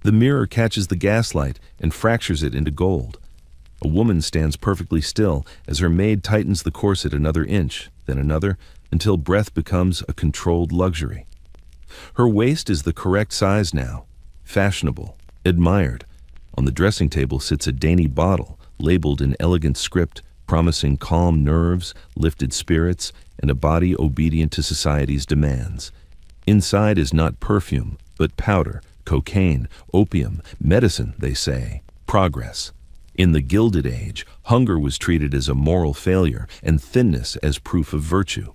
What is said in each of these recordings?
The mirror catches the gaslight and fractures it into gold. A woman stands perfectly still as her maid tightens the corset another inch, then another, until breath becomes a controlled luxury. Her waist is the correct size now, fashionable, admired. On the dressing table sits a dainty bottle, labeled in elegant script, promising calm nerves, lifted spirits, and a body obedient to society's demands. Inside is not perfume, but powder, cocaine, opium, medicine, they say, progress. In the Gilded Age, hunger was treated as a moral failure and thinness as proof of virtue.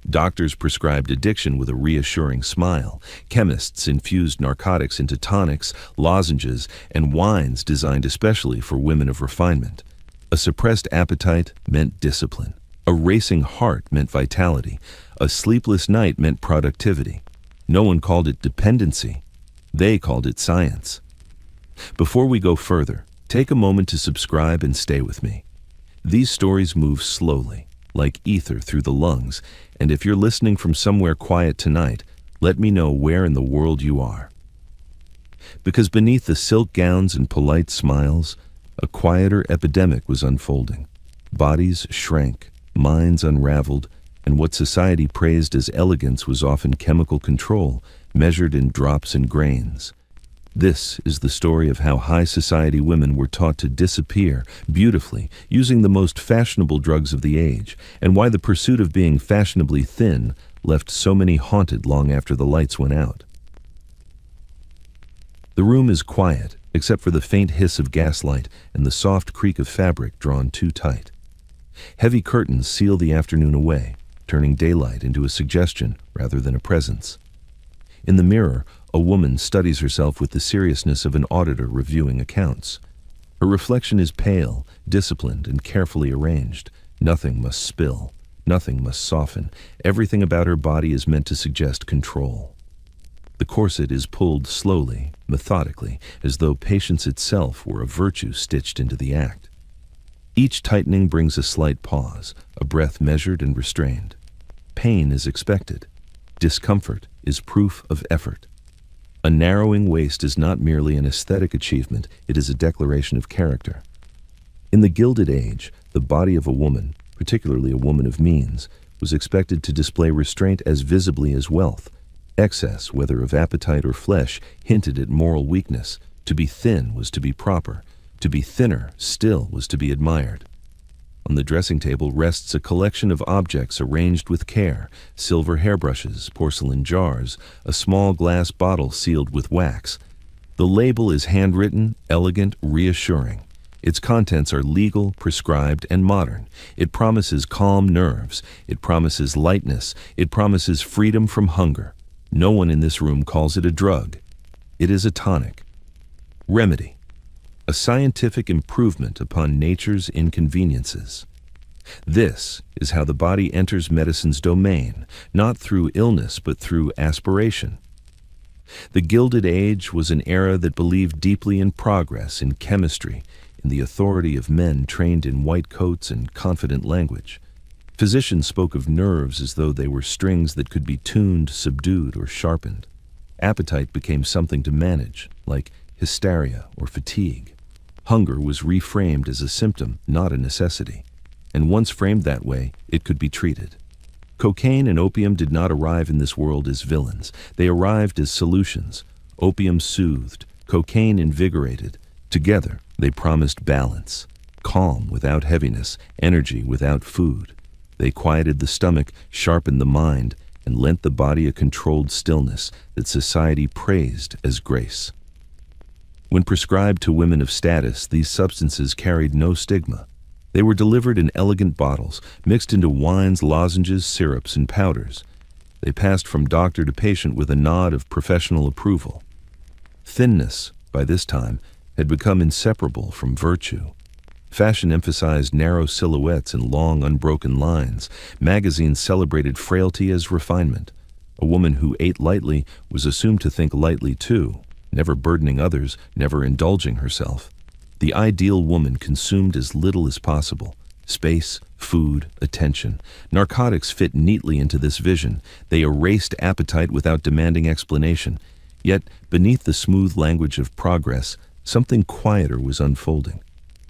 Doctors prescribed addiction with a reassuring smile. Chemists infused narcotics into tonics, lozenges, and wines designed especially for women of refinement. A suppressed appetite meant discipline. A racing heart meant vitality. A sleepless night meant productivity. No one called it dependency. They called it science. Before we go further, take a moment to subscribe and stay with me. These stories move slowly, like ether through the lungs, and if you're listening from somewhere quiet tonight, let me know where in the world you are. Because beneath the silk gowns and polite smiles, a quieter epidemic was unfolding. Bodies shrank, minds unraveled, and what society praised as elegance was often chemical control, measured in drops and grains. This is the story of how high society women were taught to disappear beautifully using the most fashionable drugs of the age, and why the pursuit of being fashionably thin left so many haunted long after the lights went out. The room is quiet, except for the faint hiss of gaslight and the soft creak of fabric drawn too tight. Heavy curtains seal the afternoon away, turning daylight into a suggestion rather than a presence. In the mirror, a woman studies herself with the seriousness of an auditor reviewing accounts. Her reflection is pale, disciplined, and carefully arranged. Nothing must spill. Nothing must soften. Everything about her body is meant to suggest control. The corset is pulled slowly, methodically, as though patience itself were a virtue stitched into the act. Each tightening brings a slight pause, a breath measured and restrained. Pain is expected. Discomfort is proof of effort. A narrowing waist is not merely an aesthetic achievement, it is a declaration of character. In the Gilded Age, the body of a woman, particularly a woman of means, was expected to display restraint as visibly as wealth. Excess, whether of appetite or flesh, hinted at moral weakness. To be thin was to be proper. To be thinner, still, was to be admired. On the dressing table rests a collection of objects arranged with care: silver hairbrushes, porcelain jars, a small glass bottle sealed with wax. The label is handwritten, elegant, reassuring. Its contents are legal, prescribed, and modern. It promises calm nerves. It promises lightness. It promises freedom from hunger. No one in this room calls it a drug. It is a tonic. Remedy. A scientific improvement upon nature's inconveniences. This is how the body enters medicine's domain, not through illness but through aspiration. The Gilded Age was an era that believed deeply in progress, in chemistry, in the authority of men trained in white coats and confident language. Physicians spoke of nerves as though they were strings that could be tuned, subdued, or sharpened. Appetite became something to manage, like hysteria or fatigue. Hunger was reframed as a symptom, not a necessity. And once framed that way, it could be treated. Cocaine and opium did not arrive in this world as villains. They arrived as solutions. Opium soothed, cocaine invigorated. Together, they promised balance. Calm without heaviness, energy without food. They quieted the stomach, sharpened the mind, and lent the body a controlled stillness that society praised as grace. When prescribed to women of status, these substances carried no stigma. They were delivered in elegant bottles, mixed into wines, lozenges, syrups, and powders. They passed from doctor to patient with a nod of professional approval. Thinness, by this time, had become inseparable from virtue. Fashion emphasized narrow silhouettes and long, unbroken lines. Magazines celebrated frailty as refinement. A woman who ate lightly was assumed to think lightly too, never burdening others, never indulging herself. The ideal woman consumed as little as possible. Space, food, attention. Narcotics fit neatly into this vision. They erased appetite without demanding explanation. Yet, beneath the smooth language of progress, something quieter was unfolding.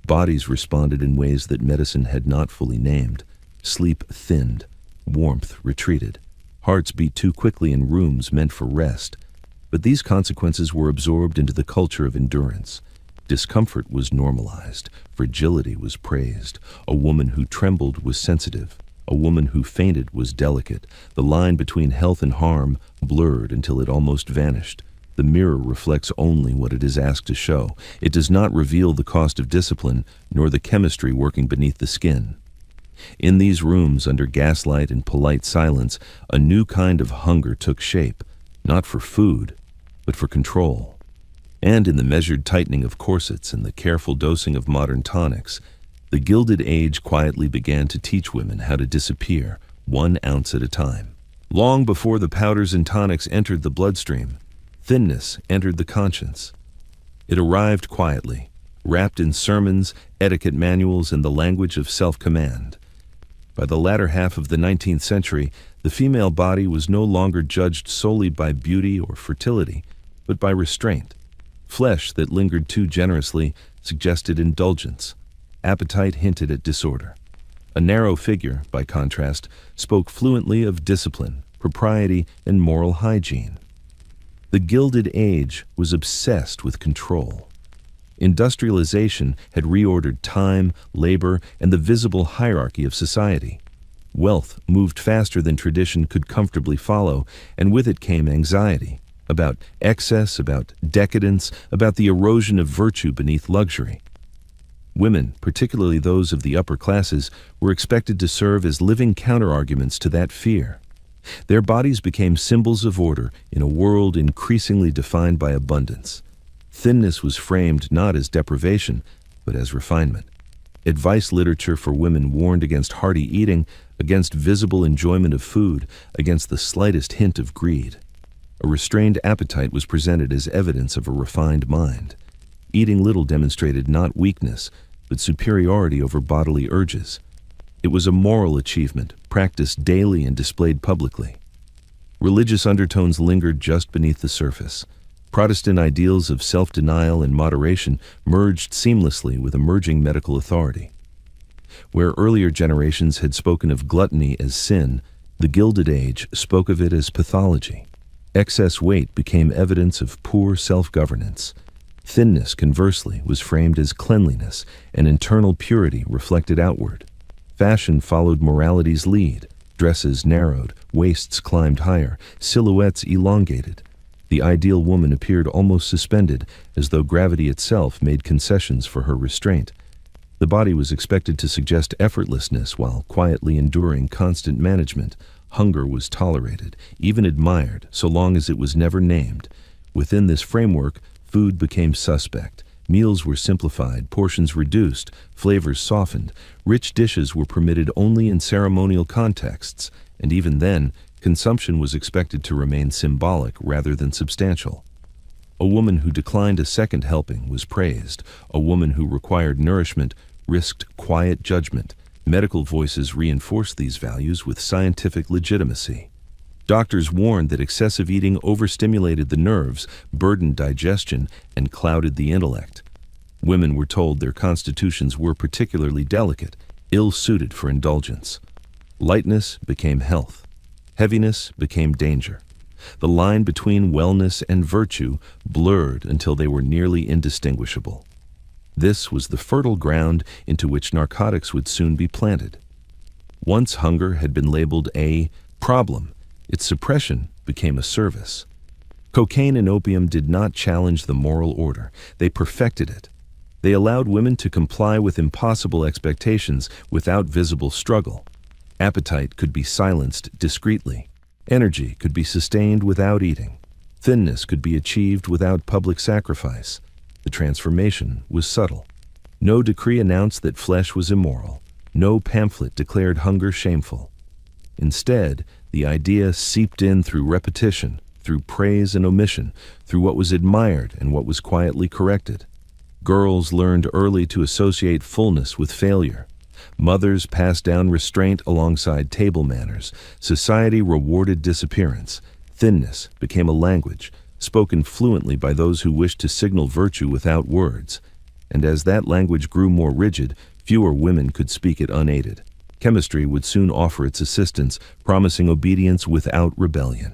Bodies responded in ways that medicine had not fully named. Sleep thinned, warmth retreated. Hearts beat too quickly in rooms meant for rest. But these consequences were absorbed into the culture of endurance. Discomfort was normalized. Fragility was praised. A woman who trembled was sensitive. A woman who fainted was delicate. The line between health and harm blurred until it almost vanished. The mirror reflects only what it is asked to show. It does not reveal the cost of discipline, nor the chemistry working beneath the skin. In these rooms, under gaslight and polite silence, a new kind of hunger took shape, not for food, but for control. And in the measured tightening of corsets and the careful dosing of modern tonics, the Gilded Age quietly began to teach women how to disappear, 1 ounce at a time. Long before the powders and tonics entered the bloodstream, thinness entered the conscience. It arrived quietly, wrapped in sermons, etiquette manuals, and the language of self-command. By the latter half of the 19th century, the female body was no longer judged solely by beauty or fertility, but by restraint. Flesh that lingered too generously suggested indulgence. Appetite hinted at disorder. A narrow figure, by contrast, spoke fluently of discipline, propriety, and moral hygiene. The Gilded Age was obsessed with control. Industrialization had reordered time, labor, and the visible hierarchy of society. Wealth moved faster than tradition could comfortably follow, and with it came anxiety about excess, about decadence, about the erosion of virtue beneath luxury. Women, particularly those of the upper classes, were expected to serve as living counterarguments to that fear. Their bodies became symbols of order in a world increasingly defined by abundance. Thinness was framed not as deprivation, but as refinement. Advice literature for women warned against hearty eating, against visible enjoyment of food, against the slightest hint of greed. A restrained appetite was presented as evidence of a refined mind. Eating little demonstrated not weakness, but superiority over bodily urges. It was a moral achievement, practiced daily and displayed publicly. Religious undertones lingered just beneath the surface. Protestant ideals of self-denial and moderation merged seamlessly with emerging medical authority. Where earlier generations had spoken of gluttony as sin, the Gilded Age spoke of it as pathology. Excess weight became evidence of poor self-governance. Thinness, conversely, was framed as cleanliness, and internal purity reflected outward. Fashion followed morality's lead. Dresses narrowed, waists climbed higher, silhouettes elongated. The ideal woman appeared almost suspended, as though gravity itself made concessions for her restraint. The body was expected to suggest effortlessness while quietly enduring constant management. Hunger was tolerated, even admired, so long as it was never named. Within this framework, food became suspect. Meals were simplified, portions reduced, flavors softened. Rich dishes were permitted only in ceremonial contexts, and even then, consumption was expected to remain symbolic rather than substantial. A woman who declined a second helping was praised. A woman who required nourishment risked quiet judgment. Medical voices reinforced these values with scientific legitimacy. Doctors warned that excessive eating overstimulated the nerves, burdened digestion, and clouded the intellect. Women were told their constitutions were particularly delicate, ill-suited for indulgence. Lightness became health. Heaviness became danger. The line between wellness and virtue blurred until they were nearly indistinguishable. This was the fertile ground into which narcotics would soon be planted. Once hunger had been labeled a problem, its suppression became a service. Cocaine and opium did not challenge the moral order. They perfected it. They allowed women to comply with impossible expectations without visible struggle. Appetite could be silenced discreetly. Energy could be sustained without eating. Thinness could be achieved without public sacrifice. The transformation was subtle. No decree announced that flesh was immoral. No pamphlet declared hunger shameful. Instead, the idea seeped in through repetition, through praise and omission, through what was admired and what was quietly corrected. Girls learned early to associate fullness with failure. Mothers passed down restraint alongside table manners. Society rewarded disappearance. Thinness became a language, spoken fluently by those who wished to signal virtue without words, and as that language grew more rigid, fewer women could speak it unaided. Chemistry would soon offer its assistance, promising obedience without rebellion.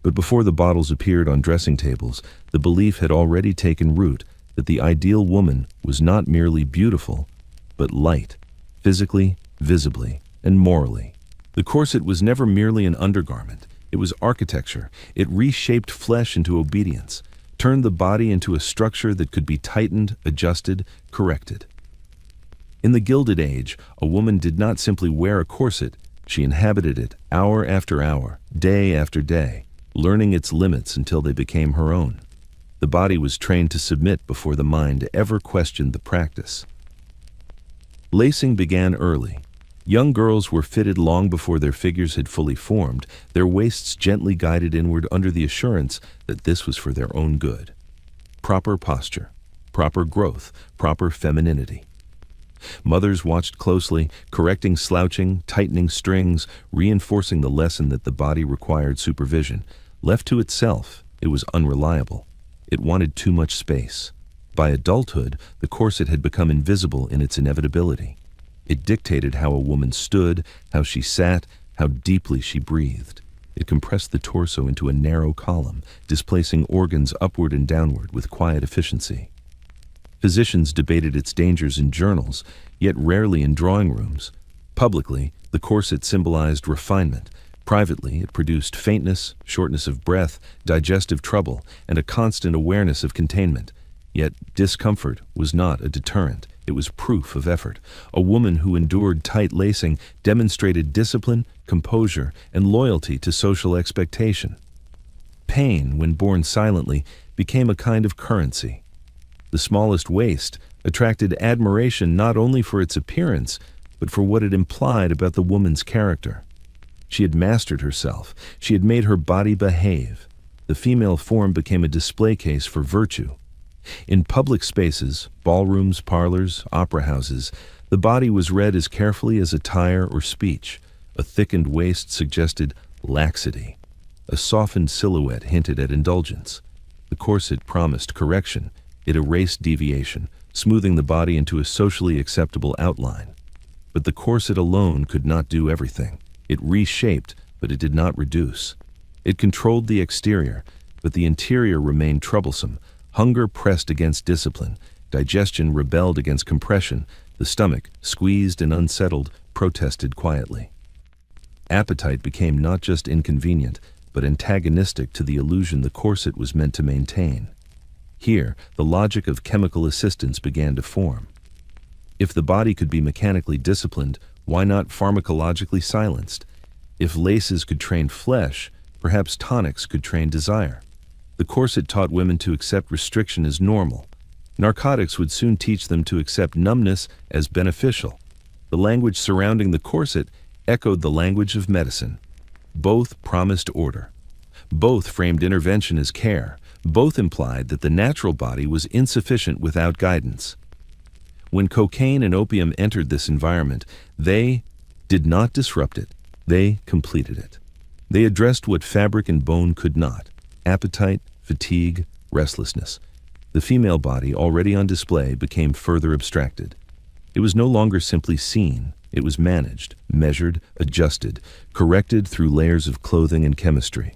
But before the bottles appeared on dressing tables, the belief had already taken root that the ideal woman was not merely beautiful, but light, physically, visibly, and morally. The corset was never merely an undergarment. It was architecture. It reshaped flesh into obedience, turned the body into a structure that could be tightened, adjusted, corrected. In the Gilded Age, a woman did not simply wear a corset, she inhabited it hour after hour, day after day, learning its limits until they became her own. The body was trained to submit before the mind ever questioned the practice. Lacing began early. Young girls were fitted long before their figures had fully formed, their waists gently guided inward under the assurance that this was for their own good. Proper posture, proper growth, proper femininity. Mothers watched closely, correcting slouching, tightening strings, reinforcing the lesson that the body required supervision. Left to itself, it was unreliable. It wanted too much space. By adulthood, the corset had become invisible in its inevitability. It dictated how a woman stood, how she sat, how deeply she breathed. It compressed the torso into a narrow column, displacing organs upward and downward with quiet efficiency. Physicians debated its dangers in journals, yet rarely in drawing rooms. Publicly, the corset symbolized refinement. Privately, it produced faintness, shortness of breath, digestive trouble, and a constant awareness of containment. Yet discomfort was not a deterrent. It was proof of effort. A woman who endured tight lacing demonstrated discipline, composure, and loyalty to social expectation. Pain, when borne silently, became a kind of currency. The smallest waist attracted admiration not only for its appearance, but for what it implied about the woman's character. She had mastered herself. She had made her body behave. The female form became a display case for virtue. In public spaces, ballrooms, parlors, opera houses, the body was read as carefully as attire or speech. A thickened waist suggested laxity. A softened silhouette hinted at indulgence. The corset promised correction. It erased deviation, smoothing the body into a socially acceptable outline. But the corset alone could not do everything. It reshaped, but it did not reduce. It controlled the exterior, but the interior remained troublesome. Hunger pressed against discipline. Digestion rebelled against compression. The stomach, squeezed and unsettled, protested quietly. Appetite became not just inconvenient, but antagonistic to the illusion the corset was meant to maintain. Here, the logic of chemical assistance began to form. If the body could be mechanically disciplined, why not pharmacologically silenced? If laces could train flesh, perhaps tonics could train desire. The corset taught women to accept restriction as normal. Narcotics would soon teach them to accept numbness as beneficial. The language surrounding the corset echoed the language of medicine. Both promised order. Both framed intervention as care. Both implied that the natural body was insufficient without guidance. When cocaine and opium entered this environment, they did not disrupt it, they completed it. They addressed what fabric and bone could not: appetite, fatigue, restlessness. The female body, already on display, became further abstracted. It was no longer simply seen, it was managed, measured, adjusted, corrected through layers of clothing and chemistry.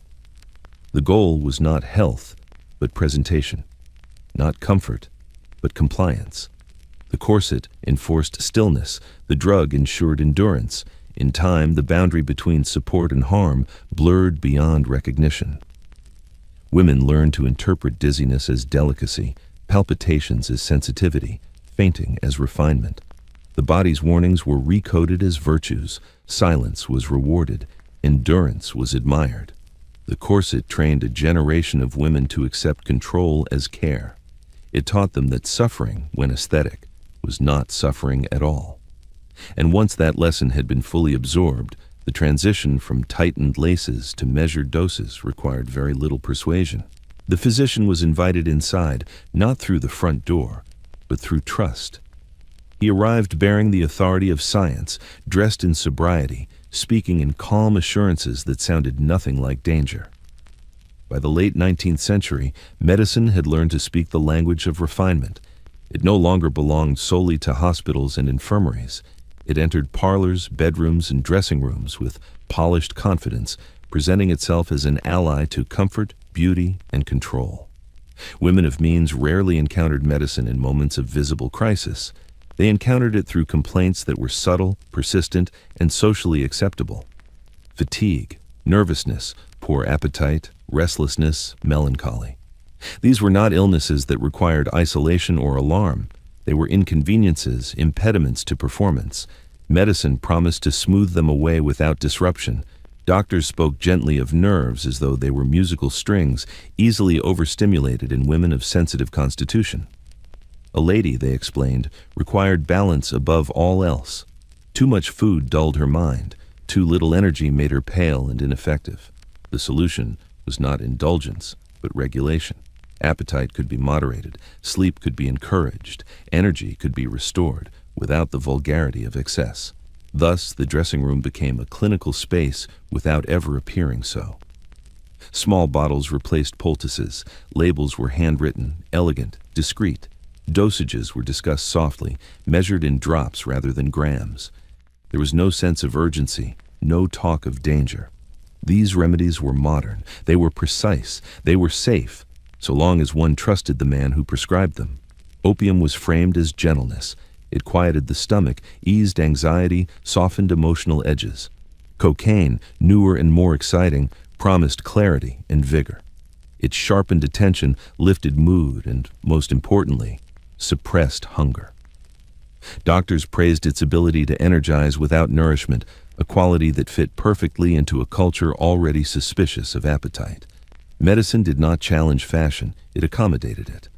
The goal was not health, but presentation. Not comfort, but compliance. The corset enforced stillness, the drug ensured endurance. In time, the boundary between support and harm blurred beyond recognition. Women learned to interpret dizziness as delicacy, palpitations as sensitivity, fainting as refinement. The body's warnings were recoded as virtues. Silence was rewarded. Endurance was admired. The corset trained a generation of women to accept control as care. It taught them that suffering, when aesthetic, was not suffering at all. And once that lesson had been fully absorbed, the transition from tightened laces to measured doses required very little persuasion. The physician was invited inside, not through the front door, but through trust. He arrived bearing the authority of science, dressed in sobriety, speaking in calm assurances that sounded nothing like danger. By the late 19th century, medicine had learned to speak the language of refinement. It no longer belonged solely to hospitals and infirmaries. It entered parlors, bedrooms, and dressing rooms with polished confidence, presenting itself as an ally to comfort, beauty, and control. Women of means rarely encountered medicine in moments of visible crisis. They encountered it through complaints that were subtle, persistent, and socially acceptable. Fatigue, nervousness, poor appetite, restlessness, melancholy. These were not illnesses that required isolation or alarm. They were inconveniences, impediments to performance. Medicine promised to smooth them away without disruption. Doctors spoke gently of nerves as though they were musical strings, easily overstimulated in women of sensitive constitution. A lady, they explained, required balance above all else. Too much food dulled her mind. Too little energy made her pale and ineffective. The solution was not indulgence, but regulation. Appetite could be moderated, sleep could be encouraged, energy could be restored, without the vulgarity of excess. Thus, the dressing room became a clinical space without ever appearing so. Small bottles replaced poultices, labels were handwritten, elegant, discreet. Dosages were discussed softly, measured in drops rather than grams. There was no sense of urgency, no talk of danger. These remedies were modern, they were precise, they were safe, so long as one trusted the man who prescribed them. Opium was framed as gentleness. It quieted the stomach, eased anxiety, softened emotional edges. Cocaine, newer and more exciting, promised clarity and vigor. It sharpened attention, lifted mood, and, most importantly, suppressed hunger. Doctors praised its ability to energize without nourishment, a quality that fit perfectly into a culture already suspicious of appetite. Medicine did not challenge fashion, it accommodated it.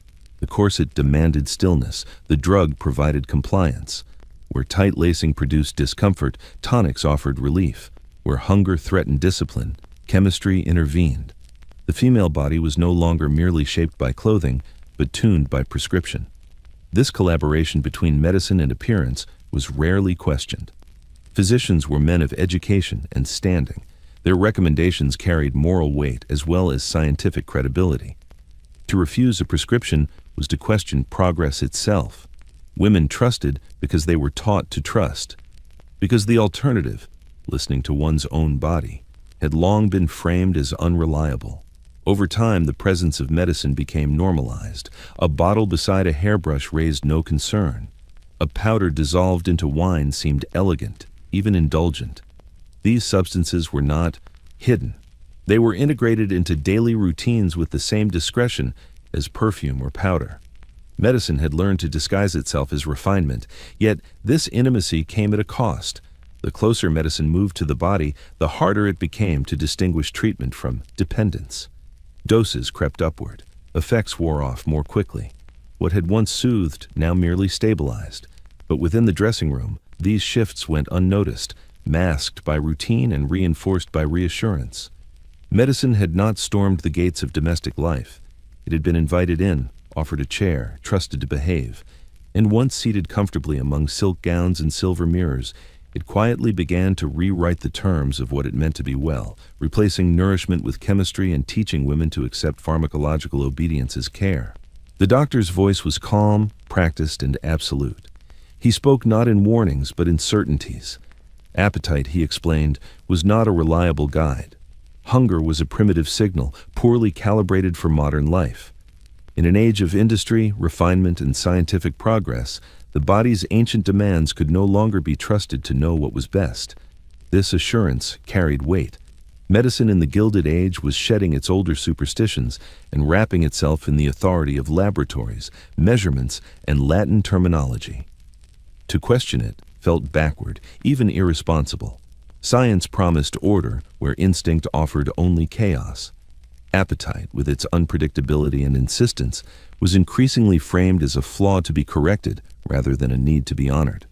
The corset demanded stillness, the drug provided compliance. Where tight lacing produced discomfort, tonics offered relief. Where hunger threatened discipline, chemistry intervened. The female body was no longer merely shaped by clothing, but tuned by prescription. This collaboration between medicine and appearance was rarely questioned. Physicians were men of education and standing. Their recommendations carried moral weight as well as scientific credibility. To refuse a prescription was to question progress itself. Women trusted because they were taught to trust. Because the alternative, listening to one's own body, had long been framed as unreliable. Over time, the presence of medicine became normalized. A bottle beside a hairbrush raised no concern. A powder dissolved into wine seemed elegant, even indulgent. These substances were not hidden. They were integrated into daily routines with the same discretion as perfume or powder. Medicine had learned to disguise itself as refinement, yet this intimacy came at a cost. The closer medicine moved to the body, the harder it became to distinguish treatment from dependence. Doses crept upward. Effects wore off more quickly. What had once soothed now merely stabilized. But within the dressing room, these shifts went unnoticed, masked by routine and reinforced by reassurance. Medicine had not stormed the gates of domestic life. It had been invited in, offered a chair, trusted to behave, and once seated comfortably among silk gowns and silver mirrors, it quietly began to rewrite the terms of what it meant to be well, replacing nourishment with chemistry and teaching women to accept pharmacological obedience as care. The doctor's voice was calm, practiced, and absolute. He spoke not in warnings, but in certainties. Appetite, he explained, was not a reliable guide. Hunger was a primitive signal, poorly calibrated for modern life. In an age of industry, refinement, and scientific progress, the body's ancient demands could no longer be trusted to know what was best. This assurance carried weight. Medicine in the Gilded Age was shedding its older superstitions and wrapping itself in the authority of laboratories, measurements, and Latin terminology. To question it felt backward, even irresponsible. Science promised order where instinct offered only chaos. Appetite, with its unpredictability and insistence, was increasingly framed as a flaw to be corrected rather than a need to be honored.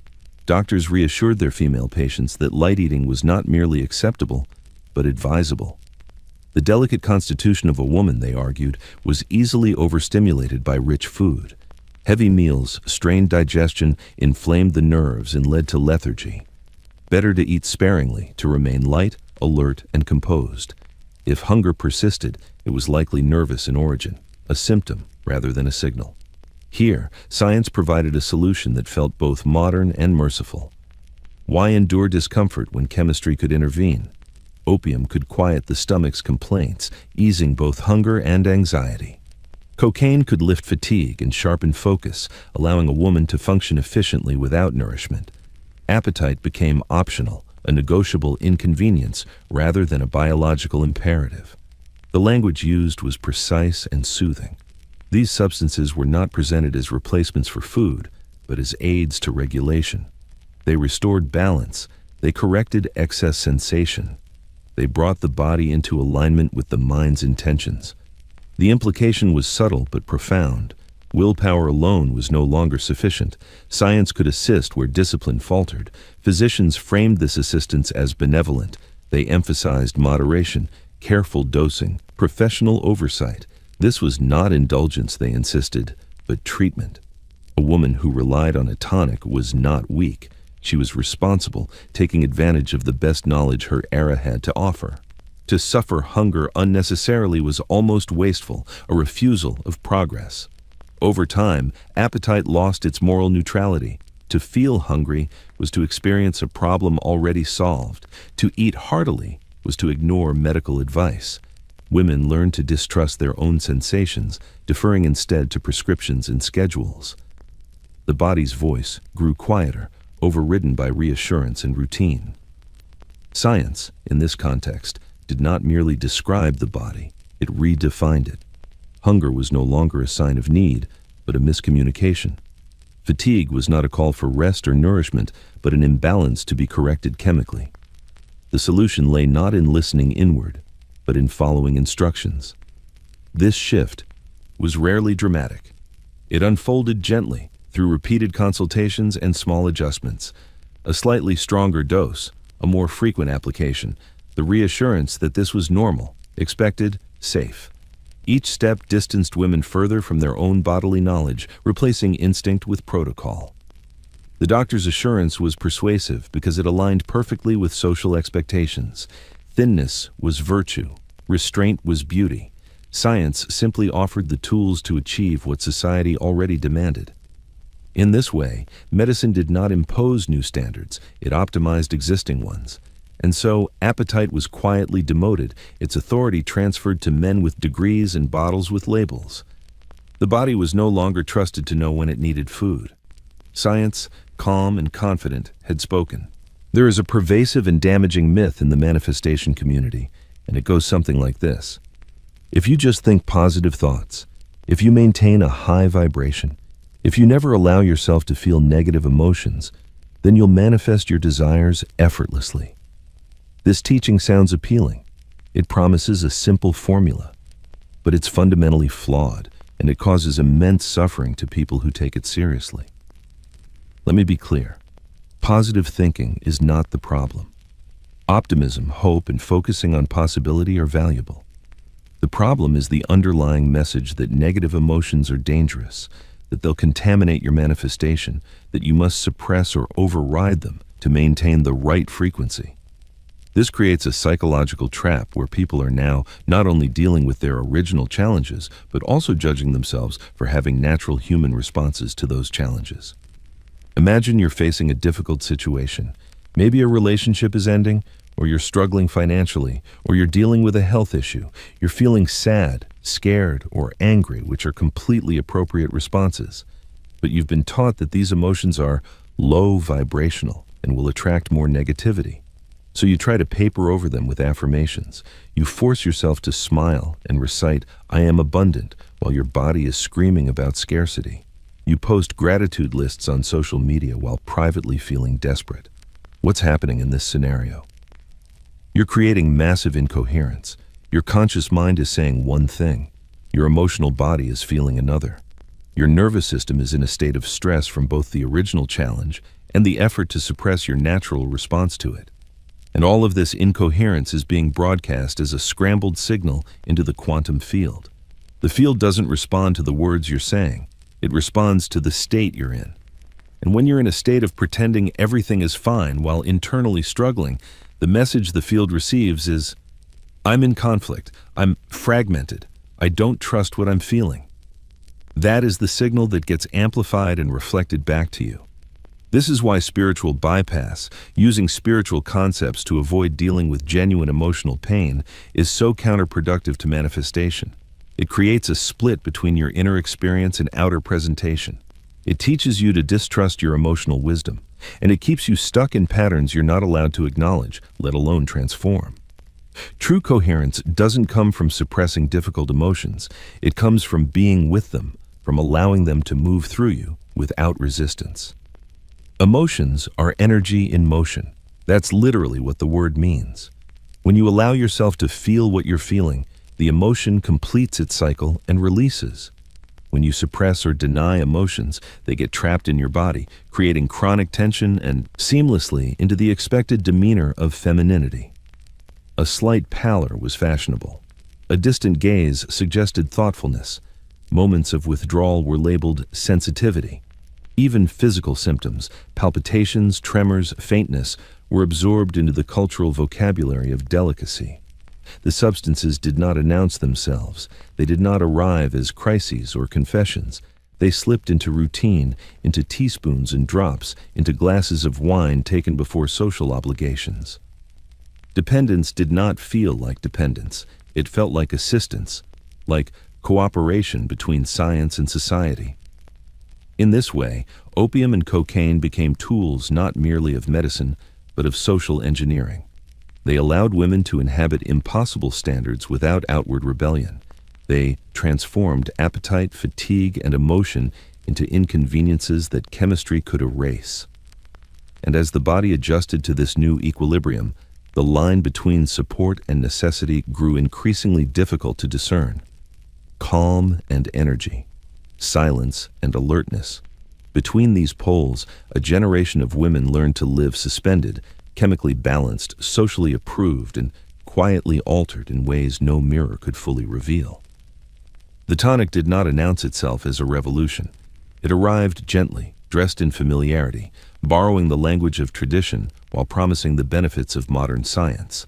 Doctors reassured their female patients that light eating was not merely acceptable, but advisable. The delicate constitution of a woman, they argued, was easily overstimulated by rich food. Heavy meals strained digestion, inflamed the nerves, and led to lethargy. Better to eat sparingly, to remain light, alert, and composed. If hunger persisted, it was likely nervous in origin, a symptom rather than a signal. Here, science provided a solution that felt both modern and merciful. Why endure discomfort when chemistry could intervene? Opium could quiet the stomach's complaints, easing both hunger and anxiety. Cocaine could lift fatigue and sharpen focus, allowing a woman to function efficiently without nourishment. Appetite became optional, a negotiable inconvenience rather than a biological imperative. The language used was precise and soothing. These substances were not presented as replacements for food, but as aids to regulation. They restored balance. They corrected excess sensation. They brought the body into alignment with the mind's intentions. The implication was subtle but profound. Willpower alone was no longer sufficient. Science could assist where discipline faltered. Physicians framed this assistance as benevolent. They emphasized moderation, careful dosing, professional oversight. This was not indulgence, they insisted, but treatment. A woman who relied on a tonic was not weak. She was responsible, taking advantage of the best knowledge her era had to offer. To suffer hunger unnecessarily was almost wasteful, a refusal of progress. Over time, appetite lost its moral neutrality. To feel hungry was to experience a problem already solved. To eat heartily was to ignore medical advice. Women learned to distrust their own sensations, deferring instead to prescriptions and schedules. The body's voice grew quieter, overridden by reassurance and routine. Science, in this context, did not merely describe the body, it redefined it. Hunger was no longer a sign of need, but a miscommunication. Fatigue was not a call for rest or nourishment, but an imbalance to be corrected chemically. The solution lay not in listening inward, but in following instructions. This shift was rarely dramatic. It unfolded gently, through repeated consultations and small adjustments. A slightly stronger dose, a more frequent application, the reassurance that this was normal, expected, safe. Each step distanced women further from their own bodily knowledge, replacing instinct with protocol. The doctor's assurance was persuasive because it aligned perfectly with social expectations. Thinness was virtue. Restraint was beauty. Science simply offered the tools to achieve what society already demanded. In this way, medicine did not impose new standards, it optimized existing ones. And so, appetite was quietly demoted, its authority transferred to men with degrees and bottles with labels. The body was no longer trusted to know when it needed food. Science, calm and confident, had spoken. There is a pervasive and damaging myth in the manifestation community, and it goes something like this. If you just think positive thoughts, if you maintain a high vibration, if you never allow yourself to feel negative emotions, then you'll manifest your desires effortlessly. This teaching sounds appealing. It promises a simple formula, but it's fundamentally flawed, and it causes immense suffering to people who take it seriously. Let me be clear. Positive thinking is not the problem. Optimism, hope, and focusing on possibility are valuable. The problem is the underlying message that negative emotions are dangerous, that they'll contaminate your manifestation, that you must suppress or override them to maintain the right frequency. This creates a psychological trap where people are now not only dealing with their original challenges, but also judging themselves for having natural human responses to those challenges. Imagine you're facing a difficult situation. Maybe a relationship is ending, or you're struggling financially, or you're dealing with a health issue. You're feeling sad, scared, or angry, which are completely appropriate responses. But you've been taught that these emotions are low vibrational and will attract more negativity. So you try to paper over them with affirmations. You force yourself to smile and recite, "I am abundant," while your body is screaming about scarcity. You post gratitude lists on social media while privately feeling desperate. What's happening in this scenario? You're creating massive incoherence. Your conscious mind is saying one thing. Your emotional body is feeling another. Your nervous system is in a state of stress from both the original challenge and the effort to suppress your natural response to it. And all of this incoherence is being broadcast as a scrambled signal into the quantum field. The field doesn't respond to the words you're saying. It responds to the state you're in. And when you're in a state of pretending everything is fine while internally struggling, the message the field receives is, I'm in conflict. I'm fragmented. I don't trust what I'm feeling. That is the signal that gets amplified and reflected back to you. This is why spiritual bypass, using spiritual concepts to avoid dealing with genuine emotional pain, is so counterproductive to manifestation. It creates a split between your inner experience and outer presentation. It teaches you to distrust your emotional wisdom, and it keeps you stuck in patterns you're not allowed to acknowledge, let alone transform. True coherence doesn't come from suppressing difficult emotions. It comes from being with them, from allowing them to move through you without resistance. Emotions are energy in motion. That's literally what the word means. When you allow yourself to feel what you're feeling, the emotion completes its cycle and releases. When you suppress or deny emotions, they get trapped in your body, creating chronic tension and seamlessly into the expected demeanor of femininity. A slight pallor was fashionable. A distant gaze suggested thoughtfulness. Moments of withdrawal were labeled sensitivity. Even physical symptoms, palpitations, tremors, faintness, were absorbed into the cultural vocabulary of delicacy. The substances did not announce themselves. They did not arrive as crises or confessions. They slipped into routine, into teaspoons and drops, into glasses of wine taken before social obligations. Dependence did not feel like dependence. It felt like assistance, like cooperation between science and society. In this way, opium and cocaine became tools not merely of medicine, but of social engineering. They allowed women to inhabit impossible standards without outward rebellion. They transformed appetite, fatigue, and emotion into inconveniences that chemistry could erase. And as the body adjusted to this new equilibrium, the line between support and necessity grew increasingly difficult to discern. Calm and energy, silence and alertness. Between these poles, a generation of women learned to live suspended, chemically balanced, socially approved, and quietly altered in ways no mirror could fully reveal. The tonic did not announce itself as a revolution. It arrived gently, dressed in familiarity, borrowing the language of tradition while promising the benefits of modern science.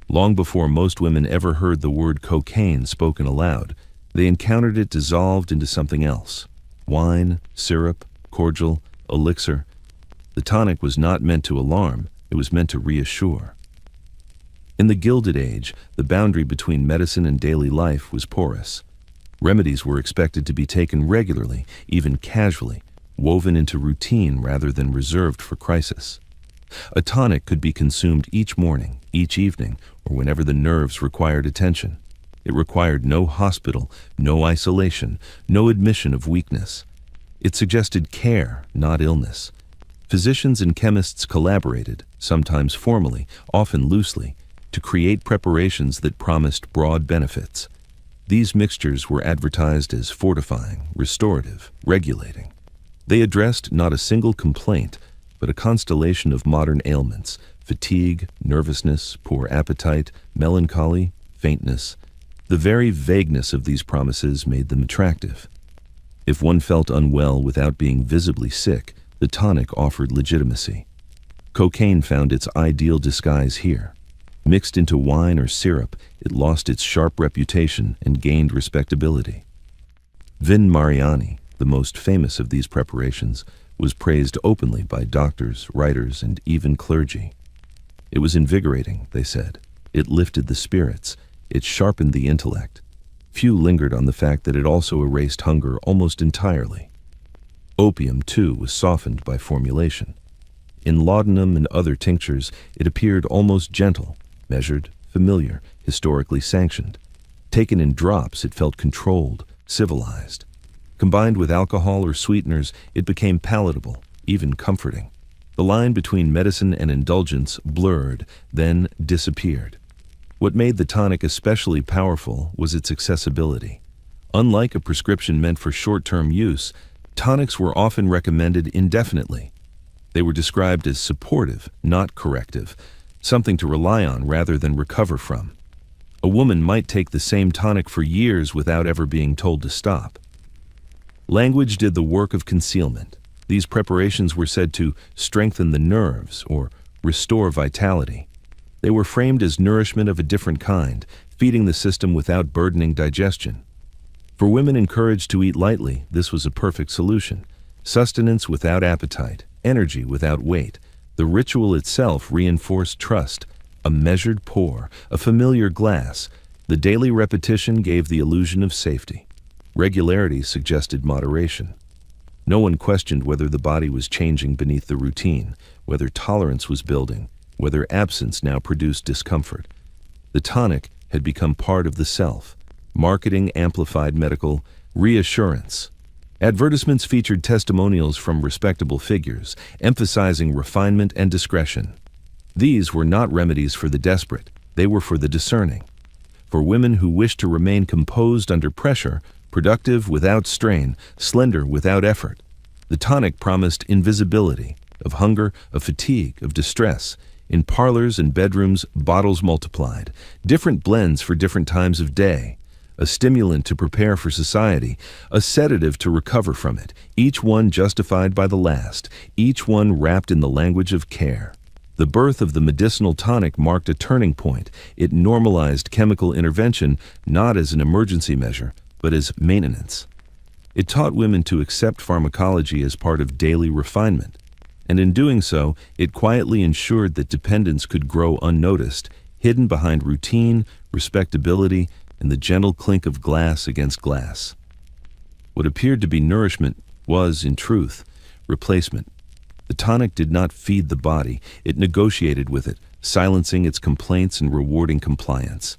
Long before most women ever heard the word cocaine spoken aloud, they encountered it dissolved into something else. Wine, syrup, cordial, elixir. The tonic was not meant to alarm, it was meant to reassure. In the Gilded Age, the boundary between medicine and daily life was porous. Remedies were expected to be taken regularly, even casually, woven into routine rather than reserved for crisis. A tonic could be consumed each morning, each evening, or whenever the nerves required attention. It required no hospital, no isolation, no admission of weakness. It suggested care, not illness. Physicians and chemists collaborated, sometimes formally, often loosely, to create preparations that promised broad benefits. These mixtures were advertised as fortifying, restorative, regulating. They addressed not a single complaint, but a constellation of modern ailments: fatigue, nervousness, poor appetite, melancholy, faintness. The very vagueness of these promises made them attractive. If one felt unwell without being visibly sick, the tonic offered legitimacy. Cocaine found its ideal disguise here. Mixed into wine or syrup, it lost its sharp reputation and gained respectability. Vin Mariani, the most famous of these preparations, was praised openly by doctors, writers, and even clergy. It was invigorating, they said. It lifted the spirits. It sharpened the intellect. Few lingered on the fact that it also erased hunger almost entirely. Opium, too, was softened by formulation. In laudanum and other tinctures, it appeared almost gentle, measured, familiar, historically sanctioned. Taken in drops, it felt controlled, civilized. Combined with alcohol or sweeteners, it became palatable, even comforting. The line between medicine and indulgence blurred, then disappeared. What made the tonic especially powerful was its accessibility. Unlike a prescription meant for short-term use, tonics were often recommended indefinitely. They were described as supportive, not corrective, something to rely on rather than recover from. A woman might take the same tonic for years without ever being told to stop. Language did the work of concealment. These preparations were said to strengthen the nerves or restore vitality. They were framed as nourishment of a different kind, feeding the system without burdening digestion. For women encouraged to eat lightly, this was a perfect solution. Sustenance without appetite, energy without weight. The ritual itself reinforced trust. A measured pour, a familiar glass. The daily repetition gave the illusion of safety. Regularity suggested moderation. No one questioned whether the body was changing beneath the routine, whether tolerance was building, whether absence now produced discomfort. The tonic had become part of the self. Marketing amplified medical reassurance. Advertisements featured testimonials from respectable figures, emphasizing refinement and discretion. These were not remedies for the desperate, they were for the discerning. For women who wished to remain composed under pressure, productive without strain, slender without effort. The tonic promised invisibility, of hunger, of fatigue, of distress. In parlors and bedrooms, bottles multiplied, different blends for different times of day. A stimulant to prepare for society, a sedative to recover from it, each one justified by the last, each one wrapped in the language of care. The birth of the medicinal tonic marked a turning point. It normalized chemical intervention not as an emergency measure, but as maintenance. It taught women to accept pharmacology as part of daily refinement, and in doing so, it quietly ensured that dependence could grow unnoticed, hidden behind routine, respectability, and the gentle clink of glass against glass. What appeared to be nourishment was, in truth, replacement. The tonic did not feed the body, it negotiated with it, silencing its complaints and rewarding compliance.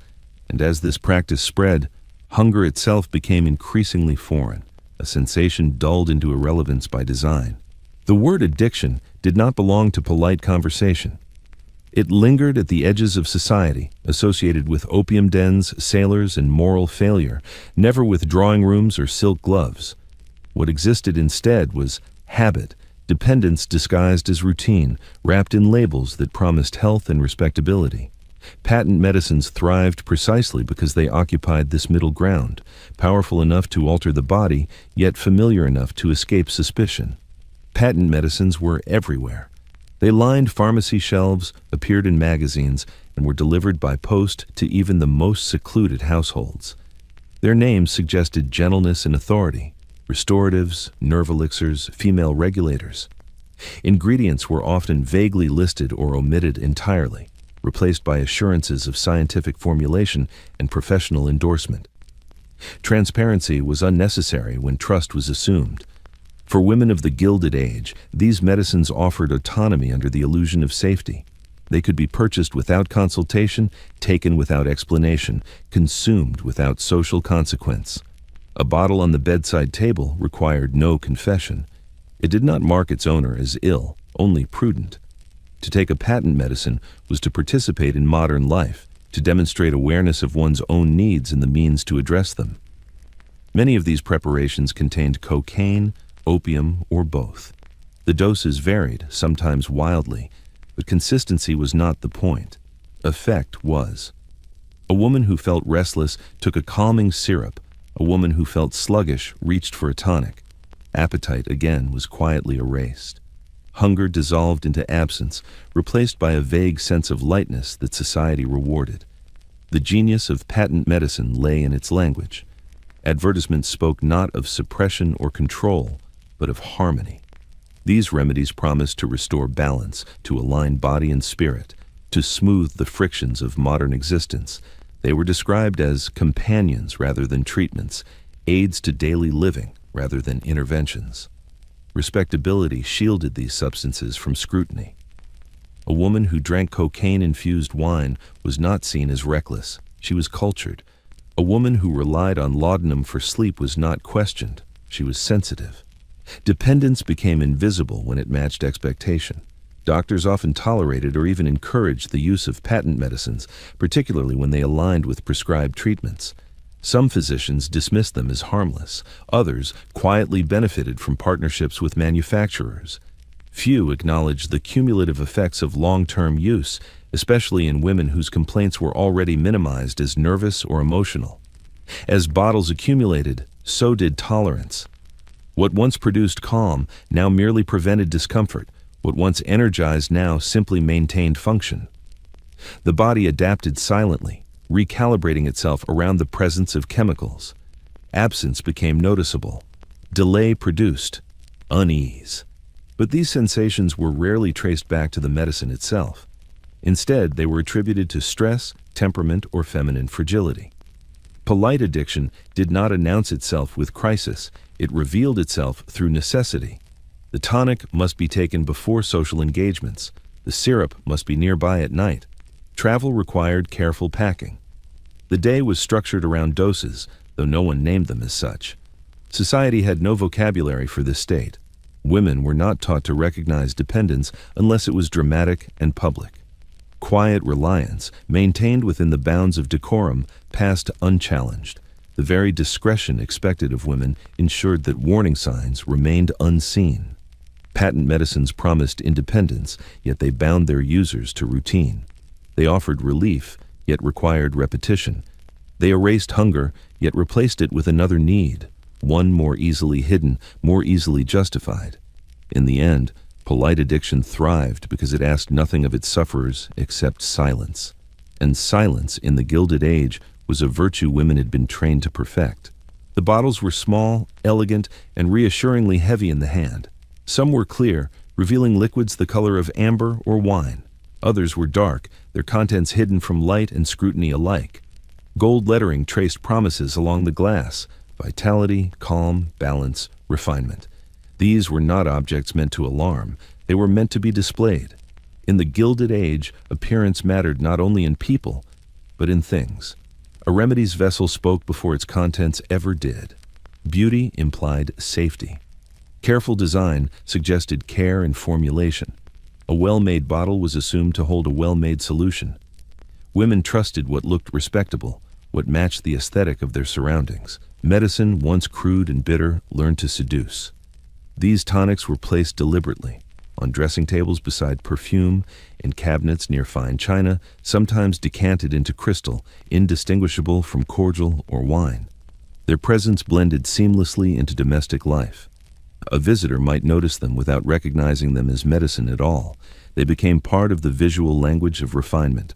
And as this practice spread, hunger itself became increasingly foreign, a sensation dulled into irrelevance by design. The word addiction did not belong to polite conversation. It lingered at the edges of society, associated with opium dens, sailors, and moral failure, never with drawing rooms or silk gloves. What existed instead was habit, dependence disguised as routine, wrapped in labels that promised health and respectability. Patent medicines thrived precisely because they occupied this middle ground, powerful enough to alter the body, yet familiar enough to escape suspicion. Patent medicines were everywhere. They lined pharmacy shelves, appeared in magazines, and were delivered by post to even the most secluded households. Their names suggested gentleness and authority: restoratives, nerve elixirs, female regulators. Ingredients were often vaguely listed or omitted entirely, replaced by assurances of scientific formulation and professional endorsement. Transparency was unnecessary when trust was assumed. For women of the Gilded Age, these medicines offered autonomy under the illusion of safety. They could be purchased without consultation, taken without explanation, consumed without social consequence. A bottle on the bedside table required no confession. It did not mark its owner as ill, only prudent. To take a patent medicine was to participate in modern life, to demonstrate awareness of one's own needs and the means to address them. Many of these preparations contained cocaine, opium, or both. The doses varied, sometimes wildly, but consistency was not the point. Effect was. A woman who felt restless took a calming syrup. A woman who felt sluggish reached for a tonic. Appetite again was quietly erased. Hunger dissolved into absence, replaced by a vague sense of lightness that society rewarded. The genius of patent medicine lay in its language. Advertisements spoke not of suppression or control, but of harmony. These remedies promised to restore balance, to align body and spirit, to smooth the frictions of modern existence. They were described as companions rather than treatments, aids to daily living rather than interventions. Respectability shielded these substances from scrutiny. A woman who drank cocaine-infused wine was not seen as reckless. She was cultured. A woman who relied on laudanum for sleep was not questioned. She was sensitive. Dependence became invisible when it matched expectation. Doctors often tolerated or even encouraged the use of patent medicines, particularly when they aligned with prescribed treatments. Some physicians dismissed them as harmless. Others quietly benefited from partnerships with manufacturers. Few acknowledged the cumulative effects of long-term use, especially in women whose complaints were already minimized as nervous or emotional. As bottles accumulated, so did tolerance. What once produced calm now merely prevented discomfort. What once energized now simply maintained function. The body adapted silently, recalibrating itself around the presence of chemicals. Absence became noticeable. Delay produced unease. But these sensations were rarely traced back to the medicine itself. Instead, they were attributed to stress, temperament, or feminine fragility. Polite addiction did not announce itself with crisis, it revealed itself through necessity. The tonic must be taken before social engagements. The syrup must be nearby at night. Travel required careful packing. The day was structured around doses, though no one named them as such. Society had no vocabulary for this state. Women were not taught to recognize dependence unless it was dramatic and public. Quiet reliance, maintained within the bounds of decorum, passed unchallenged. The very discretion expected of women ensured that warning signs remained unseen. Patent medicines promised independence, yet they bound their users to routine. They offered relief, yet required repetition. They erased hunger, yet replaced it with another need, one more easily hidden, more easily justified. In the end, polite addiction thrived because it asked nothing of its sufferers except silence. And silence in the Gilded Age was a virtue women had been trained to perfect. The bottles were small, elegant, and reassuringly heavy in the hand. Some were clear, revealing liquids the color of amber or wine. Others were dark, their contents hidden from light and scrutiny alike. Gold lettering traced promises along the glass: vitality, calm, balance, refinement. These were not objects meant to alarm, they were meant to be displayed. In the Gilded Age, appearance mattered not only in people, but in things. A remedy's vessel spoke before its contents ever did. Beauty implied safety. Careful design suggested care and formulation. A well-made bottle was assumed to hold a well-made solution. Women trusted what looked respectable, what matched the aesthetic of their surroundings. Medicine, once crude and bitter, learned to seduce. These tonics were placed deliberately, on dressing tables beside perfume, in cabinets near fine china, sometimes decanted into crystal, indistinguishable from cordial or wine. Their presence blended seamlessly into domestic life. A visitor might notice them without recognizing them as medicine at all. They became part of the visual language of refinement.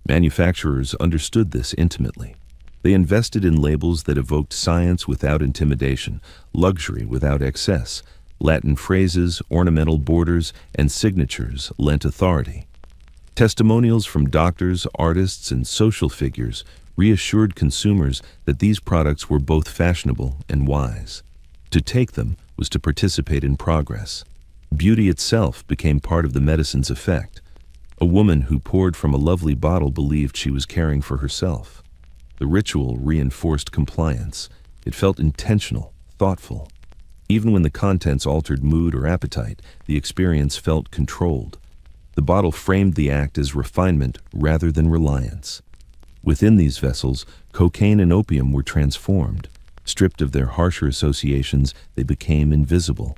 Manufacturers understood this intimately. They invested in labels that evoked science without intimidation, luxury without excess. Latin phrases, ornamental borders, and signatures lent authority. Testimonials from doctors, artists, and social figures reassured consumers that these products were both fashionable and wise. To take them was to participate in progress. Beauty itself became part of the medicine's effect. A woman who poured from a lovely bottle believed she was caring for herself. The ritual reinforced compliance. It felt intentional, thoughtful. Even when the contents altered mood or appetite, the experience felt controlled. The bottle framed the act as refinement rather than reliance. Within these vessels, cocaine and opium were transformed. Stripped of their harsher associations, they became invisible.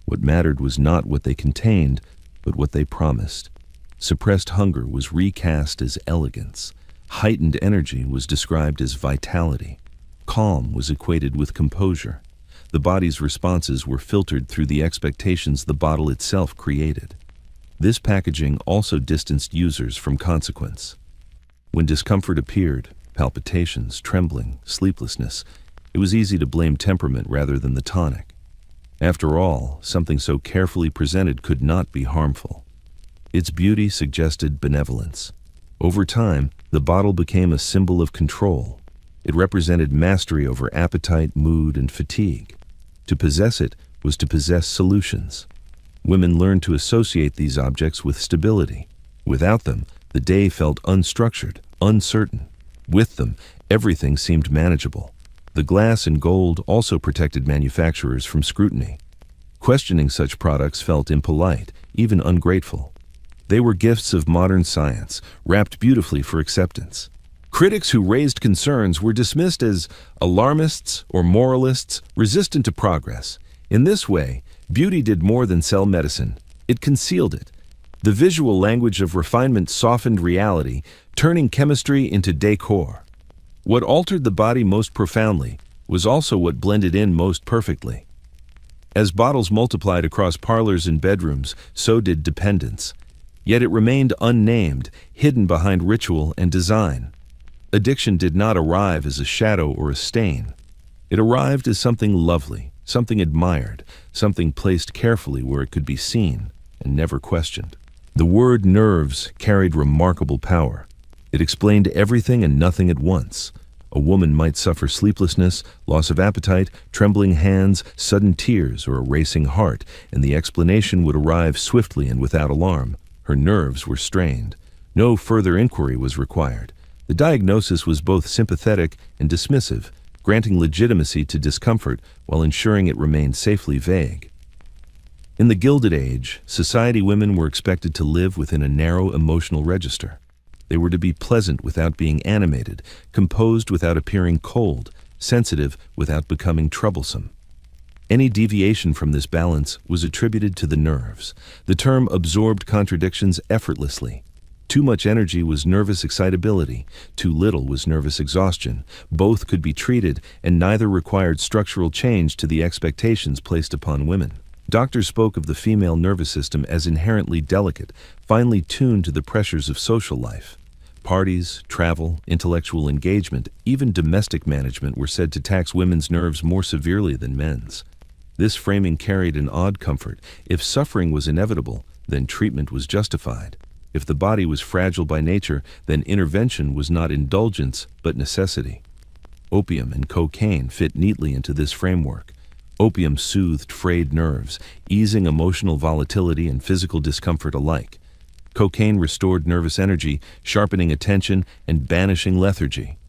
What mattered was not what they contained, but what they promised. Suppressed hunger was recast as elegance. Heightened energy was described as vitality. Calm was equated with composure. The body's responses were filtered through the expectations the bottle itself created. This packaging also distanced users from consequence. When discomfort appeared, palpitations, trembling, sleeplessness, it was easy to blame temperament rather than the tonic. After all, something so carefully presented could not be harmful. Its beauty suggested benevolence. Over time, the bottle became a symbol of control. It represented mastery over appetite, mood, and fatigue. To possess it was to possess solutions. Women learned to associate these objects with stability. Without them, the day felt unstructured, uncertain. With them, everything seemed manageable. The glass and gold also protected manufacturers from scrutiny. Questioning such products felt impolite, even ungrateful. They were gifts of modern science, wrapped beautifully for acceptance. Critics who raised concerns were dismissed as alarmists or moralists resistant to progress. In this way, beauty did more than sell medicine. It concealed it. The visual language of refinement softened reality, turning chemistry into decor. What altered the body most profoundly was also what blended in most perfectly. As bottles multiplied across parlors and bedrooms, so did dependence. Yet it remained unnamed, hidden behind ritual and design. Addiction did not arrive as a shadow or a stain. It arrived as something lovely, something admired, something placed carefully where it could be seen and never questioned. The word nerves carried remarkable power. It explained everything and nothing at once. A woman might suffer sleeplessness, loss of appetite, trembling hands, sudden tears, or a racing heart, and the explanation would arrive swiftly and without alarm. Her nerves were strained. No further inquiry was required. The diagnosis was both sympathetic and dismissive, granting legitimacy to discomfort while ensuring it remained safely vague. In the Gilded Age, society women were expected to live within a narrow emotional register. They were to be pleasant without being animated, composed without appearing cold, sensitive without becoming troublesome. Any deviation from this balance was attributed to the nerves. The term absorbed contradictions effortlessly. Too much energy was nervous excitability, too little was nervous exhaustion. Both could be treated, and neither required structural change to the expectations placed upon women. Doctors spoke of the female nervous system as inherently delicate, finely tuned to the pressures of social life. Parties, travel, intellectual engagement, even domestic management were said to tax women's nerves more severely than men's. This framing carried an odd comfort. If suffering was inevitable, then treatment was justified. If the body was fragile by nature, then intervention was not indulgence, but necessity. Opium and cocaine fit neatly into this framework. Opium soothed frayed nerves, easing emotional volatility and physical discomfort alike. Cocaine restored nervous energy, sharpening attention and banishing lethargy.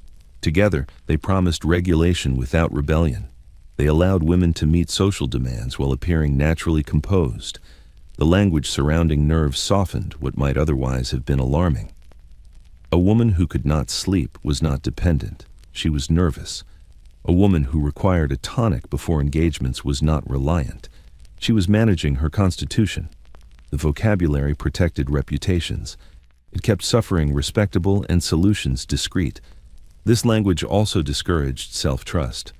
Together, they promised regulation without rebellion. They allowed women to meet social demands while appearing naturally composed. The language surrounding nerves softened what might otherwise have been alarming. A woman who could not sleep was not dependent. She was nervous. A woman who required a tonic before engagements was not reliant. She was managing her constitution. The vocabulary protected reputations. It kept suffering respectable and solutions discreet. This language also discouraged self-trust.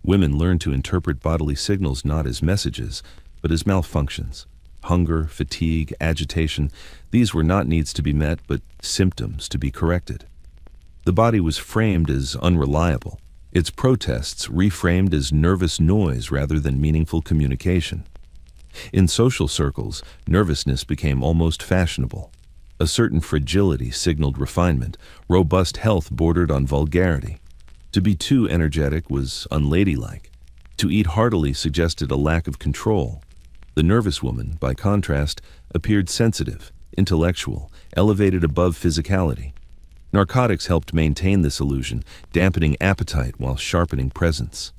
Women learned to interpret bodily signals not as messages, but as malfunctions. Hunger, fatigue, agitation, these were not needs to be met, but symptoms to be corrected. The body was framed as unreliable. Its protests reframed as nervous noise rather than meaningful communication. In social circles, nervousness became almost fashionable. A certain fragility signaled refinement. Robust health bordered on vulgarity. To be too energetic was unladylike. To eat heartily suggested a lack of control. The nervous woman, by contrast, appeared sensitive, intellectual, elevated above physicality. Narcotics helped maintain this illusion, dampening appetite while sharpening presence.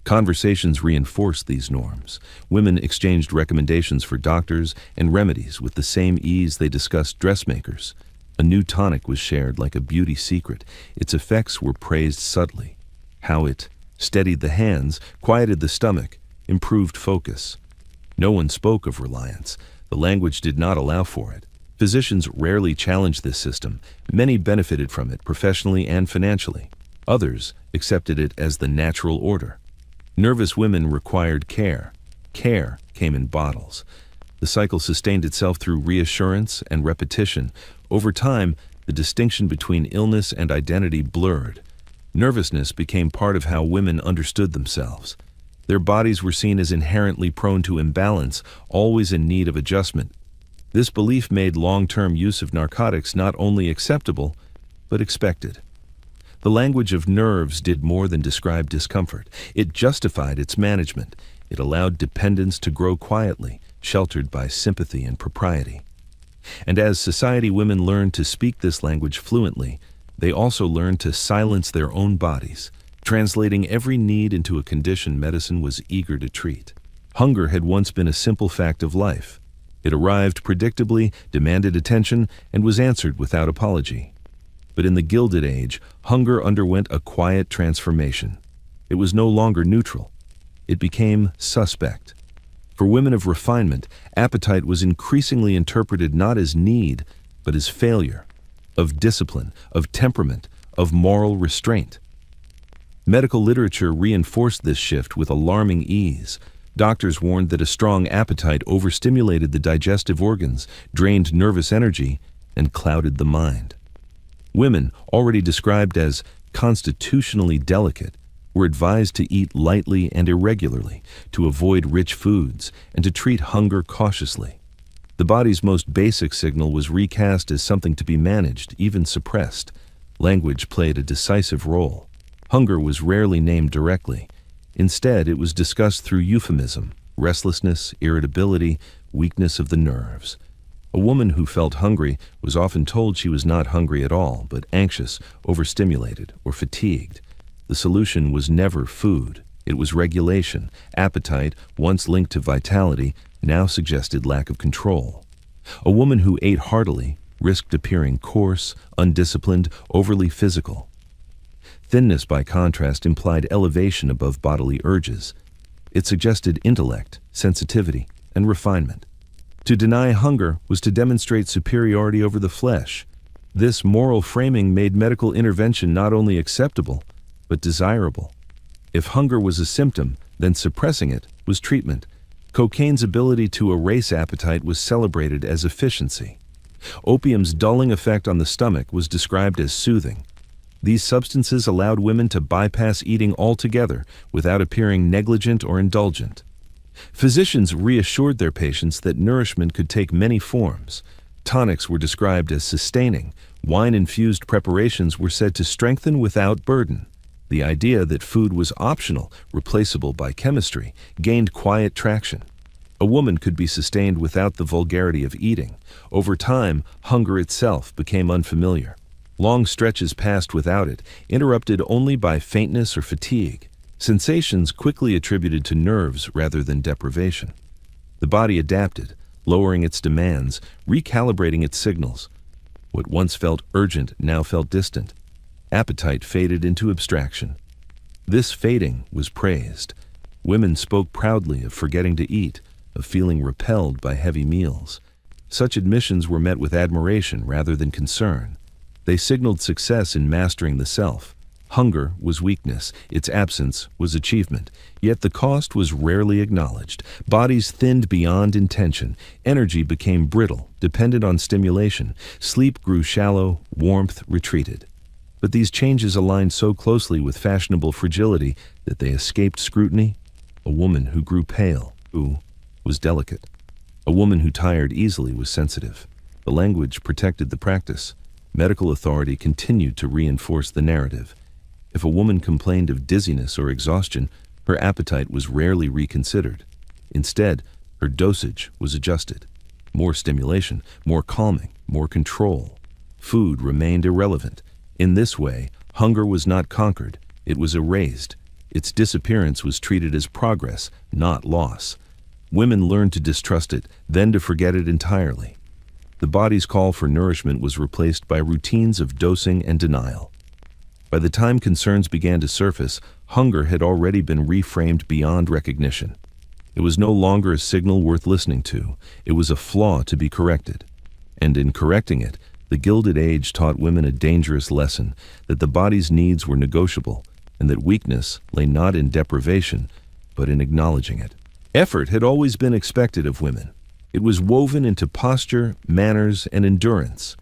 Conversations reinforced these norms. Women exchanged recommendations for doctors and remedies with the same ease they discussed dressmakers. A new tonic was shared like a beauty secret. Its effects were praised subtly. How it steadied the hands, quieted the stomach, improved focus. No one spoke of reliance. The language did not allow for it. Physicians rarely challenged this system. Many benefited from it professionally and financially. Others accepted it as the natural order. Nervous women required care. Care came in bottles. The cycle sustained itself through reassurance and repetition. Over time, the distinction between illness and identity blurred. Nervousness became part of how women understood themselves. Their bodies were seen as inherently prone to imbalance, always in need of adjustment. This belief made long-term use of narcotics not only acceptable, but expected. The language of nerves did more than describe discomfort. It justified its management. It allowed dependence to grow quietly, sheltered by sympathy and propriety. And as society women learned to speak this language fluently, they also learned to silence their own bodies, translating every need into a condition medicine was eager to treat. Hunger had once been a simple fact of life. It arrived predictably, demanded attention, and was answered without apology. But in the Gilded Age, hunger underwent a quiet transformation. It was no longer neutral. It became suspect. For women of refinement, appetite was increasingly interpreted not as need, but as failure, of discipline, of temperament, of moral restraint. Medical literature reinforced this shift with alarming ease. Doctors warned that a strong appetite overstimulated the digestive organs, drained nervous energy, and clouded the mind. Women, already described as constitutionally delicate, were advised to eat lightly and irregularly, to avoid rich foods, and to treat hunger cautiously. The body's most basic signal was recast as something to be managed, even suppressed. Language played a decisive role. Hunger was rarely named directly. Instead, it was discussed through euphemism, restlessness, irritability, weakness of the nerves. A woman who felt hungry was often told she was not hungry at all, but anxious, overstimulated, or fatigued. The solution was never food. It was regulation. Appetite, once linked to vitality, now suggested lack of control. A woman who ate heartily risked appearing coarse, undisciplined, overly physical. Thinness, by contrast, implied elevation above bodily urges. It suggested intellect, sensitivity, and refinement. To deny hunger was to demonstrate superiority over the flesh. This moral framing made medical intervention not only acceptable, but desirable. If hunger was a symptom, then suppressing it was treatment. Cocaine's ability to erase appetite was celebrated as efficiency. Opium's dulling effect on the stomach was described as soothing. These substances allowed women to bypass eating altogether without appearing negligent or indulgent. Physicians reassured their patients that nourishment could take many forms. Tonics were described as sustaining. Wine-infused preparations were said to strengthen without burden. The idea that food was optional, replaceable by chemistry, gained quiet traction. A woman could be sustained without the vulgarity of eating. Over time, hunger itself became unfamiliar. Long stretches passed without it, interrupted only by faintness or fatigue. Sensations quickly attributed to nerves rather than deprivation. The body adapted, lowering its demands, recalibrating its signals. What once felt urgent now felt distant. Appetite faded into abstraction. This fading was praised. Women spoke proudly of forgetting to eat, of feeling repelled by heavy meals. Such admissions were met with admiration rather than concern. They signaled success in mastering the self. Hunger was weakness, its absence was achievement, yet the cost was rarely acknowledged. Bodies thinned beyond intention, energy became brittle, dependent on stimulation, sleep grew shallow, warmth retreated. But these changes aligned so closely with fashionable fragility that they escaped scrutiny. A woman who grew pale, who was delicate. A woman who tired easily was sensitive. The language protected the practice. Medical authority continued to reinforce the narrative. If a woman complained of dizziness or exhaustion, her appetite was rarely reconsidered. Instead, her dosage was adjusted. More stimulation, more calming, more control. Food remained irrelevant. In this way, hunger was not conquered, it was erased. Its disappearance was treated as progress, not loss. Women learned to distrust it, then to forget it entirely. The body's call for nourishment was replaced by routines of dosing and denial. By the time concerns began to surface, hunger had already been reframed beyond recognition. It was no longer a signal worth listening to, it was a flaw to be corrected. And in correcting it, the Gilded Age taught women a dangerous lesson, that the body's needs were negotiable, and that weakness lay not in deprivation, but in acknowledging it. Effort had always been expected of women. It was woven into posture, manners, and endurance.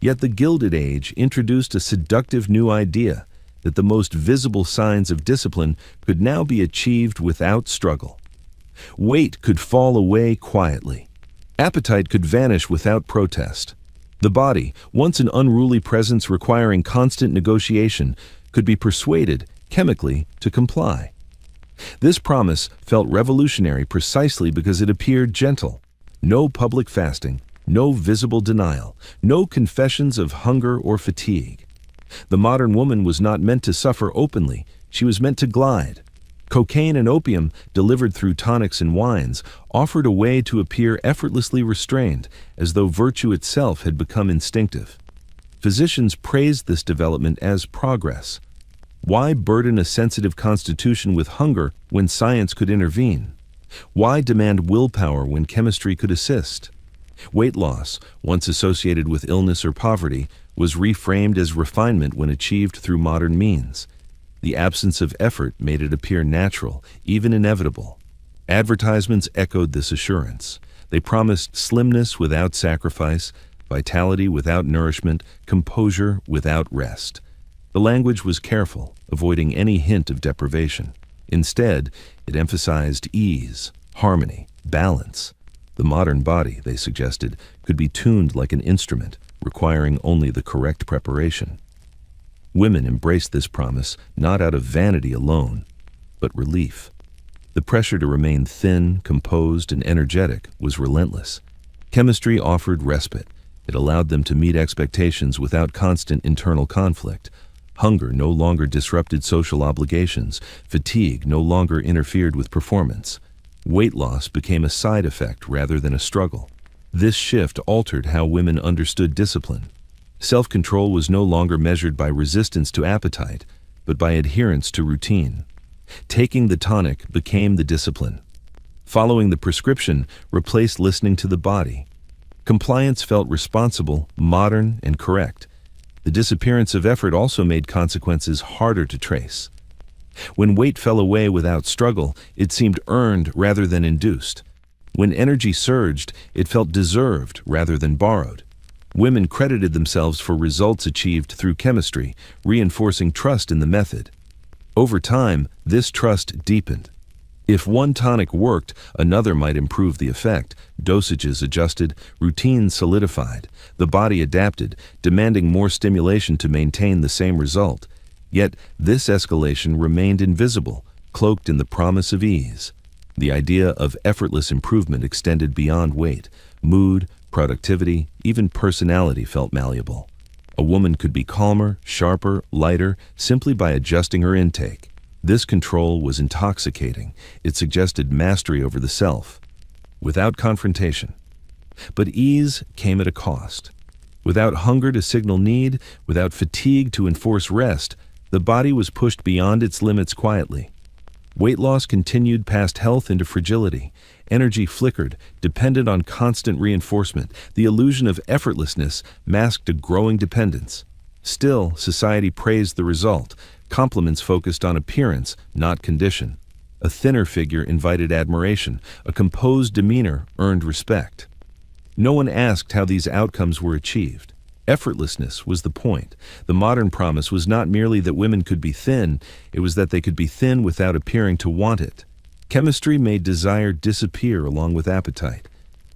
Yet the Gilded Age introduced a seductive new idea, that the most visible signs of discipline could now be achieved without struggle. Weight could fall away quietly. Appetite could vanish without protest. The body, once an unruly presence requiring constant negotiation, could be persuaded, chemically, to comply. This promise felt revolutionary precisely because it appeared gentle. No public fasting, no visible denial, no confessions of hunger or fatigue. The modern woman was not meant to suffer openly, she was meant to glide. Cocaine and opium, delivered through tonics and wines, offered a way to appear effortlessly restrained, as though virtue itself had become instinctive. Physicians praised this development as progress. Why burden a sensitive constitution with hunger when science could intervene? Why demand willpower when chemistry could assist? Weight loss, once associated with illness or poverty, was reframed as refinement when achieved through modern means. The absence of effort made it appear natural, even inevitable. Advertisements echoed this assurance. They promised slimness without sacrifice, vitality without nourishment, composure without rest. The language was careful, avoiding any hint of deprivation. Instead, it emphasized ease, harmony, balance. The modern body, they suggested, could be tuned like an instrument, requiring only the correct preparation. Women embraced this promise not out of vanity alone, but relief. The pressure to remain thin, composed, and energetic was relentless. Chemistry offered respite. It allowed them to meet expectations without constant internal conflict. Hunger no longer disrupted social obligations. Fatigue no longer interfered with performance. Weight loss became a side effect rather than a struggle. This shift altered how women understood discipline. Self-control was no longer measured by resistance to appetite, but by adherence to routine. Taking the tonic became the discipline. Following the prescription replaced listening to the body. Compliance felt responsible, modern, and correct. The disappearance of effort also made consequences harder to trace. When weight fell away without struggle, it seemed earned rather than induced. When energy surged, it felt deserved rather than borrowed. Women credited themselves for results achieved through chemistry, reinforcing trust in the method. Over time, this trust deepened. If one tonic worked, another might improve the effect. Dosages adjusted, routines solidified. The body adapted, demanding more stimulation to maintain the same result. Yet, this escalation remained invisible, cloaked in the promise of ease. The idea of effortless improvement extended beyond weight. Mood, productivity, even personality felt malleable. A woman could be calmer, sharper, lighter, simply by adjusting her intake. This control was intoxicating. It suggested mastery over the self, without confrontation. But ease came at a cost. Without hunger to signal need, without fatigue to enforce rest, the body was pushed beyond its limits quietly. Weight loss continued past health into fragility. Energy flickered, dependent on constant reinforcement. The illusion of effortlessness masked a growing dependence. Still, society praised the result. Compliments focused on appearance, not condition. A thinner figure invited admiration. A composed demeanor earned respect. No one asked how these outcomes were achieved. Effortlessness was the point. The modern promise was not merely that women could be thin, it was that they could be thin without appearing to want it. Chemistry made desire disappear along with appetite,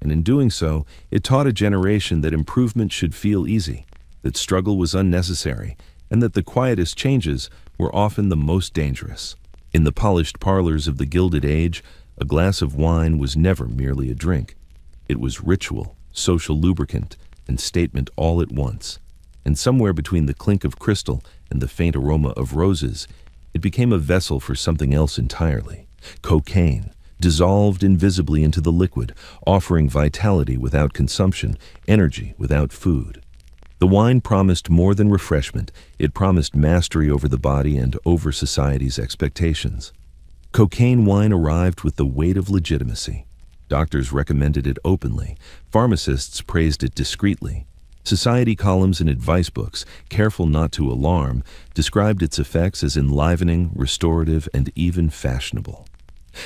and in doing so, it taught a generation that improvement should feel easy, that struggle was unnecessary, and that the quietest changes were often the most dangerous. In the polished parlors of the Gilded Age, a glass of wine was never merely a drink. It was ritual, social lubricant, and statement all at once. And somewhere between the clink of crystal and the faint aroma of roses, it became a vessel for something else entirely. Cocaine, dissolved invisibly into the liquid, offering vitality without consumption, energy without food. The wine promised more than refreshment. It promised mastery over the body and over society's expectations. Cocaine wine arrived with the weight of legitimacy. Doctors recommended it openly. Pharmacists praised it discreetly. Society columns and advice books, careful not to alarm, described its effects as enlivening, restorative, and even fashionable.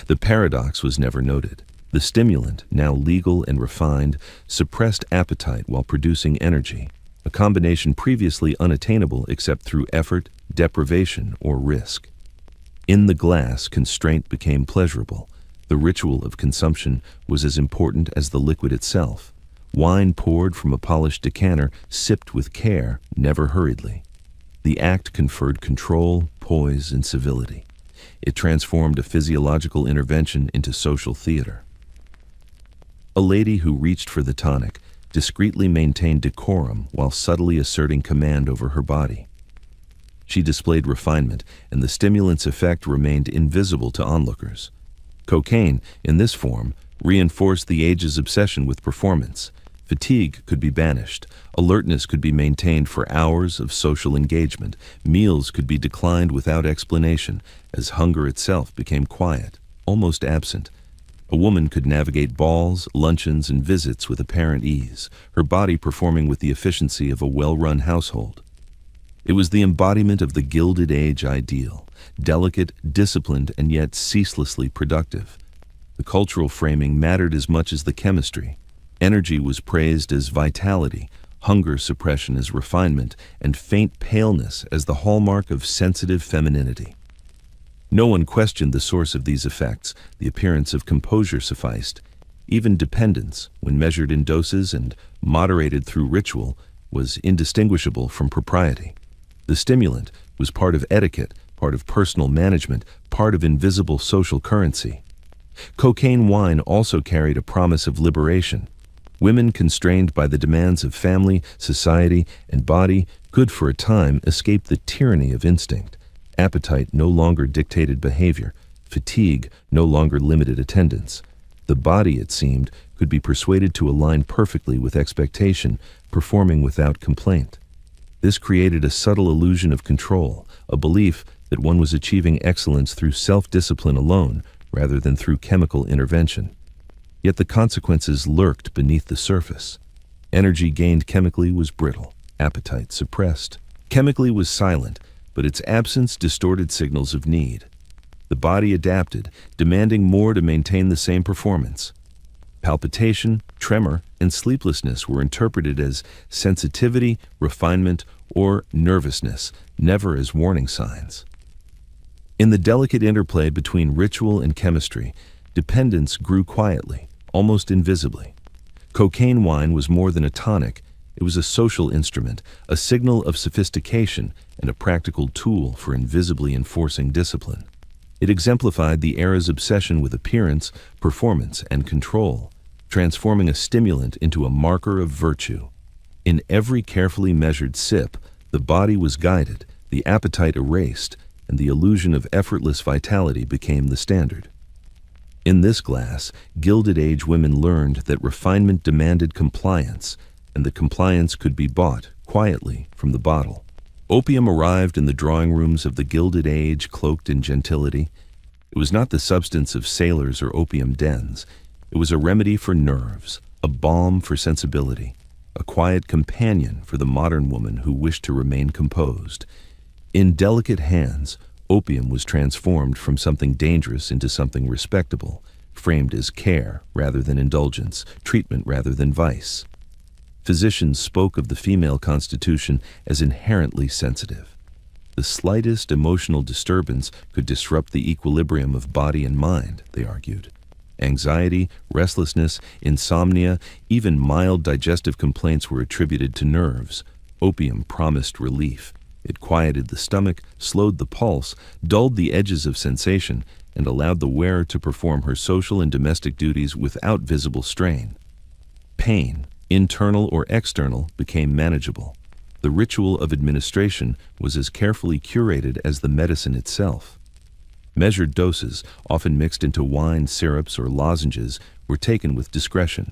The paradox was never noted. The stimulant, now legal and refined, suppressed appetite while producing energy, a combination previously unattainable except through effort, deprivation, or risk. In the glass, constraint became pleasurable. The ritual of consumption was as important as the liquid itself. Wine poured from a polished decanter, sipped with care, never hurriedly. The act conferred control, poise, and civility. It transformed a physiological intervention into social theater. A lady who reached for the tonic discreetly maintained decorum while subtly asserting command over her body. She displayed refinement, and the stimulant's effect remained invisible to onlookers. Cocaine, in this form, reinforced the age's obsession with performance. Fatigue could be banished. Alertness could be maintained for hours of social engagement. Meals could be declined without explanation, as hunger itself became quiet, almost absent. A woman could navigate balls, luncheons, and visits with apparent ease, her body performing with the efficiency of a well-run household. It was the embodiment of the Gilded Age ideal, delicate, disciplined, and yet ceaselessly productive. The cultural framing mattered as much as the chemistry. Energy was praised as vitality, hunger suppression as refinement, and faint paleness as the hallmark of sensitive femininity. No one questioned the source of these effects. The appearance of composure sufficed. Even dependence, when measured in doses and moderated through ritual, was indistinguishable from propriety. The stimulant was part of etiquette, part of personal management, part of invisible social currency. Cocaine wine also carried a promise of liberation. Women constrained by the demands of family, society, and body could for a time escape the tyranny of instinct. Appetite no longer dictated behavior. Fatigue no longer limited attendance. The body, it seemed, could be persuaded to align perfectly with expectation, performing without complaint. This created a subtle illusion of control, a belief that one was achieving excellence through self-discipline alone rather than through chemical intervention. Yet the consequences lurked beneath the surface. Energy gained chemically was brittle, appetite suppressed. Chemically was silent, but its absence distorted signals of need. The body adapted, demanding more to maintain the same performance. Palpitation, tremor, and sleeplessness were interpreted as sensitivity, refinement, or nervousness, never as warning signs. In the delicate interplay between ritual and chemistry, dependence grew quietly, almost invisibly. Cocaine wine was more than a tonic. It was a social instrument, a signal of sophistication, and a practical tool for invisibly enforcing discipline. It exemplified the era's obsession with appearance, performance, and control, transforming a stimulant into a marker of virtue. In every carefully measured sip, the body was guided, the appetite erased, and the illusion of effortless vitality became the standard. In this glass, Gilded Age women learned that refinement demanded compliance, and the compliance could be bought, quietly, from the bottle. Opium arrived in the drawing rooms of the Gilded Age cloaked in gentility. It was not the substance of sailors or opium dens. It was a remedy for nerves, a balm for sensibility, a quiet companion for the modern woman who wished to remain composed. In delicate hands, opium was transformed from something dangerous into something respectable, framed as care rather than indulgence, treatment rather than vice. Physicians spoke of the female constitution as inherently sensitive. The slightest emotional disturbance could disrupt the equilibrium of body and mind, they argued. Anxiety, restlessness, insomnia, even mild digestive complaints were attributed to nerves. Opium promised relief. It quieted the stomach, slowed the pulse, dulled the edges of sensation, and allowed the wearer to perform her social and domestic duties without visible strain. Pain, internal or external, became manageable. The ritual of administration was as carefully curated as the medicine itself. Measured doses, often mixed into wine, syrups, or lozenges, were taken with discretion.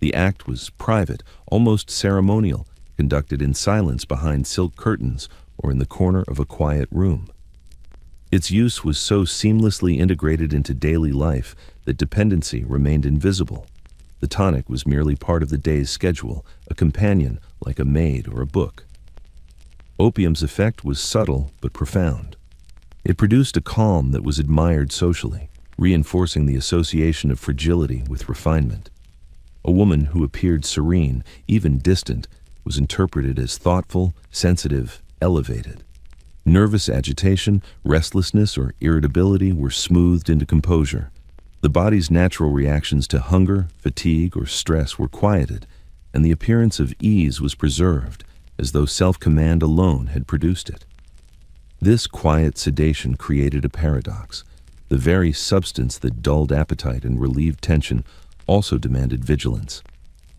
The act was private, almost ceremonial, conducted in silence behind silk curtains or in the corner of a quiet room. Its use was so seamlessly integrated into daily life that dependency remained invisible. The tonic was merely part of the day's schedule, a companion like a maid or a book. Opium's effect was subtle but profound. It produced a calm that was admired socially, reinforcing the association of fragility with refinement. A woman who appeared serene, even distant, was interpreted as thoughtful, sensitive, elevated. Nervous agitation, restlessness, or irritability were smoothed into composure. The body's natural reactions to hunger, fatigue, or stress were quieted, and the appearance of ease was preserved, as though self-command alone had produced it. This quiet sedation created a paradox. The very substance that dulled appetite and relieved tension also demanded vigilance.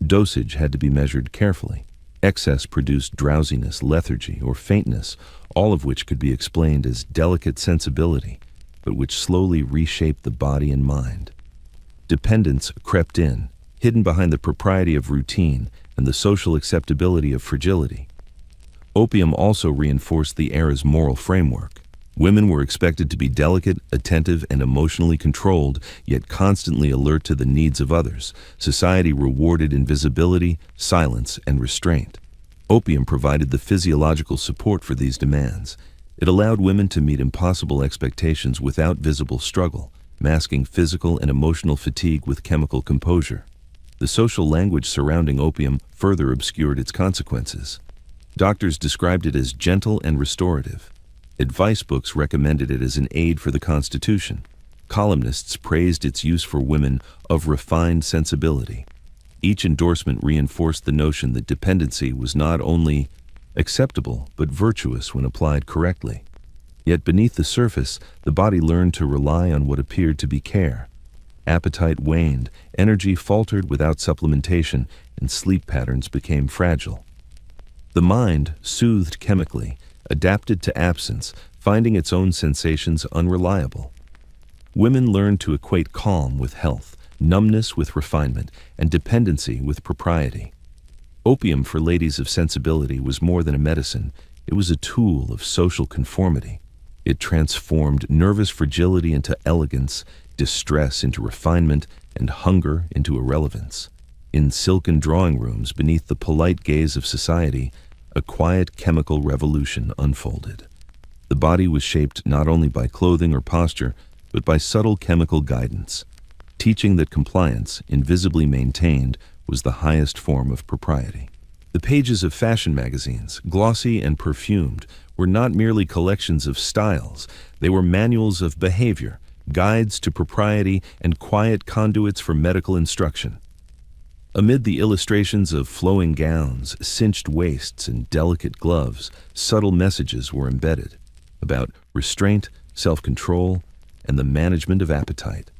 Dosage had to be measured carefully. Excess produced drowsiness, lethargy, or faintness, all of which could be explained as delicate sensibility, but which slowly reshaped the body and mind. Dependence crept in, hidden behind the propriety of routine and the social acceptability of fragility. Opium also reinforced the era's moral framework. Women were expected to be delicate, attentive, and emotionally controlled, yet constantly alert to the needs of others. Society rewarded invisibility, silence, and restraint. Opium provided the physiological support for these demands. It allowed women to meet impossible expectations without visible struggle. masking physical and emotional fatigue with chemical composure. The social language surrounding opium further obscured its consequences. Doctors described it as gentle and restorative. Advice books recommended it as an aid for the constitution. Columnists praised its use for women of refined sensibility. Each endorsement reinforced the notion that dependency was not only acceptable but virtuous when applied correctly. Yet beneath the surface, the body learned to rely on what appeared to be care. Appetite waned, energy faltered without supplementation, and sleep patterns became fragile. The mind, soothed chemically, adapted to absence, finding its own sensations unreliable. Women learned to equate calm with health, numbness with refinement, and dependency with propriety. Opium for ladies of sensibility was more than a medicine, it was a tool of social conformity. It transformed nervous fragility into elegance, distress into refinement, and hunger into irrelevance. In silken drawing rooms beneath the polite gaze of society, a quiet chemical revolution unfolded. The body was shaped not only by clothing or posture, but by subtle chemical guidance, teaching that compliance, invisibly maintained, was the highest form of propriety. The pages of fashion magazines, glossy and perfumed, were not merely collections of styles, they were manuals of behavior, guides to propriety, and quiet conduits for medical instruction. Amid the illustrations of flowing gowns, cinched waists, and delicate gloves, subtle messages were embedded about restraint, self-control, and the management of appetite.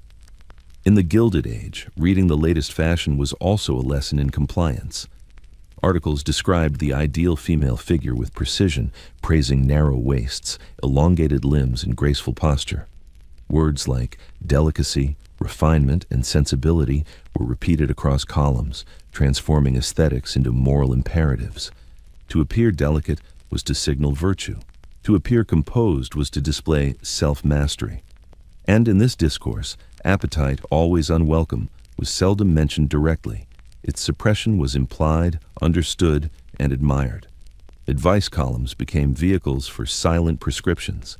In the Gilded Age, reading the latest fashion was also a lesson in compliance. Articles described the ideal female figure with precision, praising narrow waists, elongated limbs, and graceful posture. Words like delicacy, refinement, and sensibility were repeated across columns, transforming aesthetics into moral imperatives. To appear delicate was to signal virtue. To appear composed was to display self-mastery. And in this discourse, appetite, always unwelcome, was seldom mentioned directly. Its suppression was implied, understood, and admired. Advice columns became vehicles for silent prescriptions.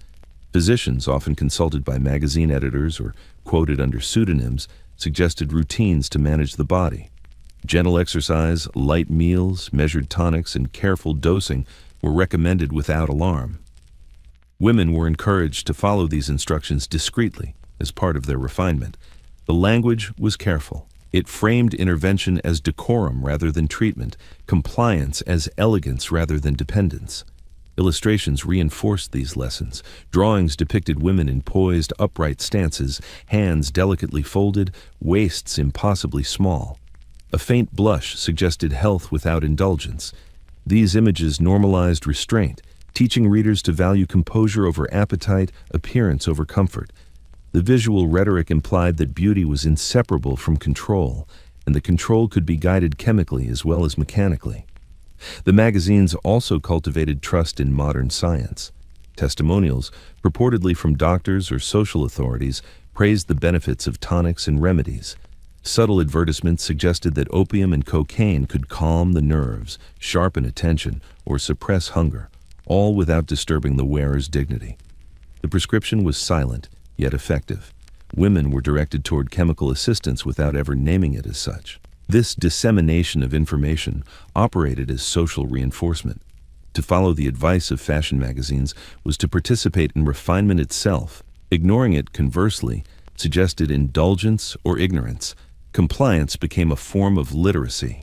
Physicians, often consulted by magazine editors or quoted under pseudonyms, suggested routines to manage the body. Gentle exercise, light meals, measured tonics, and careful dosing were recommended without alarm. Women were encouraged to follow these instructions discreetly as part of their refinement. The language was careful. It framed intervention as decorum rather than treatment, compliance as elegance rather than dependence. Illustrations reinforced these lessons. Drawings depicted women in poised, upright stances, hands delicately folded, waists impossibly small. A faint blush suggested health without indulgence. These images normalized restraint, teaching readers to value composure over appetite, appearance over comfort. The visual rhetoric implied that beauty was inseparable from control, and the control could be guided chemically as well as mechanically. The magazines also cultivated trust in modern science. Testimonials, purportedly from doctors or social authorities, praised the benefits of tonics and remedies. Subtle advertisements suggested that opium and cocaine could calm the nerves, sharpen attention, or suppress hunger, all without disturbing the wearer's dignity. The prescription was silent, yet effective. Women were directed toward chemical assistance without ever naming it as such. This dissemination of information operated as social reinforcement. To follow the advice of fashion magazines was to participate in refinement itself. Ignoring it, conversely, suggested indulgence or ignorance. Compliance became a form of literacy.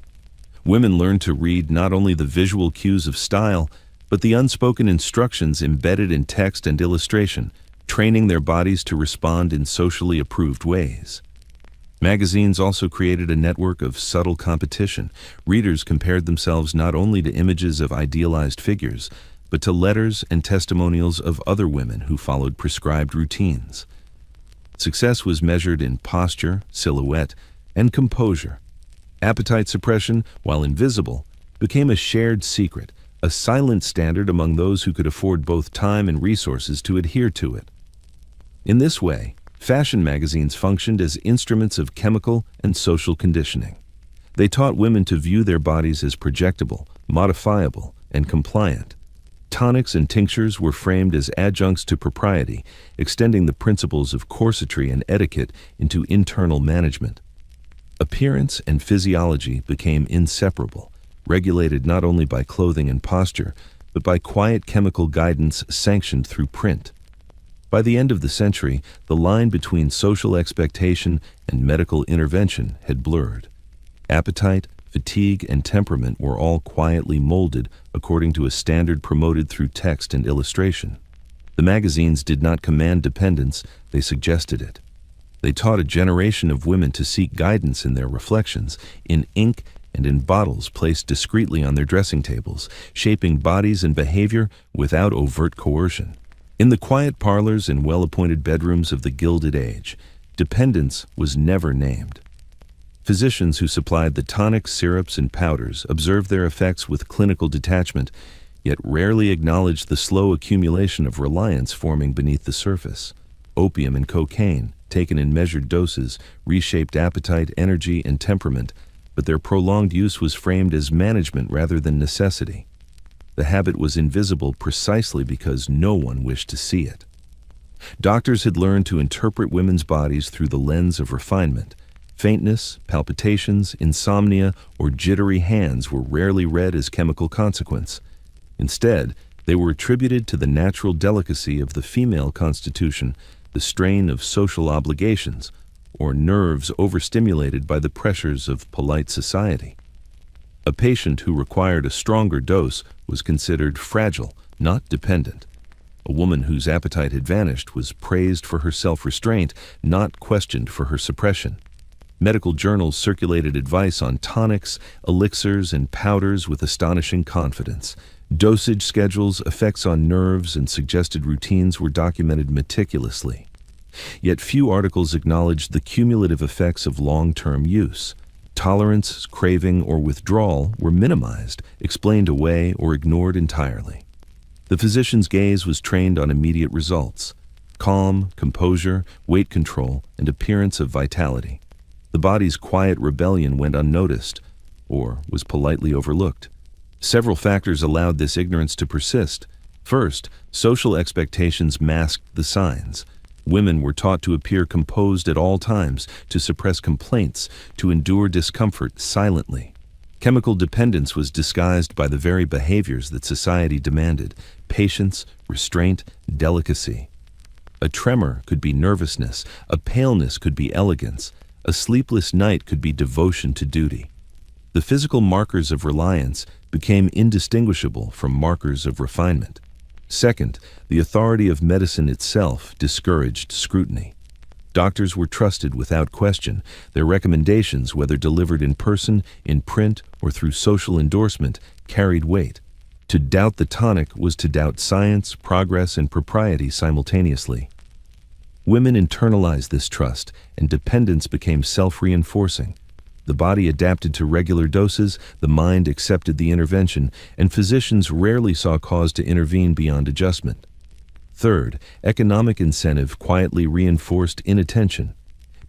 Women learned to read not only the visual cues of style, but the unspoken instructions embedded in text and illustration, training their bodies to respond in socially approved ways. Magazines also created a network of subtle competition. Readers compared themselves not only to images of idealized figures, but to letters and testimonials of other women who followed prescribed routines. Success was measured in posture, silhouette, and composure. Appetite suppression, while invisible, became a shared secret, a silent standard among those who could afford both time and resources to adhere to it. In this way, fashion magazines functioned as instruments of chemical and social conditioning. They taught women to view their bodies as projectable, modifiable, and compliant. Tonics and tinctures were framed as adjuncts to propriety, extending the principles of corsetry and etiquette into internal management. Appearance and physiology became inseparable, regulated not only by clothing and posture, but by quiet chemical guidance sanctioned through print. By the end of the century, the line between social expectation and medical intervention had blurred. Appetite, fatigue, and temperament were all quietly molded according to a standard promoted through text and illustration. The magazines did not command dependence, they suggested it. They taught a generation of women to seek guidance in their reflections, in ink and in bottles placed discreetly on their dressing tables, shaping bodies and behavior without overt coercion. In the quiet parlors and well-appointed bedrooms of the Gilded Age, dependence was never named. Physicians who supplied the tonics, syrups, and powders observed their effects with clinical detachment, yet rarely acknowledged the slow accumulation of reliance forming beneath the surface. Opium and cocaine, taken in measured doses, reshaped appetite, energy, and temperament, but their prolonged use was framed as management rather than necessity. The habit was invisible precisely because no one wished to see it. Doctors had learned to interpret women's bodies through the lens of refinement. Faintness, palpitations, insomnia, or jittery hands were rarely read as chemical consequence. Instead, they were attributed to the natural delicacy of the female constitution, the strain of social obligations, or nerves overstimulated by the pressures of polite society. A patient who required a stronger dose was considered fragile, not dependent. A woman whose appetite had vanished was praised for her self-restraint, not questioned for her suppression. Medical journals circulated advice on tonics, elixirs, and powders with astonishing confidence. Dosage schedules, effects on nerves, and suggested routines were documented meticulously. Yet few articles acknowledged the cumulative effects of long-term use. Tolerance, craving, or withdrawal were minimized, explained away, or ignored entirely. The physician's gaze was trained on immediate results: calm, composure, weight control, and appearance of vitality. The body's quiet rebellion went unnoticed, or was politely overlooked. Several factors allowed this ignorance to persist. First, social expectations masked the signs. Women were taught to appear composed at all times, to suppress complaints, to endure discomfort silently. Chemical dependence was disguised by the very behaviors that society demanded: patience, restraint, delicacy. A tremor could be nervousness, a paleness could be elegance, a sleepless night could be devotion to duty. The physical markers of reliance became indistinguishable from markers of refinement. Second, the authority of medicine itself discouraged scrutiny. Doctors were trusted without question. Their recommendations, whether delivered in person, in print, or through social endorsement, carried weight. To doubt the tonic was to doubt science, progress, and propriety simultaneously. Women internalized this trust, and dependence became self-reinforcing. The body adapted to regular doses, the mind accepted the intervention, and physicians rarely saw cause to intervene beyond adjustment. Third, economic incentive quietly reinforced inattention.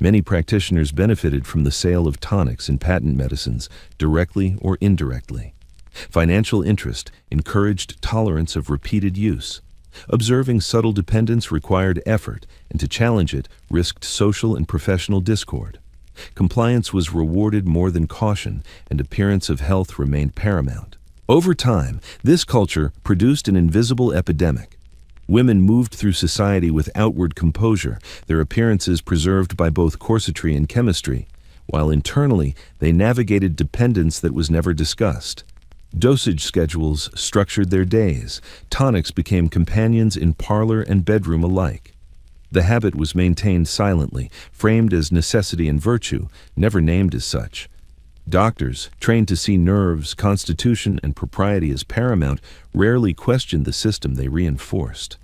Many practitioners benefited from the sale of tonics and patent medicines, directly or indirectly. Financial interest encouraged tolerance of repeated use. Observing subtle dependence required effort, and to challenge it risked social and professional discord. Compliance was rewarded more than caution, and appearance of health remained paramount. Over time, this culture produced an invisible epidemic. Women moved through society with outward composure, their appearances preserved by both corsetry and chemistry, while internally they navigated dependence that was never discussed. Dosage schedules structured their days. Tonics became companions in parlor and bedroom alike. The habit was maintained silently, framed as necessity and virtue, never named as such. Doctors, trained to see nerves, constitution, and propriety as paramount, rarely questioned the system they reinforced.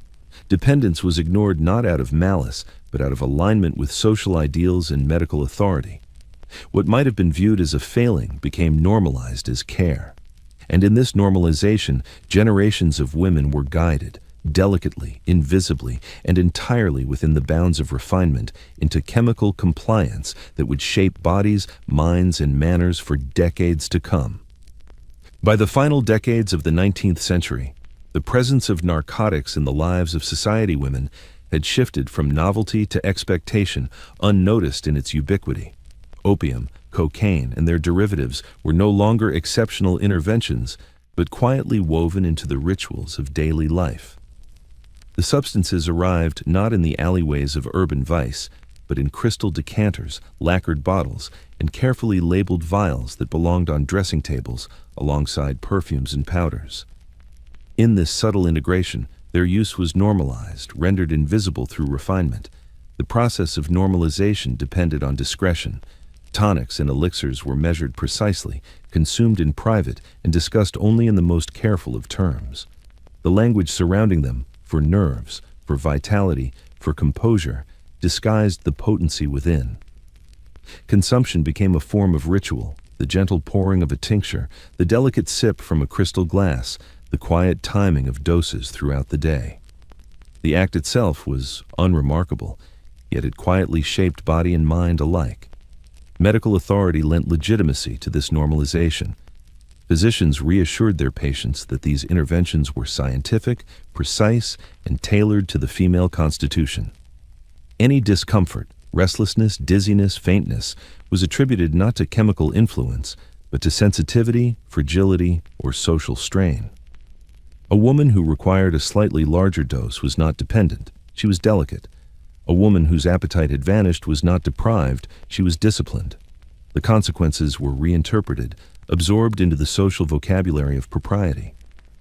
Dependence was ignored not out of malice, but out of alignment with social ideals and medical authority. What might have been viewed as a failing became normalized as care. And in this normalization, generations of women were guided, delicately, invisibly, and entirely within the bounds of refinement, into chemical compliance that would shape bodies, minds, and manners for decades to come. By the final decades of the 19th century, The presence of narcotics in the lives of society women had shifted from novelty to expectation, unnoticed in its ubiquity. Opium, cocaine, and their derivatives were no longer exceptional interventions, but quietly woven into the rituals of daily life. The substances arrived not in the alleyways of urban vice, but in crystal decanters, lacquered bottles, and carefully labeled vials that belonged on dressing tables alongside perfumes and powders. In this subtle integration, their use was normalized, rendered invisible through refinement. The process of normalization depended on discretion. Tonics and elixirs were measured precisely, consumed in private, and discussed only in the most careful of terms. The language surrounding them, for nerves, for vitality, for composure, disguised the potency within. Consumption became a form of ritual, the gentle pouring of a tincture, the delicate sip from a crystal glass, the quiet timing of doses throughout the day. The act itself was unremarkable, yet it quietly shaped body and mind alike. Medical authority lent legitimacy to this normalization. Physicians reassured their patients that these interventions were scientific, precise, and tailored to the female constitution. Any discomfort, restlessness, dizziness, faintness was attributed not to chemical influence, but to sensitivity, fragility, or social strain. A woman who required a slightly larger dose was not dependent, she was delicate. A woman whose appetite had vanished was not deprived, she was disciplined. The consequences were reinterpreted, absorbed into the social vocabulary of propriety.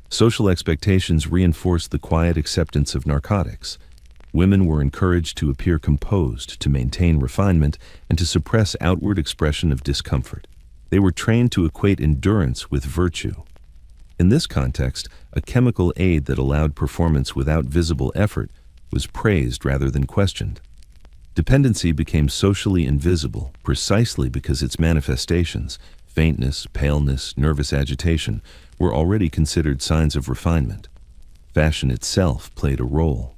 Social expectations reinforced the quiet acceptance of narcotics. Women were encouraged to appear composed, to maintain refinement, and to suppress outward expression of discomfort. They were trained to equate endurance with virtue. In this context, a chemical aid that allowed performance without visible effort was praised rather than questioned. Dependency became socially invisible precisely because its manifestations, faintness, paleness, nervous agitation, were already considered signs of refinement. Fashion itself played a role.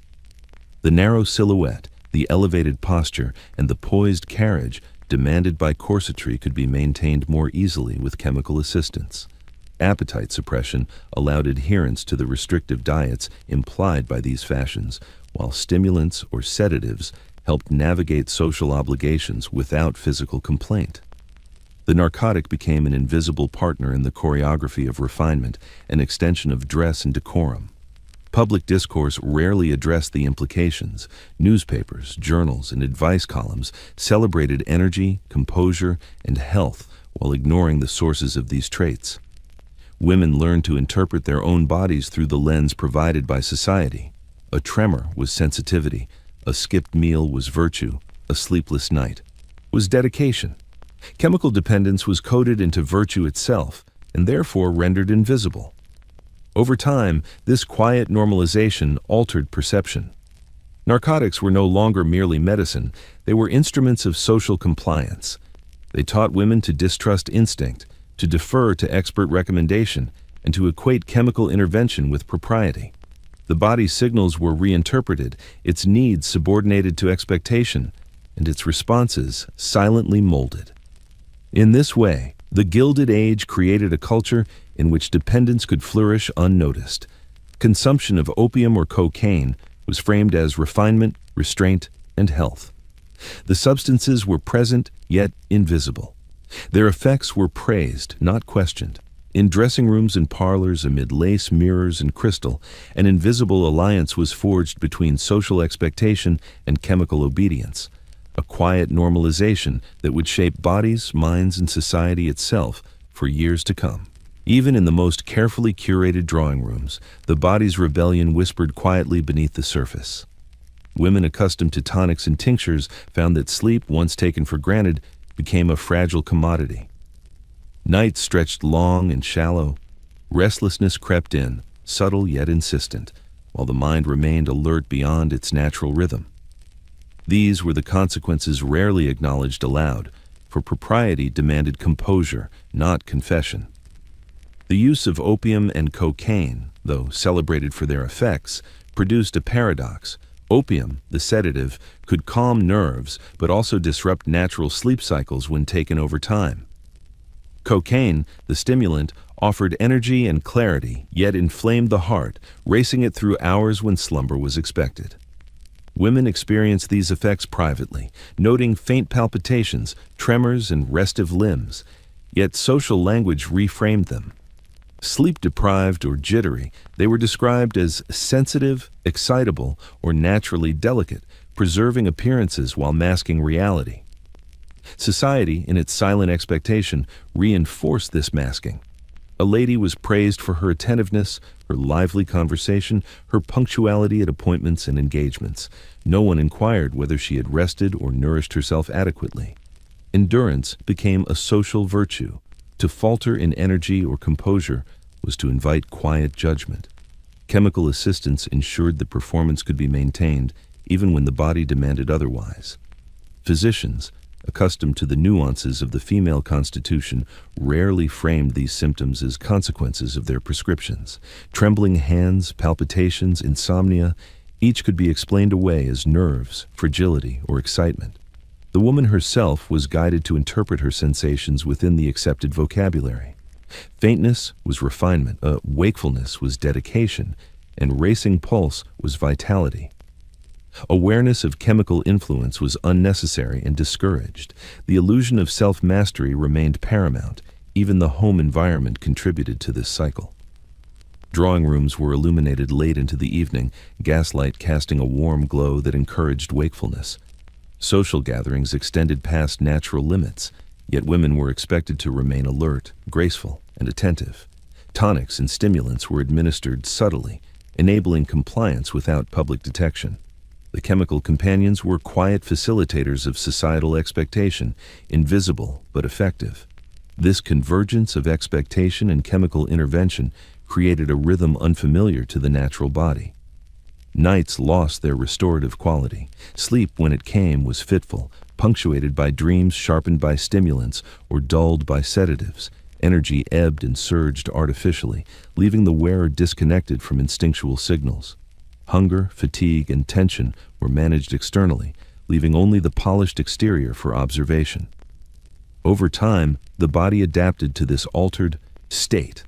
The narrow silhouette, the elevated posture, and the poised carriage demanded by corsetry could be maintained more easily with chemical assistance. Appetite suppression allowed adherence to the restrictive diets implied by these fashions, while stimulants or sedatives helped navigate social obligations without physical complaint. The narcotic became an invisible partner in the choreography of refinement, an extension of dress and decorum. Public discourse rarely addressed the implications. Newspapers, journals, and advice columns celebrated energy, composure, and health while ignoring the sources of these traits. Women learned to interpret their own bodies through the lens provided by society. A tremor was sensitivity, a skipped meal was virtue, a sleepless night was dedication. Chemical dependence was coded into virtue itself, and therefore rendered invisible. Over time, this quiet normalization altered perception. Narcotics were no longer merely medicine, they were instruments of social compliance. They taught women to distrust instinct, to defer to expert recommendation, and to equate chemical intervention with propriety. The body's signals were reinterpreted, its needs subordinated to expectation, and its responses silently molded. In this way, the Gilded Age created a culture in which dependence could flourish unnoticed. Consumption of opium or cocaine was framed as refinement, restraint, and health. The substances were present, yet invisible. Their effects were praised, not questioned. In dressing rooms and parlors, amid lace, mirrors, and crystal, an invisible alliance was forged between social expectation and chemical obedience, a quiet normalization that would shape bodies, minds, and society itself for years to come. Even in the most carefully curated drawing rooms, the body's rebellion whispered quietly beneath the surface. Women accustomed to tonics and tinctures found that sleep, once taken for granted, became a fragile commodity. Nights stretched long and shallow. Restlessness crept in, subtle yet insistent, while the mind remained alert beyond its natural rhythm. These were the consequences rarely acknowledged aloud, for propriety demanded composure, not confession. The use of opium and cocaine, though celebrated for their effects, produced a paradox. Opium, the sedative, could calm nerves but also disrupt natural sleep cycles when taken over time. Cocaine, the stimulant, offered energy and clarity, yet inflamed the heart, racing it through hours when slumber was expected. Women experienced these effects privately, noting faint palpitations, tremors, and restive limbs, yet social language reframed them. Sleep-deprived or jittery, they were described as sensitive, excitable, or naturally delicate, preserving appearances while masking reality. Society, in its silent expectation, reinforced this masking. A lady was praised for her attentiveness, her lively conversation, her punctuality at appointments and engagements. No one inquired whether she had rested or nourished herself adequately. Endurance became a social virtue. To falter in energy or composure was to invite quiet judgment. Chemical assistance ensured that performance could be maintained even when the body demanded otherwise. Physicians, accustomed to the nuances of the female constitution, rarely framed these symptoms as consequences of their prescriptions. Trembling hands, palpitations, insomnia, each could be explained away as nerves, fragility, or excitement. The woman herself was guided to interpret her sensations within the accepted vocabulary. Faintness was refinement, wakefulness was dedication, and racing pulse was vitality. Awareness of chemical influence was unnecessary and discouraged. The illusion of self-mastery remained paramount. Even the home environment contributed to this cycle. Drawing rooms were illuminated late into the evening, gaslight casting a warm glow that encouraged wakefulness. Social gatherings extended past natural limits, yet women were expected to remain alert, graceful, and attentive. Tonics and stimulants were administered subtly, enabling compliance without public detection. The chemical companions were quiet facilitators of societal expectation, invisible but effective. This convergence of expectation and chemical intervention created a rhythm unfamiliar to the natural body. Nights lost their restorative quality. Sleep, when it came, was fitful, punctuated by dreams sharpened by stimulants or dulled by sedatives. Energy ebbed and surged artificially, leaving the wearer disconnected from instinctual signals. Hunger, fatigue, and tension were managed externally, leaving only the polished exterior for observation. Over time, the body adapted to this altered state.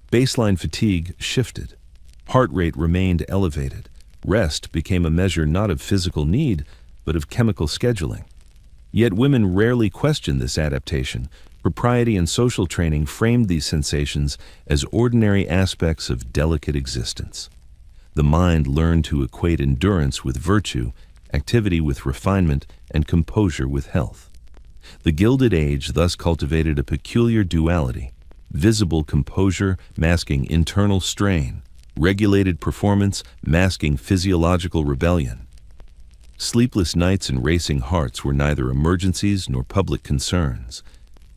Baseline fatigue shifted. Heart rate remained elevated. Rest became a measure not of physical need, but of chemical scheduling. Yet women rarely questioned this adaptation. Propriety and social training framed these sensations as ordinary aspects of delicate existence. The mind learned to equate endurance with virtue, activity with refinement, and composure with health. The Gilded Age thus cultivated a peculiar duality: visible composure masking internal strain, regulated performance masking physiological rebellion. Sleepless nights and racing hearts were neither emergencies nor public concerns.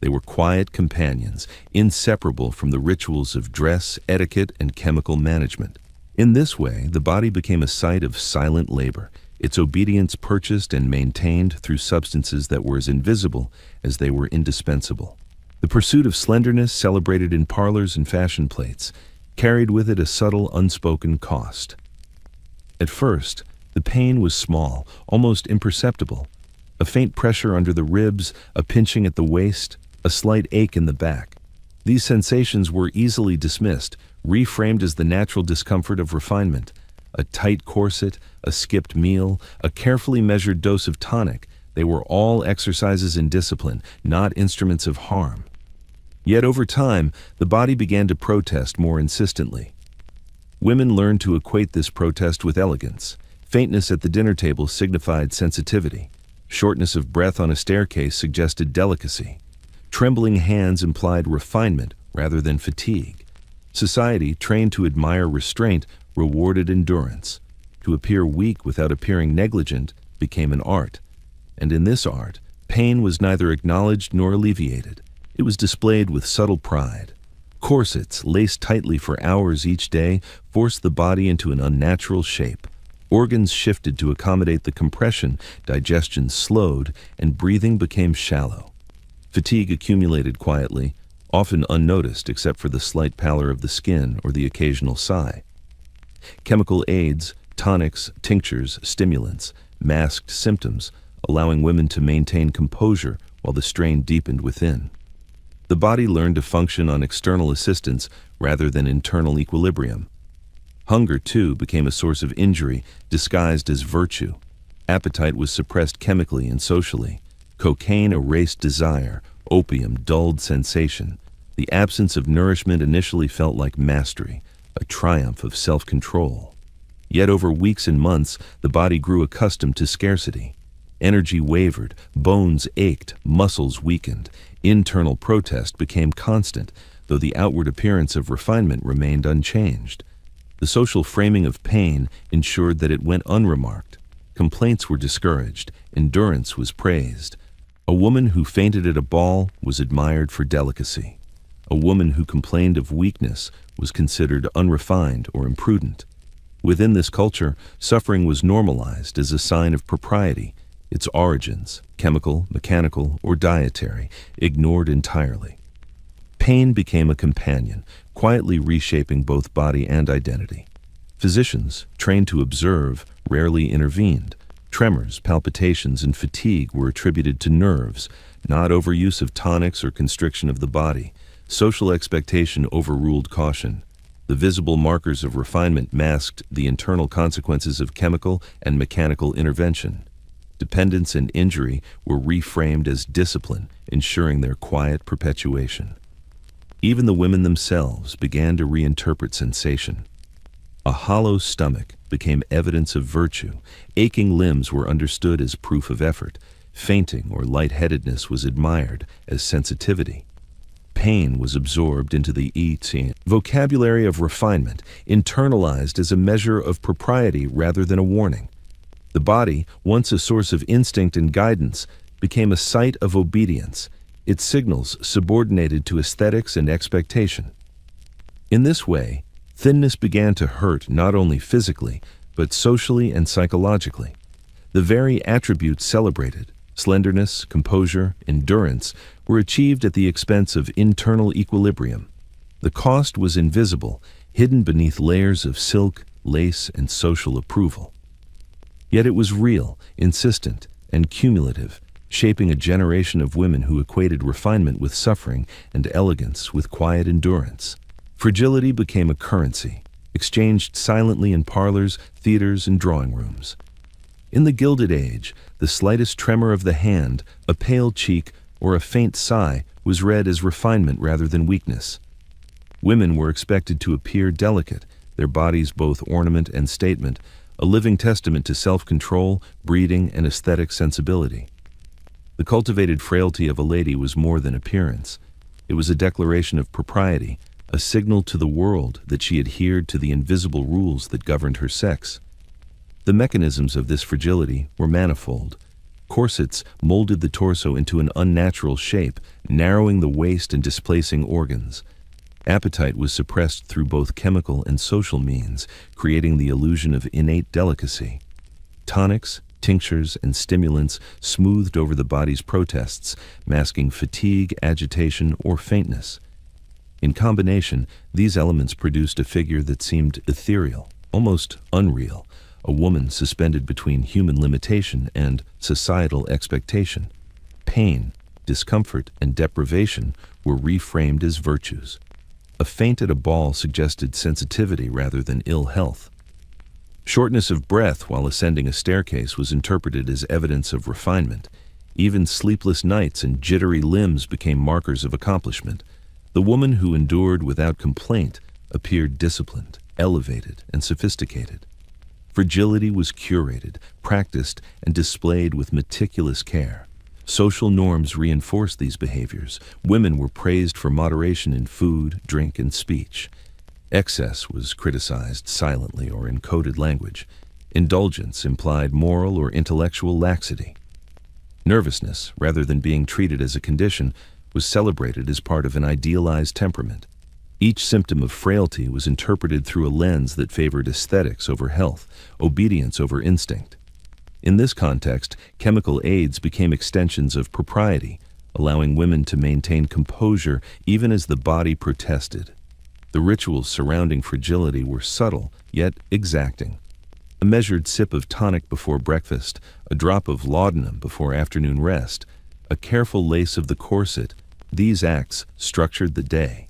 They were quiet companions, inseparable from the rituals of dress, etiquette, and chemical management. In this way, the body became a site of silent labor, its obedience purchased and maintained through substances that were as invisible as they were indispensable. The pursuit of slenderness, celebrated in parlors and fashion plates, carried with it a subtle, unspoken cost. At first, the pain was small, almost imperceptible. A faint pressure under the ribs, a pinching at the waist, a slight ache in the back. These sensations were easily dismissed, reframed as the natural discomfort of refinement. A tight corset, a skipped meal, a carefully measured dose of tonic, they were all exercises in discipline, not instruments of harm. Yet over time, the body began to protest more insistently. Women learned to equate this protest with elegance. Faintness at the dinner table signified sensitivity. Shortness of breath on a staircase suggested delicacy. Trembling hands implied refinement rather than fatigue. Society, trained to admire restraint, rewarded endurance. To appear weak without appearing negligent became an art. And in this art, pain was neither acknowledged nor alleviated. It was displayed with subtle pride. Corsets, laced tightly for hours each day, forced the body into an unnatural shape. Organs shifted to accommodate the compression, digestion slowed, and breathing became shallow. Fatigue accumulated quietly, often unnoticed except for the slight pallor of the skin or the occasional sigh. Chemical aids, tonics, tinctures, stimulants, masked symptoms, allowing women to maintain composure while the strain deepened within. The The body learned to function on external assistance rather than internal equilibrium. Hunger, too, became a source of injury disguised as virtue. Appetite was suppressed chemically and socially. Cocaine erased desire. Opium dulled sensation. The absence of nourishment initially felt like mastery, a triumph of self-control. Yet over weeks and months, the body grew accustomed to scarcity. Energy wavered, bones ached, muscles weakened. Internal protest became constant, though the outward appearance of refinement remained unchanged. The social framing of pain ensured that it went unremarked. Complaints were discouraged, endurance was praised. A woman who fainted at a ball was admired for delicacy. A woman who complained of weakness was considered unrefined or imprudent. Within this culture, suffering was normalized as a sign of propriety, its origins, chemical, mechanical, or dietary, ignored entirely. Pain became a companion, quietly reshaping both body and identity. Physicians, trained to observe, rarely intervened. Tremors, palpitations, and fatigue were attributed to nerves, not overuse of tonics or constriction of the body. Social expectation overruled caution. The visible markers of refinement masked the internal consequences of chemical and mechanical intervention. Dependence and injury were reframed as discipline, ensuring their quiet perpetuation. Even the women themselves began to reinterpret sensation. A hollow stomach became evidence of virtue. Aching limbs were understood as proof of effort. Fainting or lightheadedness was admired as sensitivity. Pain was absorbed into the vocabulary of refinement, internalized as a measure of propriety rather than a warning. The body, once a source of instinct and guidance, became a site of obedience, its signals subordinated to aesthetics and expectation. In this way, thinness began to hurt not only physically, but socially and psychologically. The very attributes celebrated, slenderness, composure, endurance, were achieved at the expense of internal equilibrium. The cost was invisible, hidden beneath layers of silk, lace, and social approval. Yet it was real, insistent, and cumulative, shaping a generation of women who equated refinement with suffering and elegance with quiet endurance. Fragility became a currency, exchanged silently in parlors, theaters, and drawing rooms. In the Gilded Age, the slightest tremor of the hand, a pale cheek, or a faint sigh was read as refinement rather than weakness. Women were expected to appear delicate, their bodies both ornament and statement, a living testament to self-control, breeding, and aesthetic sensibility. The cultivated frailty of a lady was more than appearance. It was a declaration of propriety, a signal to the world that she adhered to the invisible rules that governed her sex. The mechanisms of this fragility were manifold. Corsets molded the torso into an unnatural shape, narrowing the waist and displacing organs. Appetite was suppressed through both chemical and social means, creating the illusion of innate delicacy. Tonics, tinctures, and stimulants smoothed over the body's protests, masking fatigue, agitation, or faintness. In combination, these elements produced a figure that seemed ethereal, almost unreal, a woman suspended between human limitation and societal expectation. Pain, discomfort, and deprivation were reframed as virtues. A faint at a ball suggested sensitivity rather than ill health. Shortness of breath while ascending a staircase was interpreted as evidence of refinement. Even sleepless nights and jittery limbs became markers of accomplishment. The woman who endured without complaint appeared disciplined, elevated, and sophisticated. Fragility was curated, practiced, and displayed with meticulous care. Social norms reinforced these behaviors. Women were praised for moderation in food, drink, and speech. Excess was criticized silently or in coded language. Indulgence implied moral or intellectual laxity. Nervousness, rather than being treated as a condition, was celebrated as part of an idealized temperament. Each symptom of frailty was interpreted through a lens that favored aesthetics over health, obedience over instinct. In this context, chemical aids became extensions of propriety, allowing women to maintain composure even as the body protested. The rituals surrounding fragility were subtle, yet exacting. A measured sip of tonic before breakfast, a drop of laudanum before afternoon rest, a careful lace of the corset, These acts structured the day.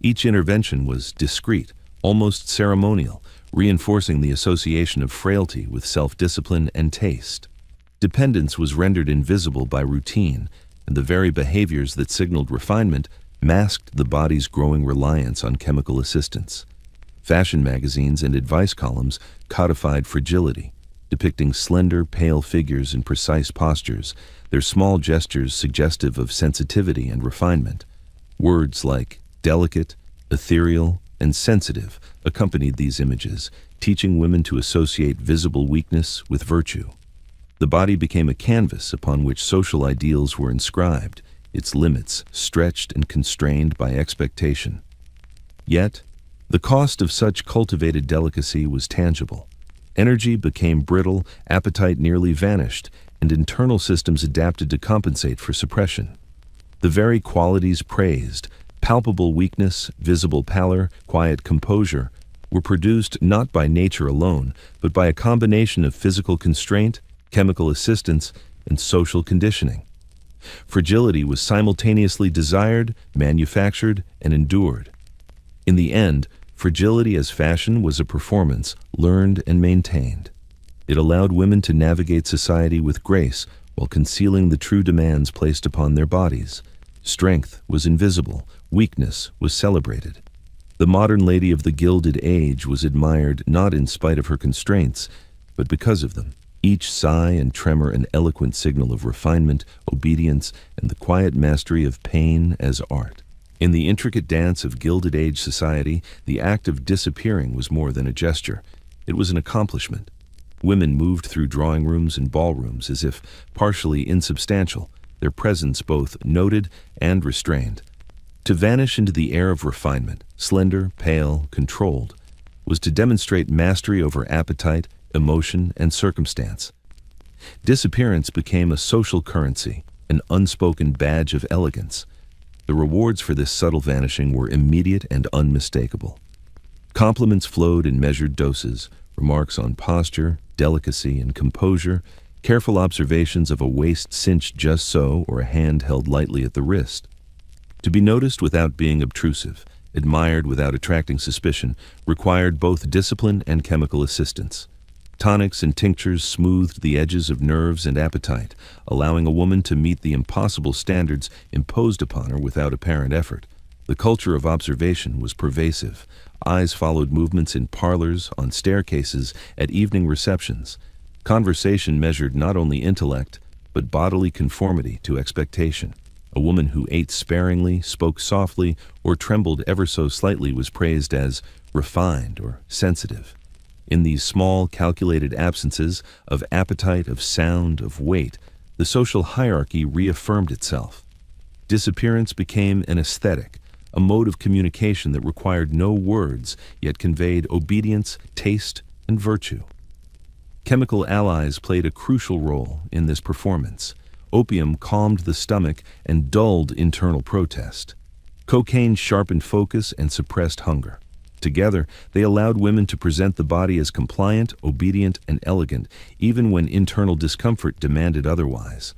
Each intervention was discreet, almost ceremonial, reinforcing the association of frailty with self-discipline and taste. Dependence was rendered invisible by routine, and the very behaviors that signaled refinement masked the body's growing reliance on chemical assistance. Fashion magazines and advice columns codified fragility, depicting slender, pale figures in precise postures, their small gestures suggestive of sensitivity and refinement. Words like delicate, ethereal, and sensitive accompanied these images, teaching women to associate visible weakness with virtue. The body became a canvas upon which social ideals were inscribed, its limits stretched and constrained by expectation. Yet, the cost of such cultivated delicacy was tangible. Energy became brittle, appetite nearly vanished, and internal systems adapted to compensate for suppression. The very qualities praised, palpable weakness, visible pallor, quiet composure, were produced not by nature alone, but by a combination of physical constraint, chemical assistance, and social conditioning. Fragility was simultaneously desired, manufactured, and endured. In the end, fragility as fashion was a performance, learned and maintained. It allowed women to navigate society with grace while concealing the true demands placed upon their bodies. Strength was invisible, weakness was celebrated. The modern lady of the Gilded Age was admired not in spite of her constraints, but because of them. Each sigh and tremor an eloquent signal of refinement, obedience, and the quiet mastery of pain as art. In the intricate dance of Gilded Age society, the act of disappearing was more than a gesture. It was an accomplishment. Women moved through drawing rooms and ballrooms as if partially insubstantial, their presence both noted and restrained. To vanish into the air of refinement, slender, pale, controlled, was to demonstrate mastery over appetite, emotion, and circumstance. Disappearance became a social currency, an unspoken badge of elegance. The rewards for this subtle vanishing were immediate and unmistakable. Compliments flowed in measured doses, remarks on posture, delicacy, and composure, careful observations of a waist cinched just so or a hand held lightly at the wrist. To be noticed without being obtrusive, admired without attracting suspicion, required both discipline and chemical assistance. Tonics and tinctures smoothed the edges of nerves and appetite, allowing a woman to meet the impossible standards imposed upon her without apparent effort. The culture of observation was pervasive. Eyes followed movements in parlors, on staircases, at evening receptions. Conversation measured not only intellect, but bodily conformity to expectation. A woman who ate sparingly, spoke softly, or trembled ever so slightly was praised as refined or sensitive. In these small, calculated absences of appetite, of sound, of weight, the social hierarchy reaffirmed itself. Disappearance became an aesthetic, a mode of communication that required no words, yet conveyed obedience, taste, and virtue. Chemical allies played a crucial role in this performance. Opium calmed the stomach and dulled internal protest. Cocaine sharpened focus and suppressed hunger. Together, they allowed women to present the body as compliant, obedient, and elegant, even when internal discomfort demanded otherwise.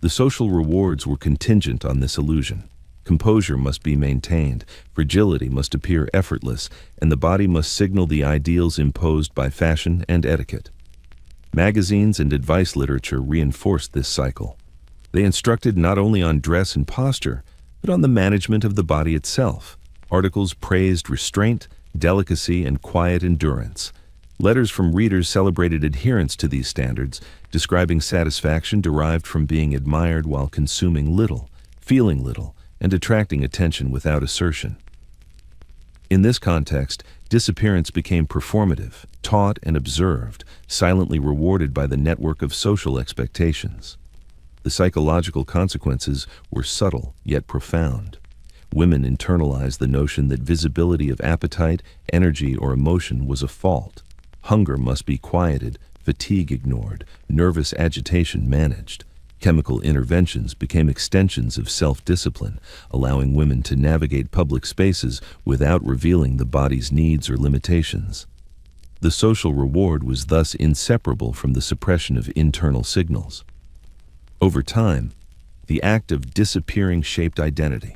The social rewards were contingent on this illusion. Composure must be maintained, fragility must appear effortless, and the body must signal the ideals imposed by fashion and etiquette. Magazines and advice literature reinforced this cycle. They instructed not only on dress and posture, but on the management of the body itself. Articles praised restraint, delicacy, and quiet endurance. Letters from readers celebrated adherence to these standards, describing satisfaction derived from being admired while consuming little, feeling little, and attracting attention without assertion. In this context, disappearance became performative, taught and observed, silently rewarded by the network of social expectations. The psychological consequences were subtle yet profound. Women internalized the notion that visibility of appetite, energy, or emotion was a fault. Hunger must be quieted, fatigue ignored, nervous agitation managed. Chemical interventions became extensions of self-discipline, allowing women to navigate public spaces without revealing the body's needs or limitations. The social reward was thus inseparable from the suppression of internal signals. Over time, the act of disappearing shaped identity.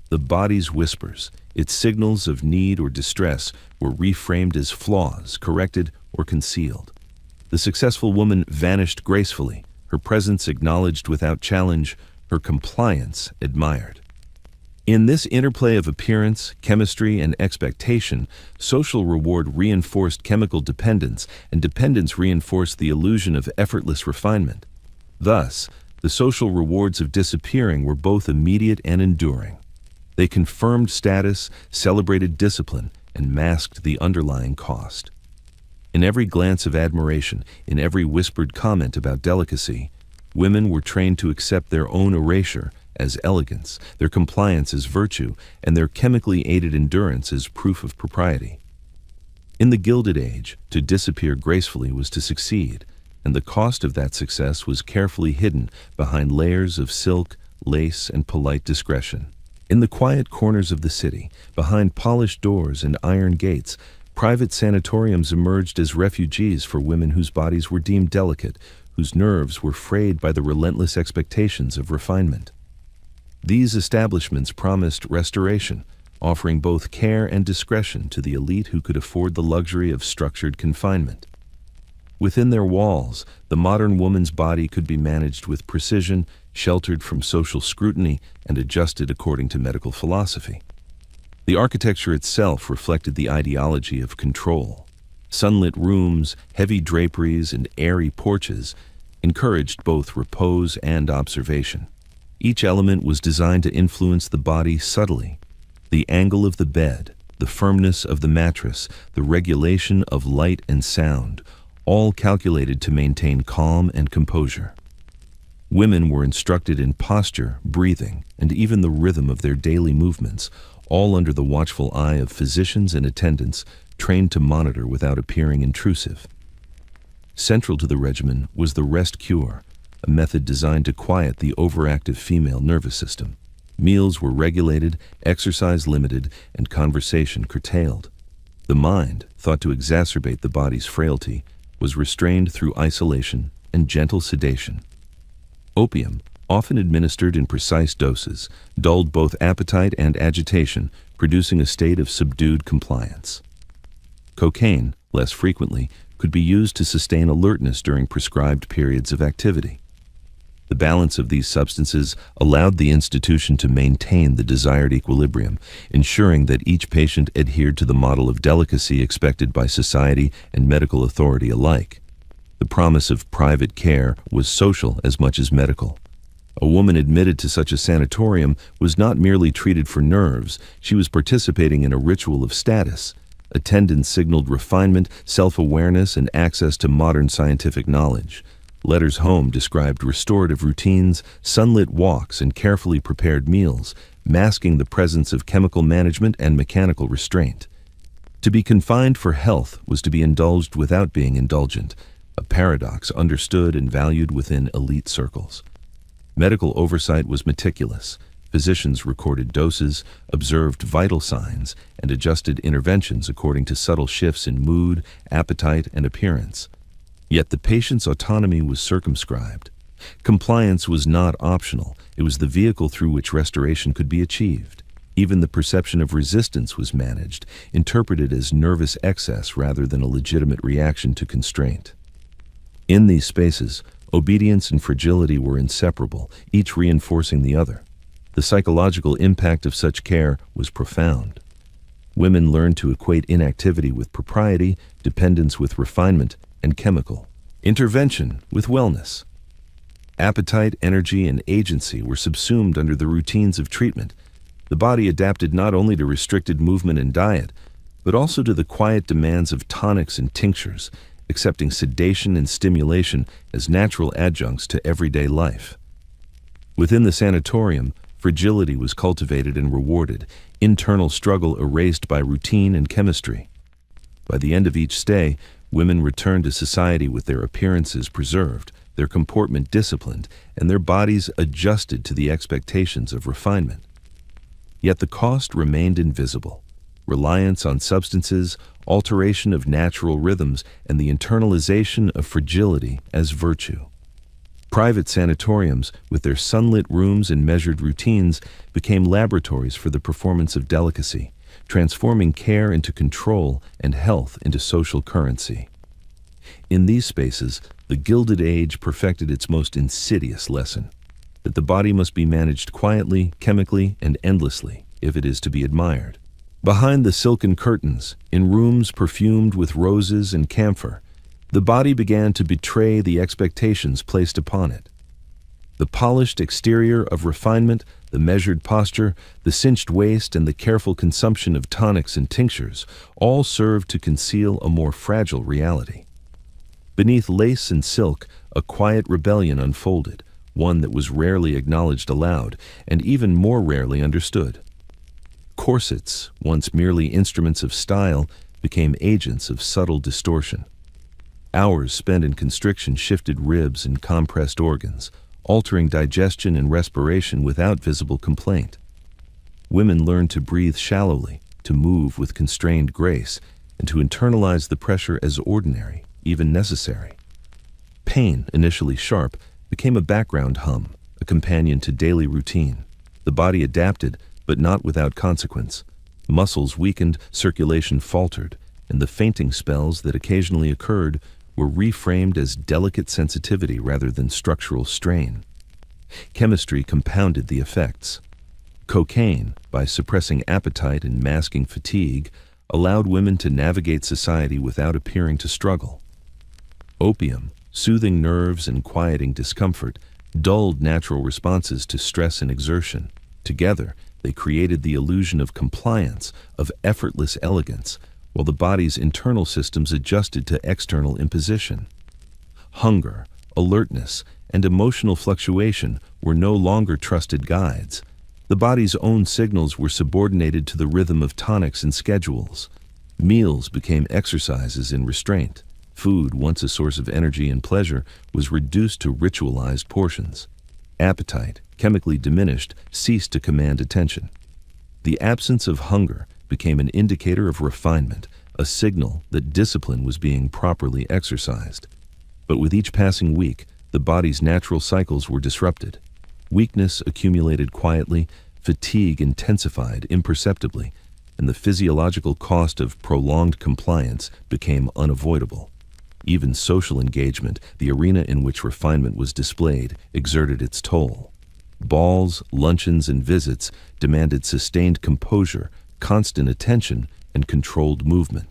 The body's whispers, its signals of need or distress, were reframed as flaws, corrected, or concealed. The successful woman vanished gracefully, her presence acknowledged without challenge, her compliance admired. In this interplay of appearance, chemistry, and expectation, social reward reinforced chemical dependence, and dependence reinforced the illusion of effortless refinement. Thus, the social rewards of disappearing were both immediate and enduring. They confirmed status, celebrated discipline, and masked the underlying cost. In every glance of admiration, in every whispered comment about delicacy, women were trained to accept their own erasure as elegance, their compliance as virtue, and their chemically aided endurance as proof of propriety. In the Gilded Age, to disappear gracefully was to succeed, and the cost of that success was carefully hidden behind layers of silk, lace, and polite discretion. In the quiet corners of the city, behind polished doors and iron gates, private sanatoriums emerged as refuges for women whose bodies were deemed delicate, whose nerves were frayed by the relentless expectations of refinement. These establishments promised restoration, offering both care and discretion to the elite who could afford the luxury of structured confinement. Within their walls, the modern woman's body could be managed with precision, sheltered from social scrutiny, and adjusted according to medical philosophy. The architecture itself reflected the ideology of control. Sunlit rooms, heavy draperies, and airy porches encouraged both repose and observation. Each element was designed to influence the body subtly. The angle of the bed, the firmness of the mattress, the regulation of light and sound, all calculated to maintain calm and composure. Women were instructed in posture, breathing, and even the rhythm of their daily movements, all under the watchful eye of physicians and attendants trained to monitor without appearing intrusive. Central to the regimen was the rest cure, a method designed to quiet the overactive female nervous system. Meals were regulated, exercise limited, and conversation curtailed. The mind, thought to exacerbate the body's frailty, was restrained through isolation and gentle sedation. Opium, often administered in precise doses, dulled both appetite and agitation, producing a state of subdued compliance. Cocaine, less frequently, could be used to sustain alertness during prescribed periods of activity. The balance of these substances allowed the institution to maintain the desired equilibrium, ensuring that each patient adhered to the model of delicacy expected by society and medical authority alike. The promise of private care was social as much as medical. A woman admitted to such a sanatorium was not merely treated for nerves, she was participating in a ritual of status. Attendance signaled refinement, self-awareness, and access to modern scientific knowledge. Letters home described restorative routines, sunlit walks, and carefully prepared meals, masking the presence of chemical management and mechanical restraint. To be confined for health was to be indulged without being indulgent, a paradox understood and valued within elite circles. Medical oversight was meticulous. Physicians recorded doses, observed vital signs, and adjusted interventions according to subtle shifts in mood, appetite, and appearance. Yet the patient's autonomy was circumscribed. Compliance was not optional, it was the vehicle through which restoration could be achieved. Even the perception of resistance was managed, interpreted as nervous excess rather than a legitimate reaction to constraint. In these spaces, obedience and fragility were inseparable, each reinforcing the other. The psychological impact of such care was profound. Women learned to equate inactivity with propriety, dependence with refinement, and chemical intervention with wellness. Appetite, energy, and agency were subsumed under the routines of treatment. The body adapted not only to restricted movement and diet, but also to the quiet demands of tonics and tinctures, accepting sedation and stimulation as natural adjuncts to everyday life. Within the sanatorium, fragility was cultivated and rewarded, internal struggle erased by routine and chemistry. By the end of each stay, women returned to society with their appearances preserved, their comportment disciplined, and their bodies adjusted to the expectations of refinement. Yet the cost remained invisible. Reliance on substances, alteration of natural rhythms, and the internalization of fragility as virtue. Private sanatoriums, with their sunlit rooms and measured routines, became laboratories for the performance of delicacy, transforming care into control and health into social currency. In these spaces, the Gilded Age perfected its most insidious lesson, that the body must be managed quietly, chemically, and endlessly if it is to be admired. Behind the silken curtains, in rooms perfumed with roses and camphor, the body began to betray the expectations placed upon it. The polished exterior of refinement, the measured posture, the cinched waist, and the careful consumption of tonics and tinctures all served to conceal a more fragile reality. Beneath lace and silk, a quiet rebellion unfolded, one that was rarely acknowledged aloud and even more rarely understood. Corsets, once merely instruments of style, became agents of subtle distortion. Hours spent in constriction shifted ribs and compressed organs, altering digestion and respiration without visible complaint. Women learned to breathe shallowly, to move with constrained grace, and to internalize the pressure as ordinary, even necessary. Pain, initially sharp, became a background hum, a companion to daily routine. The body adapted, but not without consequence. Muscles weakened, circulation faltered, and the fainting spells that occasionally occurred were reframed as delicate sensitivity rather than structural strain. Chemistry compounded the effects. Cocaine, by suppressing appetite and masking fatigue, allowed women to navigate society without appearing to struggle. Opium, soothing nerves and quieting discomfort, dulled natural responses to stress and exertion. Together, they created the illusion of compliance, of effortless elegance, while the body's internal systems adjusted to external imposition. Hunger, alertness, and emotional fluctuation were no longer trusted guides. The body's own signals were subordinated to the rhythm of tonics and schedules. Meals became exercises in restraint. Food, once a source of energy and pleasure, was reduced to ritualized portions. Appetite, chemically diminished, ceased to command attention. The absence of hunger became an indicator of refinement, a signal that discipline was being properly exercised. But with each passing week, the body's natural cycles were disrupted. Weakness accumulated quietly, fatigue intensified imperceptibly, and the physiological cost of prolonged compliance became unavoidable. Even social engagement, the arena in which refinement was displayed, exerted its toll. Balls, luncheons, and visits demanded sustained composure, constant attention, and controlled movement.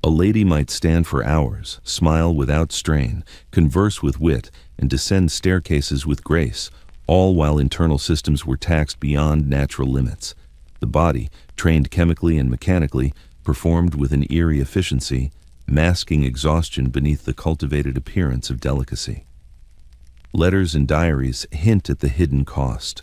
A lady might stand for hours, smile without strain, converse with wit, and descend staircases with grace, all while internal systems were taxed beyond natural limits. The body, trained chemically and mechanically, performed with an eerie efficiency, masking exhaustion beneath the cultivated appearance of delicacy. Letters and diaries hint at the hidden cost.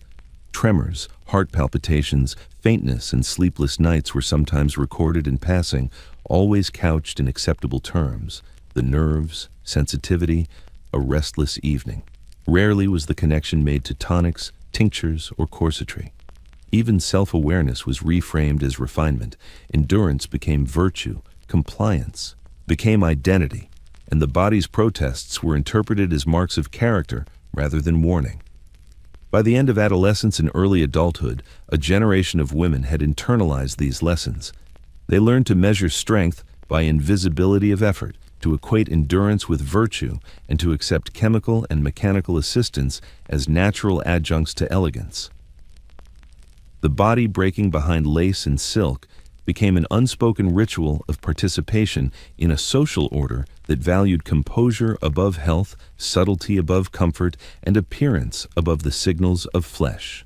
Tremors, heart palpitations, faintness, and sleepless nights were sometimes recorded in passing, always couched in acceptable terms. The nerves, sensitivity, a restless evening. Rarely was the connection made to tonics, tinctures, or corsetry. Even self-awareness was reframed as refinement. Endurance became virtue, compliance became identity, and the body's protests were interpreted as marks of character rather than warning. By the end of adolescence and early adulthood, a generation of women had internalized these lessons. They learned to measure strength by invisibility of effort, to equate endurance with virtue, and to accept chemical and mechanical assistance as natural adjuncts to elegance. The body breaking behind lace and silk became an unspoken ritual of participation in a social order that valued composure above health, subtlety above comfort, and appearance above the signals of flesh.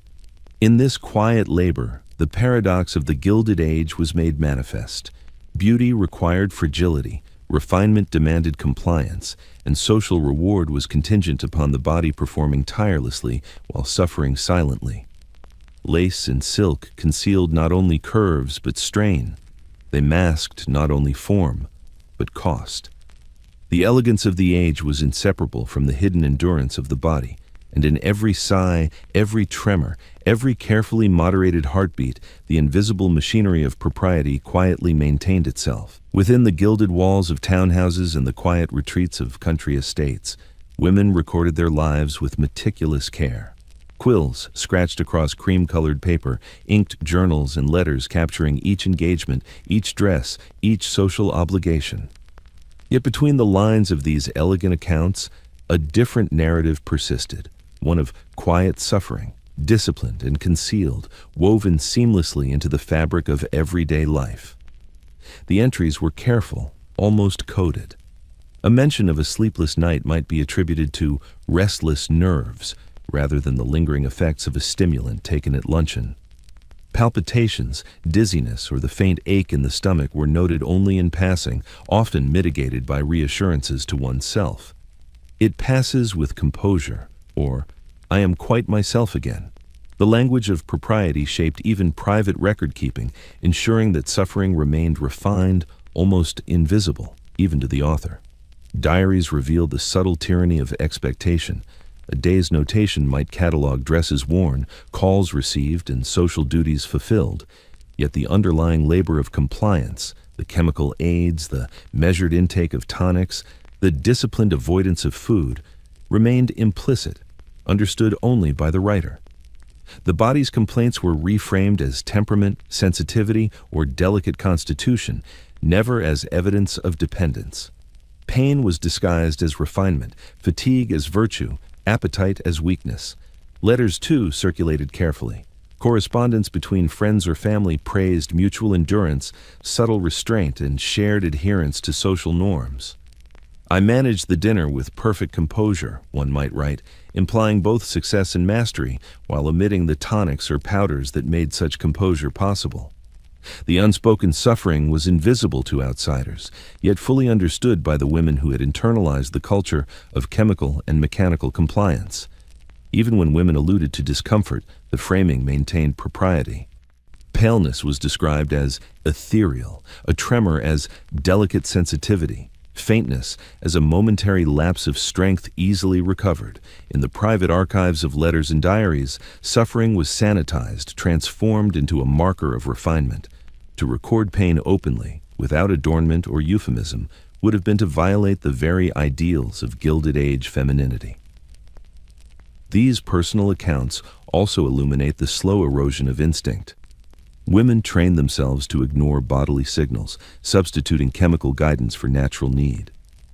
In this quiet labor, the paradox of the Gilded Age was made manifest. Beauty required fragility, refinement demanded compliance, and social reward was contingent upon the body performing tirelessly while suffering silently. Lace and silk concealed not only curves but strain. They masked not only form but cost. The elegance of the age was inseparable from the hidden endurance of the body, and in every sigh, every tremor, every carefully moderated heartbeat, the invisible machinery of propriety quietly maintained itself. Within the gilded walls of townhouses and the quiet retreats of country estates, Women recorded their lives with meticulous care. Quills scratched across cream-colored paper, inked journals and letters capturing each engagement, each dress, each social obligation. Yet between the lines of these elegant accounts, a different narrative persisted, one of quiet suffering, disciplined and concealed, woven seamlessly into the fabric of everyday life. The entries were careful, almost coded. A mention of a sleepless night might be attributed to restless nerves, rather than the lingering effects of a stimulant taken at luncheon. Palpitations, dizziness, or the faint ache in the stomach were noted only in passing, often mitigated by reassurances to oneself. "It passes with composure," or "I am quite myself again." The language of propriety shaped even private record-keeping, ensuring that suffering remained refined, almost invisible, even to the author. Diaries revealed the subtle tyranny of expectation. A day's notation might catalog dresses worn, calls received, and social duties fulfilled. Yet the underlying labor of compliance, the chemical aids, the measured intake of tonics, the disciplined avoidance of food, remained implicit, understood only by the writer. The body's complaints were reframed as temperament, sensitivity, or delicate constitution, never as evidence of dependence. Pain was disguised as refinement, fatigue as virtue, appetite as weakness. Letters, too, circulated carefully. Correspondence between friends or family praised mutual endurance, subtle restraint, and shared adherence to social norms. "I managed the dinner with perfect composure," one might write, implying both success and mastery, while omitting the tonics or powders that made such composure possible. The unspoken suffering was invisible to outsiders, yet fully understood by the women who had internalized the culture of chemical and mechanical compliance. Even when women alluded to discomfort, the framing maintained propriety. Paleness was described as ethereal, a tremor as delicate sensitivity, faintness as a momentary lapse of strength easily recovered. In the private archives of letters and diaries, suffering was sanitized, transformed into a marker of refinement. To record pain openly, without adornment or euphemism, would have been to violate the very ideals of Gilded Age femininity. These personal accounts also illuminate the slow erosion of instinct. Women trained themselves to ignore bodily signals, substituting chemical guidance for natural need.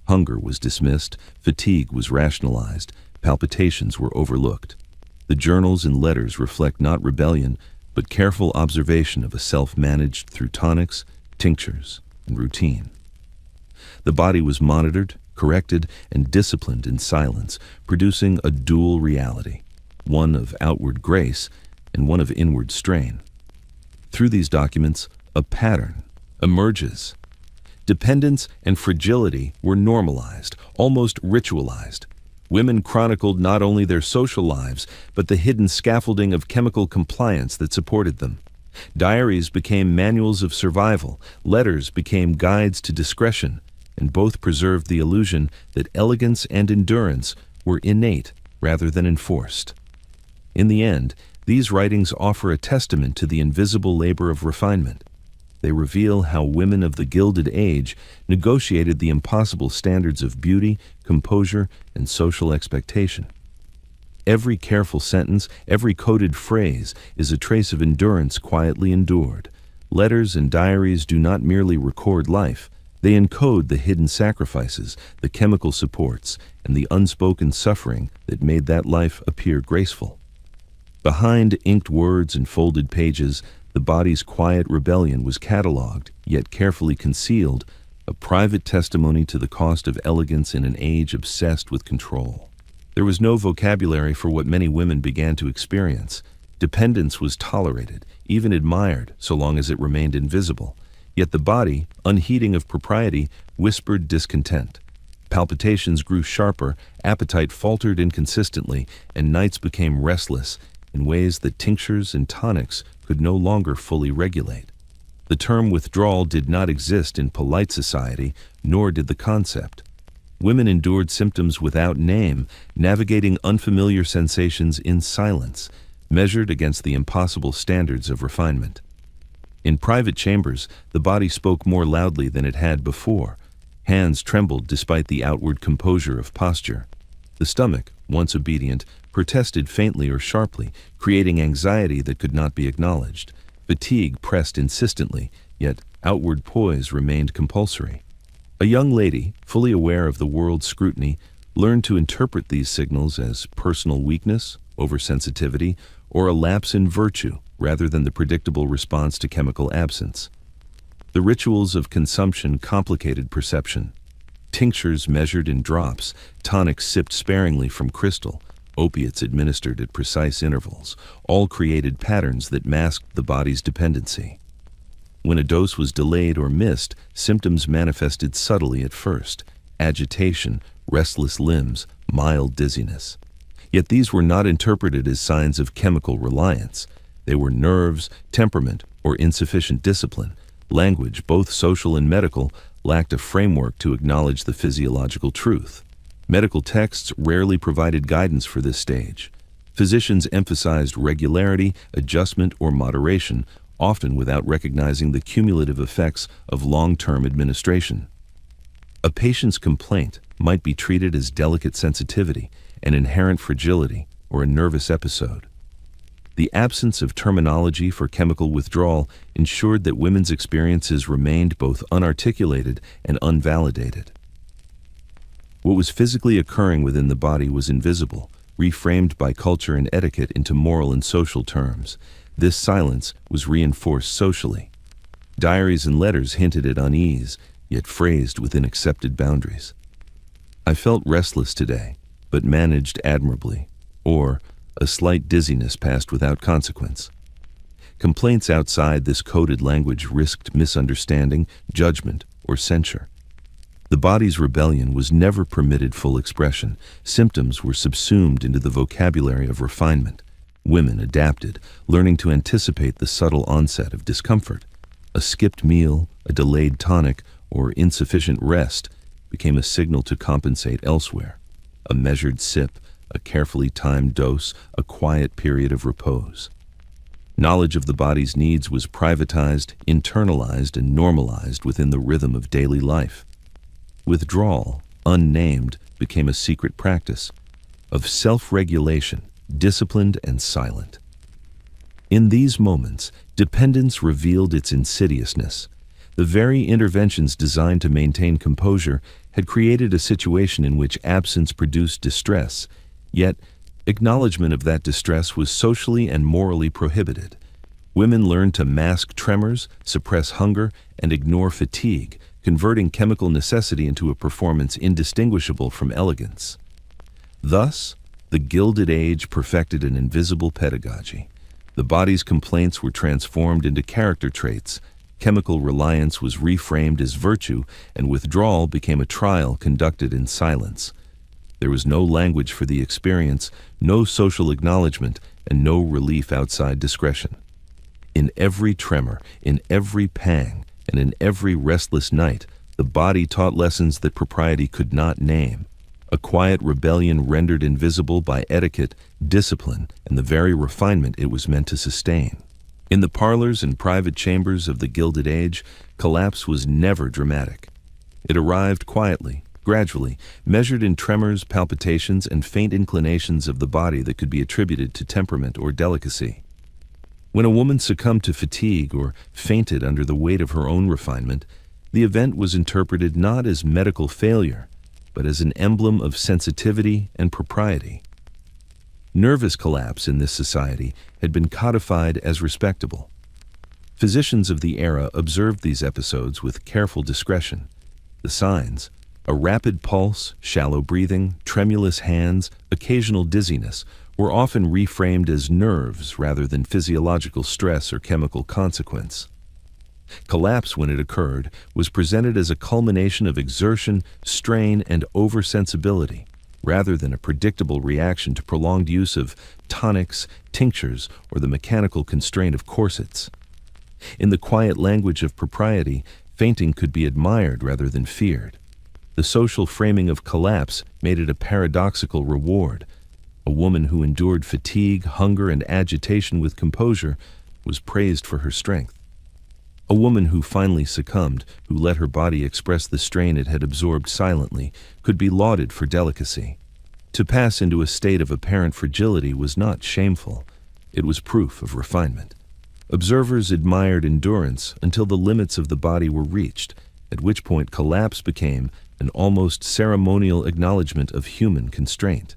Hunger was dismissed, fatigue was rationalized, palpitations were overlooked. The journals and letters reflect not rebellion, but careful observation of a self managed through tonics, tinctures, and routine. The body was monitored, corrected, and disciplined in silence, producing a dual reality, one of outward grace and one of inward strain. Through these documents, a pattern emerges. Dependence and fragility were normalized, almost ritualized. Women chronicled not only their social lives, but the hidden scaffolding of chemical compliance that supported them. Diaries became manuals of survival, letters became guides to discretion, and both preserved the illusion that elegance and endurance were innate rather than enforced. In the end, these writings offer a testament to the invisible labor of refinement. They reveal how women of the Gilded Age negotiated the impossible standards of beauty, composure, and social expectation. Every careful sentence, every coded phrase is a trace of endurance quietly endured. Letters and diaries do not merely record life, they encode the hidden sacrifices, the chemical supports, and the unspoken suffering that made that life appear graceful. Behind inked words and folded pages, the body's quiet rebellion was catalogued, yet carefully concealed, a private testimony to the cost of elegance in an age obsessed with control. There was no vocabulary for what many women began to experience. Dependence was tolerated, even admired, so long as it remained invisible. Yet the body, unheeding of propriety, whispered discontent. Palpitations grew sharper, appetite faltered inconsistently, and nights became restless in ways that tinctures and tonics could no longer fully regulate. The term withdrawal did not exist in polite society, nor did the concept. Women endured symptoms without name, navigating unfamiliar sensations in silence, measured against the impossible standards of refinement. In private chambers, the body spoke more loudly than it had before. Hands trembled despite the outward composure of posture. The stomach, once obedient, protested faintly or sharply, creating anxiety that could not be acknowledged. Fatigue pressed insistently, yet outward poise remained compulsory. A young lady, fully aware of the world's scrutiny, learned to interpret these signals as personal weakness, oversensitivity, or a lapse in virtue rather than the predictable response to chemical absence. The rituals of consumption complicated perception. Tinctures measured in drops, tonics sipped sparingly from crystal, opiates administered at precise intervals, all created patterns that masked the body's dependency. When a dose was delayed or missed, symptoms manifested subtly at first: agitation, restless limbs, mild dizziness. Yet these were not interpreted as signs of chemical reliance. They were nerves, temperament, or insufficient discipline. Language, both social and medical, lacked a framework to acknowledge the physiological truth. Medical texts rarely provided guidance for this stage. Physicians emphasized regularity, adjustment, or moderation, often without recognizing the cumulative effects of long-term administration. A patient's complaint might be treated as delicate sensitivity, an inherent fragility, or a nervous episode. The absence of terminology for chemical withdrawal ensured that women's experiences remained both unarticulated and unvalidated. What was physically occurring within the body was invisible, reframed by culture and etiquette into moral and social terms. This silence was reinforced socially. Diaries and letters hinted at unease, yet phrased within accepted boundaries. "I felt restless today, but managed admirably," or "a slight dizziness passed without consequence." Complaints outside this coded language risked misunderstanding, judgment, or censure. The body's rebellion was never permitted full expression. Symptoms were subsumed into the vocabulary of refinement. Women adapted, learning to anticipate the subtle onset of discomfort. A skipped meal, a delayed tonic, or insufficient rest became a signal to compensate elsewhere. A measured sip, a carefully timed dose, a quiet period of repose. Knowledge of the body's needs was privatized, internalized, and normalized within the rhythm of daily life. Withdrawal, unnamed, became a secret practice of self-regulation, disciplined and silent. In these moments, dependence revealed its insidiousness. The very interventions designed to maintain composure had created a situation in which absence produced distress, yet acknowledgement of that distress was socially and morally prohibited. Women learned to mask tremors, suppress hunger, and ignore fatigue, converting chemical necessity into a performance indistinguishable from elegance. Thus, the Gilded Age perfected an invisible pedagogy. The body's complaints were transformed into character traits, chemical reliance was reframed as virtue, and withdrawal became a trial conducted in silence. There was no language for the experience, no social acknowledgement, and no relief outside discretion. In every tremor, in every pang, and in every restless night, the body taught lessons that propriety could not name. A quiet rebellion rendered invisible by etiquette, discipline, and the very refinement it was meant to sustain. In the parlors and private chambers of the Gilded Age, collapse was never dramatic. It arrived quietly, gradually, measured in tremors, palpitations, and faint inclinations of the body that could be attributed to temperament or delicacy. When a woman succumbed to fatigue or fainted under the weight of her own refinement, the event was interpreted not as medical failure, but as an emblem of sensitivity and propriety. Nervous collapse in this society had been codified as respectable. Physicians of the era observed these episodes with careful discretion. The signs: a rapid pulse, shallow breathing, tremulous hands, occasional dizziness, were often reframed as nerves rather than physiological stress or chemical consequence. Collapse, when it occurred, was presented as a culmination of exertion, strain, and oversensibility, rather than a predictable reaction to prolonged use of tonics, tinctures, or the mechanical constraint of corsets. In the quiet language of propriety, fainting could be admired rather than feared. The social framing of collapse made it a paradoxical reward. A woman who endured fatigue, hunger, and agitation with composure was praised for her strength. A woman who finally succumbed, who let her body express the strain it had absorbed silently, could be lauded for delicacy. To pass into a state of apparent fragility was not shameful. It was proof of refinement. Observers admired endurance until the limits of the body were reached, at which point collapse became an almost ceremonial acknowledgement of human constraint.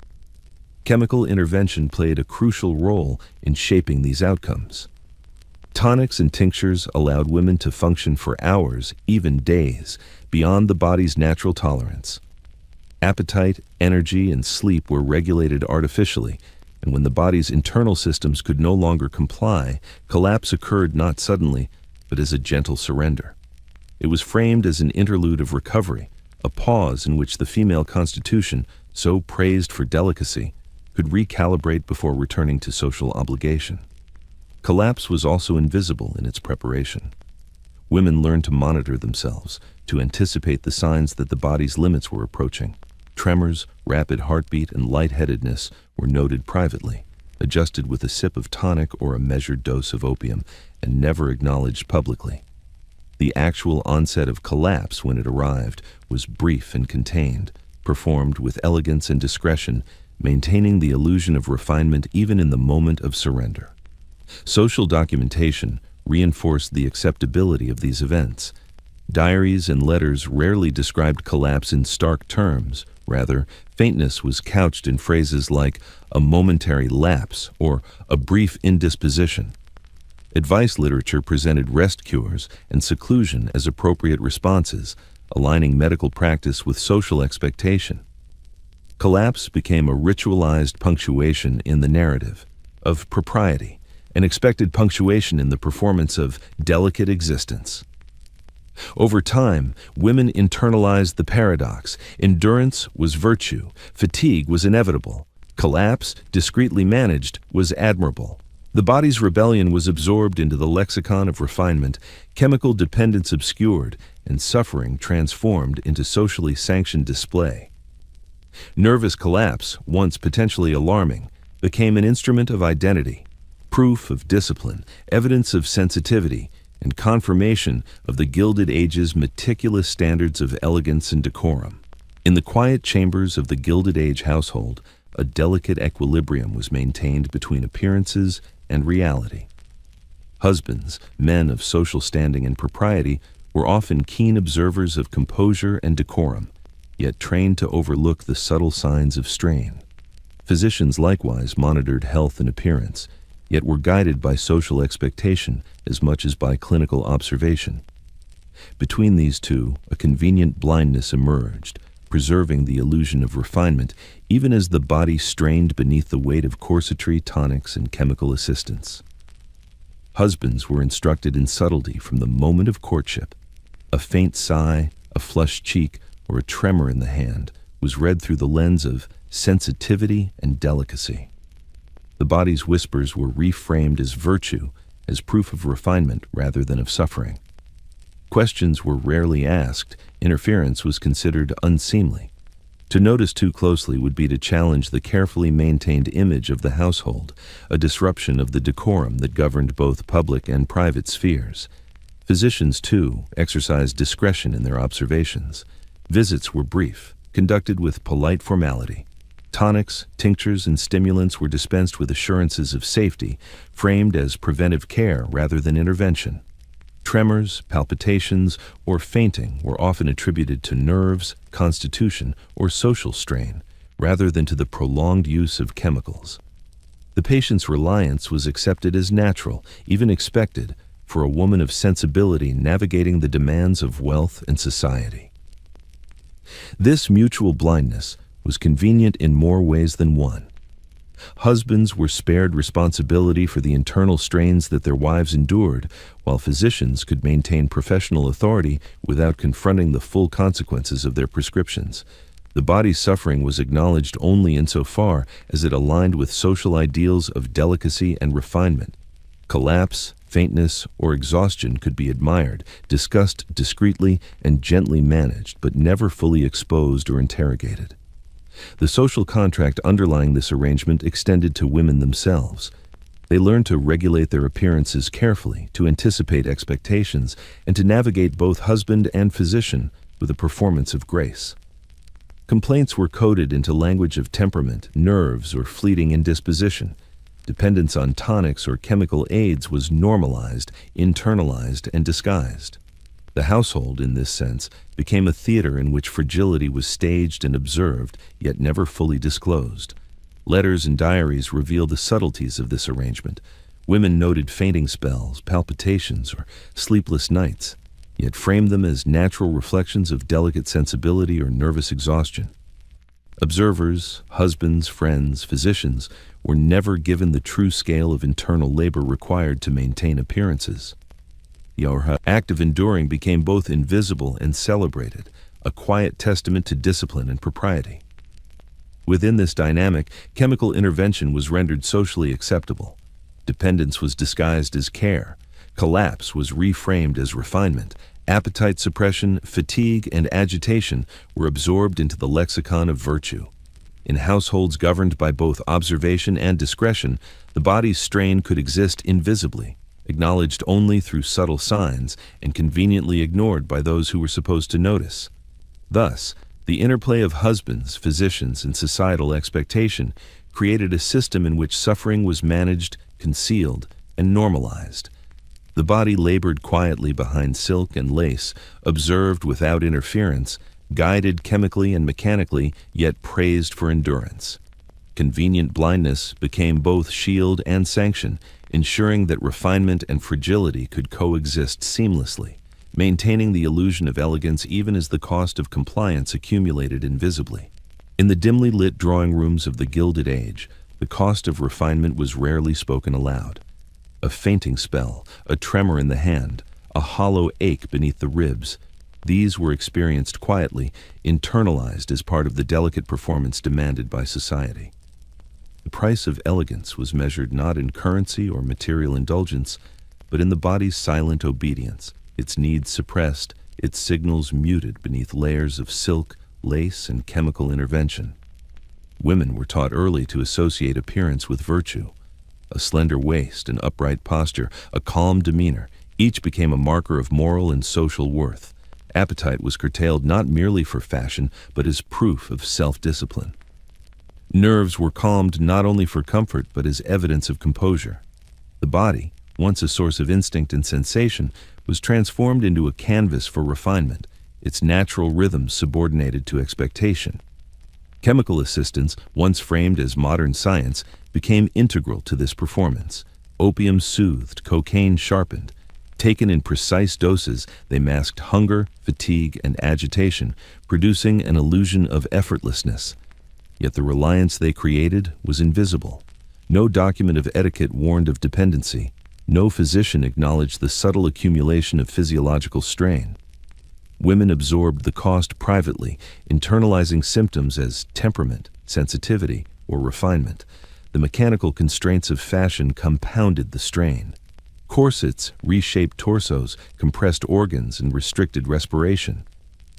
Chemical intervention played a crucial role in shaping these outcomes. Tonics and tinctures allowed women to function for hours, even days, beyond the body's natural tolerance. Appetite, energy, and sleep were regulated artificially, and when the body's internal systems could no longer comply, collapse occurred not suddenly, but as a gentle surrender. It was framed as an interlude of recovery, a pause in which the female constitution, so praised for delicacy, could recalibrate before returning to social obligation. Collapse was also invisible in its preparation. Women learned to monitor themselves, to anticipate the signs that the body's limits were approaching. Tremors, rapid heartbeat, and lightheadedness were noted privately, adjusted with a sip of tonic or a measured dose of opium, and never acknowledged publicly. The actual onset of collapse, when it arrived, was brief and contained, performed with elegance and discretion, maintaining the illusion of refinement even in the moment of surrender. Social documentation reinforced the acceptability of these events. Diaries and letters rarely described collapse in stark terms. Rather, faintness was couched in phrases like a momentary lapse or a brief indisposition. Advice literature presented rest cures and seclusion as appropriate responses, aligning medical practice with social expectation. Collapse became a ritualized punctuation in the narrative of propriety, an expected punctuation in the performance of delicate existence. Over time, women internalized the paradox. Endurance was virtue, fatigue was inevitable, collapse, discreetly managed, was admirable. The body's rebellion was absorbed into the lexicon of refinement, chemical dependence obscured, and suffering transformed into socially sanctioned display. Nervous collapse, once potentially alarming, became an instrument of identity, proof of discipline, evidence of sensitivity, and confirmation of the Gilded Age's meticulous standards of elegance and decorum. In the quiet chambers of the Gilded Age household, a delicate equilibrium was maintained between appearances and reality. Husbands, men of social standing and propriety, were often keen observers of composure and decorum, yet trained to overlook the subtle signs of strain. Physicians likewise monitored health and appearance, yet were guided by social expectation as much as by clinical observation. Between these two, a convenient blindness emerged, preserving the illusion of refinement even as the body strained beneath the weight of corsetry, tonics, and chemical assistance. Husbands were instructed in subtlety from the moment of courtship. A faint sigh, a flushed cheek, or a tremor in the hand was read through the lens of sensitivity and delicacy. The body's whispers were reframed as virtue, as proof of refinement rather than of suffering. Questions were rarely asked, interference was considered unseemly. To notice too closely would be to challenge the carefully maintained image of the household, a disruption of the decorum that governed both public and private spheres. Physicians, too, exercised discretion in their observations. Visits were brief, conducted with polite formality. Tonics, tinctures, and stimulants were dispensed with assurances of safety, framed as preventive care rather than intervention. Tremors, palpitations, or fainting were often attributed to nerves, constitution, or social strain, rather than to the prolonged use of chemicals. The patient's reliance was accepted as natural, even expected, for a woman of sensibility navigating the demands of wealth and society. This mutual blindness was convenient in more ways than one. Husbands were spared responsibility for the internal strains that their wives endured, while physicians could maintain professional authority without confronting the full consequences of their prescriptions. The body's suffering was acknowledged only insofar as it aligned with social ideals of delicacy and refinement. Collapse, faintness, or exhaustion could be admired, discussed discreetly, and gently managed, but never fully exposed or interrogated. The social contract underlying this arrangement extended to women themselves. They learned to regulate their appearances carefully, to anticipate expectations, and to navigate both husband and physician with a performance of grace. Complaints were coded into language of temperament, nerves, or fleeting indisposition. Dependence on tonics or chemical aids was normalized, internalized, and disguised. The household, in this sense, became a theater in which fragility was staged and observed, yet never fully disclosed. Letters and diaries reveal the subtleties of this arrangement. Women noted fainting spells, palpitations, or sleepless nights, yet framed them as natural reflections of delicate sensibility or nervous exhaustion. Observers, husbands, friends, physicians were never given the true scale of internal labor required to maintain appearances. The act of enduring became both invisible and celebrated, a quiet testament to discipline and propriety. Within this dynamic, chemical intervention was rendered socially acceptable. Dependence was disguised as care. Collapse was reframed as refinement. Appetite suppression, fatigue, and agitation were absorbed into the lexicon of virtue. In households governed by both observation and discretion, the body's strain could exist invisibly, acknowledged only through subtle signs and conveniently ignored by those who were supposed to notice. Thus, the interplay of husbands, physicians, and societal expectation created a system in which suffering was managed, concealed, and normalized. The body labored quietly behind silk and lace, observed without interference, guided chemically and mechanically, yet praised for endurance. Convenient blindness became both shield and sanction, ensuring that refinement and fragility could coexist seamlessly, maintaining the illusion of elegance even as the cost of compliance accumulated invisibly. In the dimly lit drawing rooms of the Gilded Age, the cost of refinement was rarely spoken aloud. A fainting spell, a tremor in the hand, a hollow ache beneath the ribs, these were experienced quietly, internalized as part of the delicate performance demanded by society. The price of elegance was measured not in currency or material indulgence, but in the body's silent obedience, its needs suppressed, its signals muted beneath layers of silk, lace, and chemical intervention. Women were taught early to associate appearance with virtue. A slender waist, an upright posture, a calm demeanor, each became a marker of moral and social worth. Appetite was curtailed not merely for fashion, but as proof of self-discipline. Nerves were calmed not only for comfort, but as evidence of composure. The body, once a source of instinct and sensation, was transformed into a canvas for refinement, its natural rhythms subordinated to expectation. Chemical assistance, once framed as modern science, became integral to this performance. Opium soothed, cocaine sharpened. Taken in precise doses, they masked hunger, fatigue, and agitation, producing an illusion of effortlessness. Yet the reliance they created was invisible. No document of etiquette warned of dependency. No physician acknowledged the subtle accumulation of physiological strain. Women absorbed the cost privately, internalizing symptoms as temperament, sensitivity, or refinement. The mechanical constraints of fashion compounded the strain. Corsets reshaped torsos, compressed organs, and restricted respiration.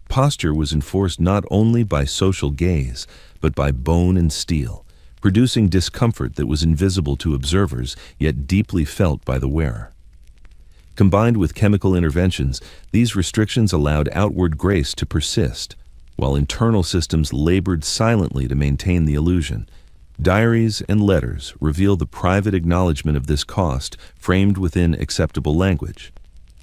Posture was enforced not only by social gaze, but by bone and steel, producing discomfort that was invisible to observers, yet deeply felt by the wearer. Combined with chemical interventions, these restrictions allowed outward grace to persist, while internal systems labored silently to maintain the illusion. Diaries and letters reveal the private acknowledgement of this cost, framed within acceptable language.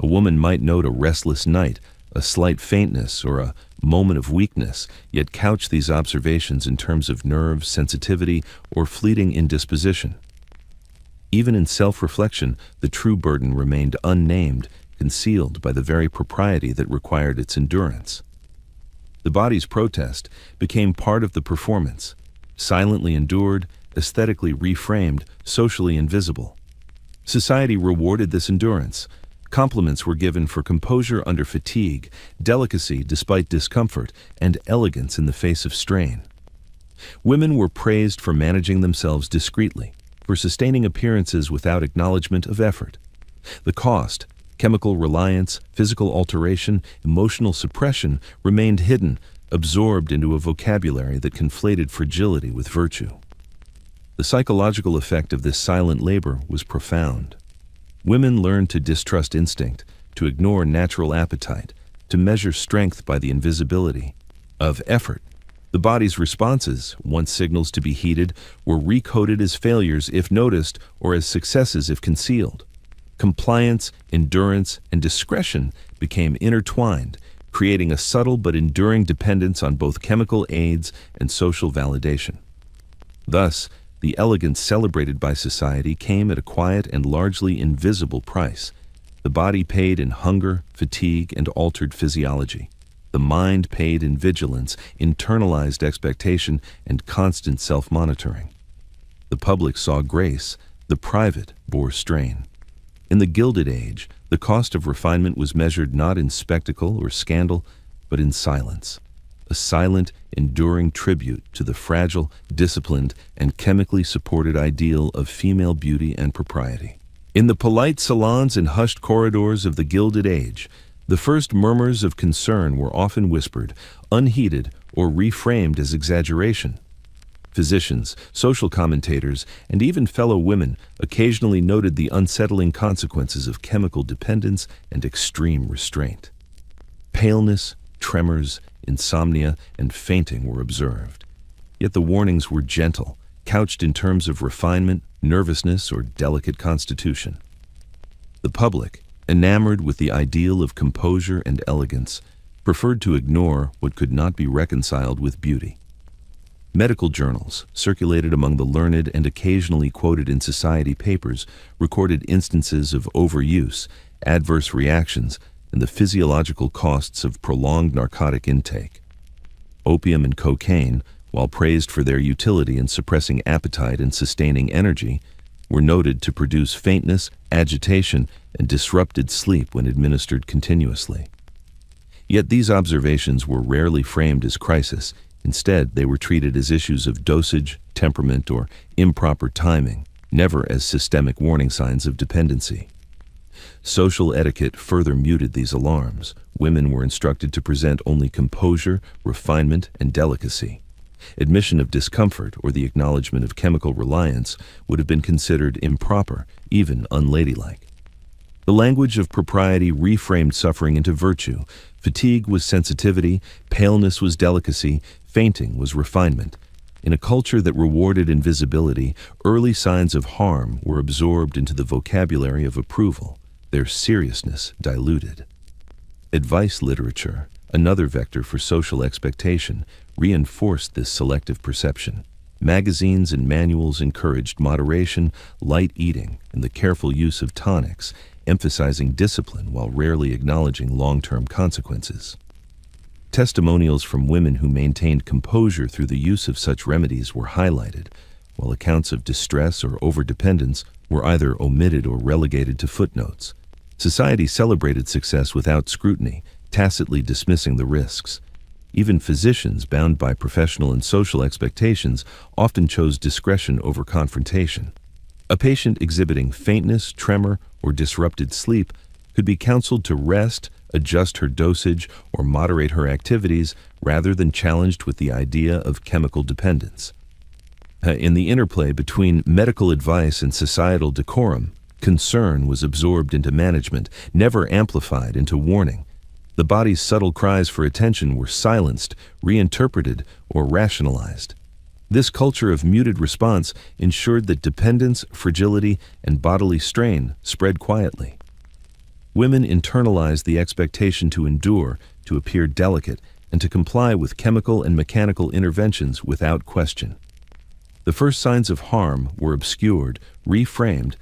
A woman might note a restless night, a slight faintness, or a moment of weakness, yet couch these observations in terms of nerve, sensitivity, or fleeting indisposition. Even in self-reflection, the true burden remained unnamed, concealed by the very propriety that required its endurance. The body's protest became part of the performance, silently endured, aesthetically reframed, socially invisible. Society rewarded this endurance. Compliments were given for composure under fatigue, delicacy despite discomfort, and elegance in the face of strain. Women were praised for managing themselves discreetly, for sustaining appearances without acknowledgement of effort. The cost, chemical reliance, physical alteration, emotional suppression, remained hidden, absorbed into a vocabulary that conflated fragility with virtue. The psychological effect of this silent labor was profound. Women learned to distrust instinct, to ignore natural appetite, to measure strength by the invisibility of effort. The body's responses, once signals to be heeded, were recoded as failures if noticed or as successes if concealed. Compliance, endurance, and discretion became intertwined, creating a subtle but enduring dependence on both chemical aids and social validation. Thus, the elegance celebrated by society came at a quiet and largely invisible price. The body paid in hunger, fatigue, and altered physiology. The mind paid in vigilance, internalized expectation, and constant self-monitoring. The public saw grace, the private bore strain. In the Gilded Age, the cost of refinement was measured not in spectacle or scandal, but in silence. A silent, enduring tribute to the fragile, disciplined, and chemically supported ideal of female beauty and propriety. In the polite salons and hushed corridors of the Gilded Age, the first murmurs of concern were often whispered, unheeded, or reframed as exaggeration. Physicians, social commentators, and even fellow women occasionally noted the unsettling consequences of chemical dependence and extreme restraint. Paleness, tremors, insomnia, and fainting were observed. Yet the warnings were gentle, couched in terms of refinement, nervousness, or delicate constitution. The public, enamored with the ideal of composure and elegance, preferred to ignore what could not be reconciled with beauty. Medical journals, circulated among the learned and occasionally quoted in society papers, recorded instances of overuse, adverse reactions, and the physiological costs of prolonged narcotic intake. Opium and cocaine, while praised for their utility in suppressing appetite and sustaining energy, were noted to produce faintness, agitation, and disrupted sleep when administered continuously. Yet these observations were rarely framed as crisis. Instead, they were treated as issues of dosage, temperament, or improper timing, never as systemic warning signs of dependency. Social etiquette further muted these alarms. Women were instructed to present only composure, refinement, and delicacy. Admission of discomfort or the acknowledgement of chemical reliance would have been considered improper, even unladylike. The language of propriety reframed suffering into virtue. Fatigue was sensitivity, paleness was delicacy, fainting was refinement. In a culture that rewarded invisibility, early signs of harm were absorbed into the vocabulary of approval, their seriousness diluted. Advice literature, another vector for social expectation, reinforced this selective perception. Magazines and manuals encouraged moderation, light eating, and the careful use of tonics, emphasizing discipline while rarely acknowledging long-term consequences. Testimonials from women who maintained composure through the use of such remedies were highlighted, while accounts of distress or overdependence were either omitted or relegated to footnotes. Society celebrated success without scrutiny, tacitly dismissing the risks. Even physicians, bound by professional and social expectations, often chose discretion over confrontation. A patient exhibiting faintness, tremor, or disrupted sleep could be counseled to rest, adjust her dosage, or moderate her activities rather than challenged with the idea of chemical dependence. In the interplay between medical advice and societal decorum, concern was absorbed into management, never amplified into warning. The body's subtle cries for attention were silenced, reinterpreted, or rationalized. This culture of muted response ensured that dependence, fragility, and bodily strain spread quietly. Women internalized the expectation to endure, to appear delicate, and to comply with chemical and mechanical interventions without question. The first signs of harm were obscured, reframed,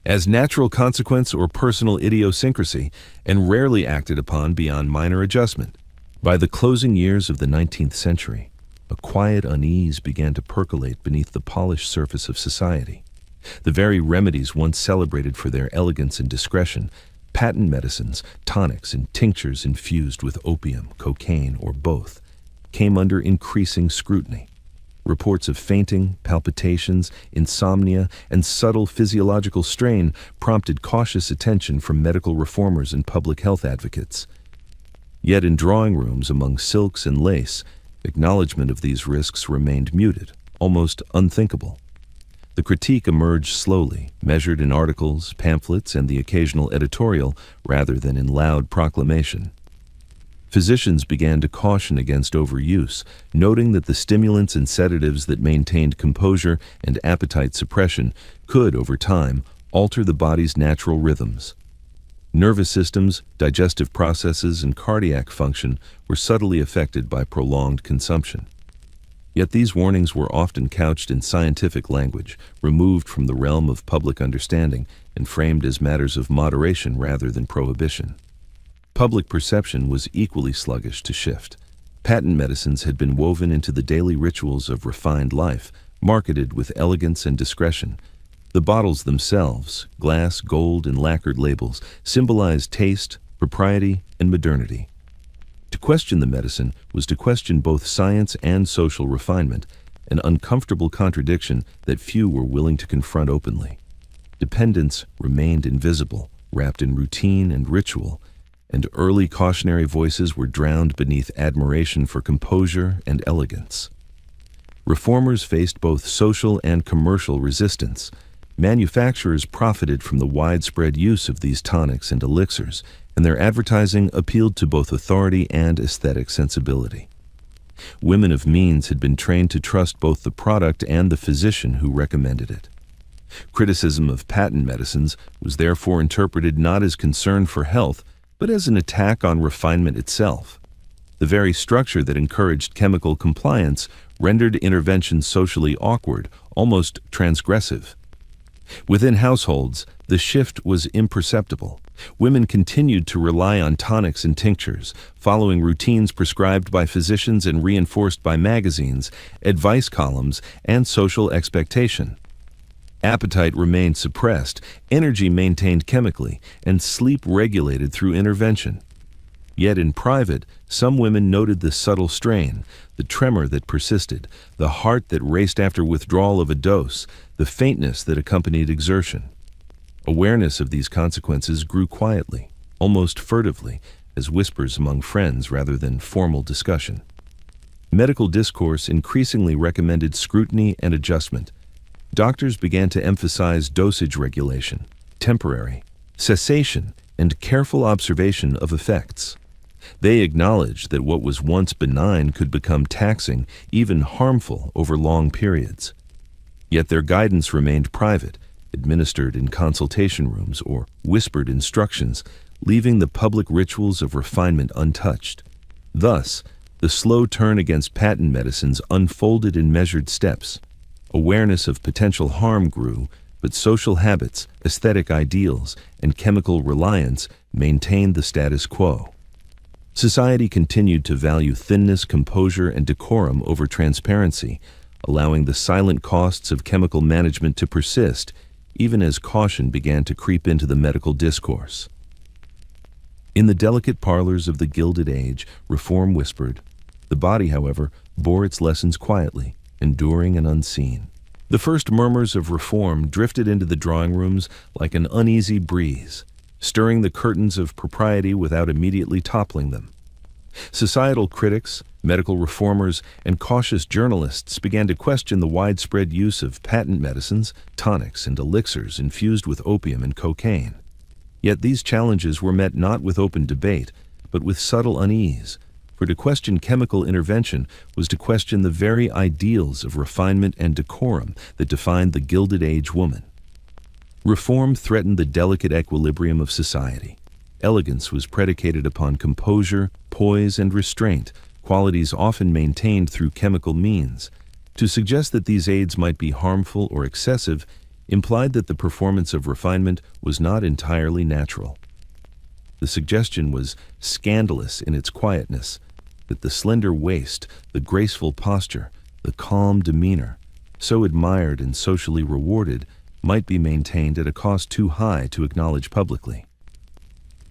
as natural consequence or personal idiosyncrasy, and rarely acted upon beyond minor adjustment. By the closing years of the 19th century, a quiet unease began to percolate beneath the polished surface of society. The very remedies once celebrated for their elegance and discretion, patent medicines, tonics, and tinctures infused with opium, cocaine, or both, came under increasing scrutiny. Reports of fainting, palpitations, insomnia, and subtle physiological strain prompted cautious attention from medical reformers and public health advocates. Yet in drawing rooms among silks and lace, acknowledgement of these risks remained muted, almost unthinkable. The critique emerged slowly, measured in articles, pamphlets, and the occasional editorial rather than in loud proclamation. Physicians began to caution against overuse, noting that the stimulants and sedatives that maintained composure and appetite suppression could, over time, alter the body's natural rhythms. Nervous systems, digestive processes, and cardiac function were subtly affected by prolonged consumption. Yet these warnings were often couched in scientific language, removed from the realm of public understanding, and framed as matters of moderation rather than prohibition. Public perception was equally sluggish to shift. Patent medicines had been woven into the daily rituals of refined life, marketed with elegance and discretion. The bottles themselves, glass, gold, and lacquered labels, symbolized taste, propriety, and modernity. To question the medicine was to question both science and social refinement, an uncomfortable contradiction that few were willing to confront openly. Dependence remained invisible, wrapped in routine and ritual, and early cautionary voices were drowned beneath admiration for composure and elegance. Reformers faced both social and commercial resistance. Manufacturers profited from the widespread use of these tonics and elixirs, and their advertising appealed to both authority and aesthetic sensibility. Women of means had been trained to trust both the product and the physician who recommended it. Criticism of patent medicines was therefore interpreted not as concern for health, but as an attack on refinement itself. The very structure that encouraged chemical compliance rendered intervention socially awkward, almost transgressive. Within households, the shift was imperceptible. Women continued to rely on tonics and tinctures, following routines prescribed by physicians and reinforced by magazines, advice columns, and social expectation. Appetite remained suppressed, energy maintained chemically, and sleep regulated through intervention. Yet in private, some women noted the subtle strain, the tremor that persisted, the heart that raced after withdrawal of a dose, the faintness that accompanied exertion. Awareness of these consequences grew quietly, almost furtively, as whispers among friends rather than formal discussion. Medical discourse increasingly recommended scrutiny and adjustment. Doctors began to emphasize dosage regulation, temporary cessation, and careful observation of effects. They acknowledged that what was once benign could become taxing, even harmful, over long periods. Yet their guidance remained private, administered in consultation rooms or whispered instructions, leaving the public rituals of refinement untouched. Thus, the slow turn against patent medicines unfolded in measured steps. Awareness of potential harm grew, but social habits, aesthetic ideals, and chemical reliance maintained the status quo. Society continued to value thinness, composure, and decorum over transparency, allowing the silent costs of chemical management to persist, even as caution began to creep into the medical discourse. In the delicate parlors of the Gilded Age, reform whispered. The body, however, bore its lessons quietly, enduring and unseen. The first murmurs of reform drifted into the drawing rooms like an uneasy breeze, stirring the curtains of propriety without immediately toppling them. Societal critics, medical reformers, and cautious journalists began to question the widespread use of patent medicines, tonics, and elixirs infused with opium and cocaine. Yet these challenges were met not with open debate, but with subtle unease. For to question chemical intervention was to question the very ideals of refinement and decorum that defined the Gilded Age woman. Reform threatened the delicate equilibrium of society. Elegance was predicated upon composure, poise, and restraint, qualities often maintained through chemical means. To suggest that these aids might be harmful or excessive implied that the performance of refinement was not entirely natural. The suggestion was scandalous in its quietness, that the slender waist, the graceful posture, the calm demeanor, so admired and socially rewarded, might be maintained at a cost too high to acknowledge publicly.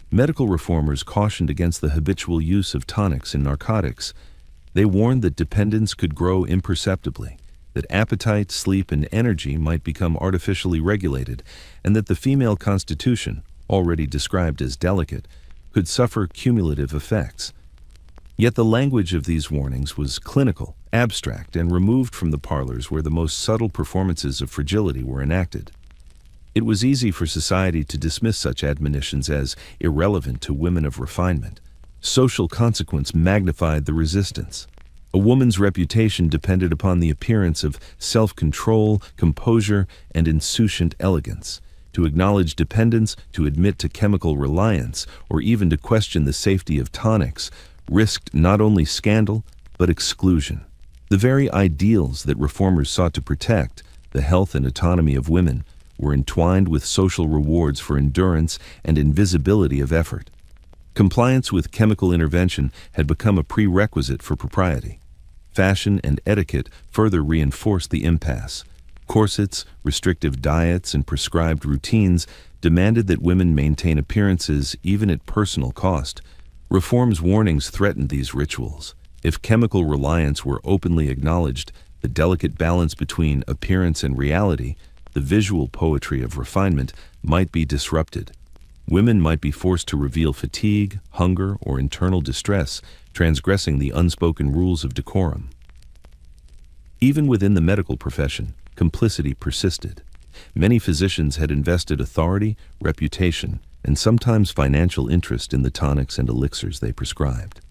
Medical reformers cautioned against the habitual use of tonics and narcotics. They warned that dependence could grow imperceptibly, that appetite, sleep, and energy might become artificially regulated, and that the female constitution, already described as delicate, could suffer cumulative effects. Yet the language of these warnings was clinical, abstract, and removed from the parlors where the most subtle performances of fragility were enacted. It was easy for society to dismiss such admonitions as irrelevant to women of refinement. Social consequence magnified the resistance. A woman's reputation depended upon the appearance of self-control, composure, and insouciant elegance. To acknowledge dependence, to admit to chemical reliance, or even to question the safety of tonics, risked not only scandal, but exclusion. The very ideals that reformers sought to protect, the health and autonomy of women, were entwined with social rewards for endurance and invisibility of effort. Compliance with chemical intervention had become a prerequisite for propriety. Fashion and etiquette further reinforced the impasse. Corsets, restrictive diets, and prescribed routines demanded that women maintain appearances even at personal cost. Reform's warnings threatened these rituals. If chemical reliance were openly acknowledged, the delicate balance between appearance and reality, the visual poetry of refinement, might be disrupted. Women might be forced to reveal fatigue, hunger, or internal distress, transgressing the unspoken rules of decorum. Even within the medical profession, complicity persisted. Many physicians had invested authority, reputation, and sometimes financial interest in the tonics and elixirs they prescribed.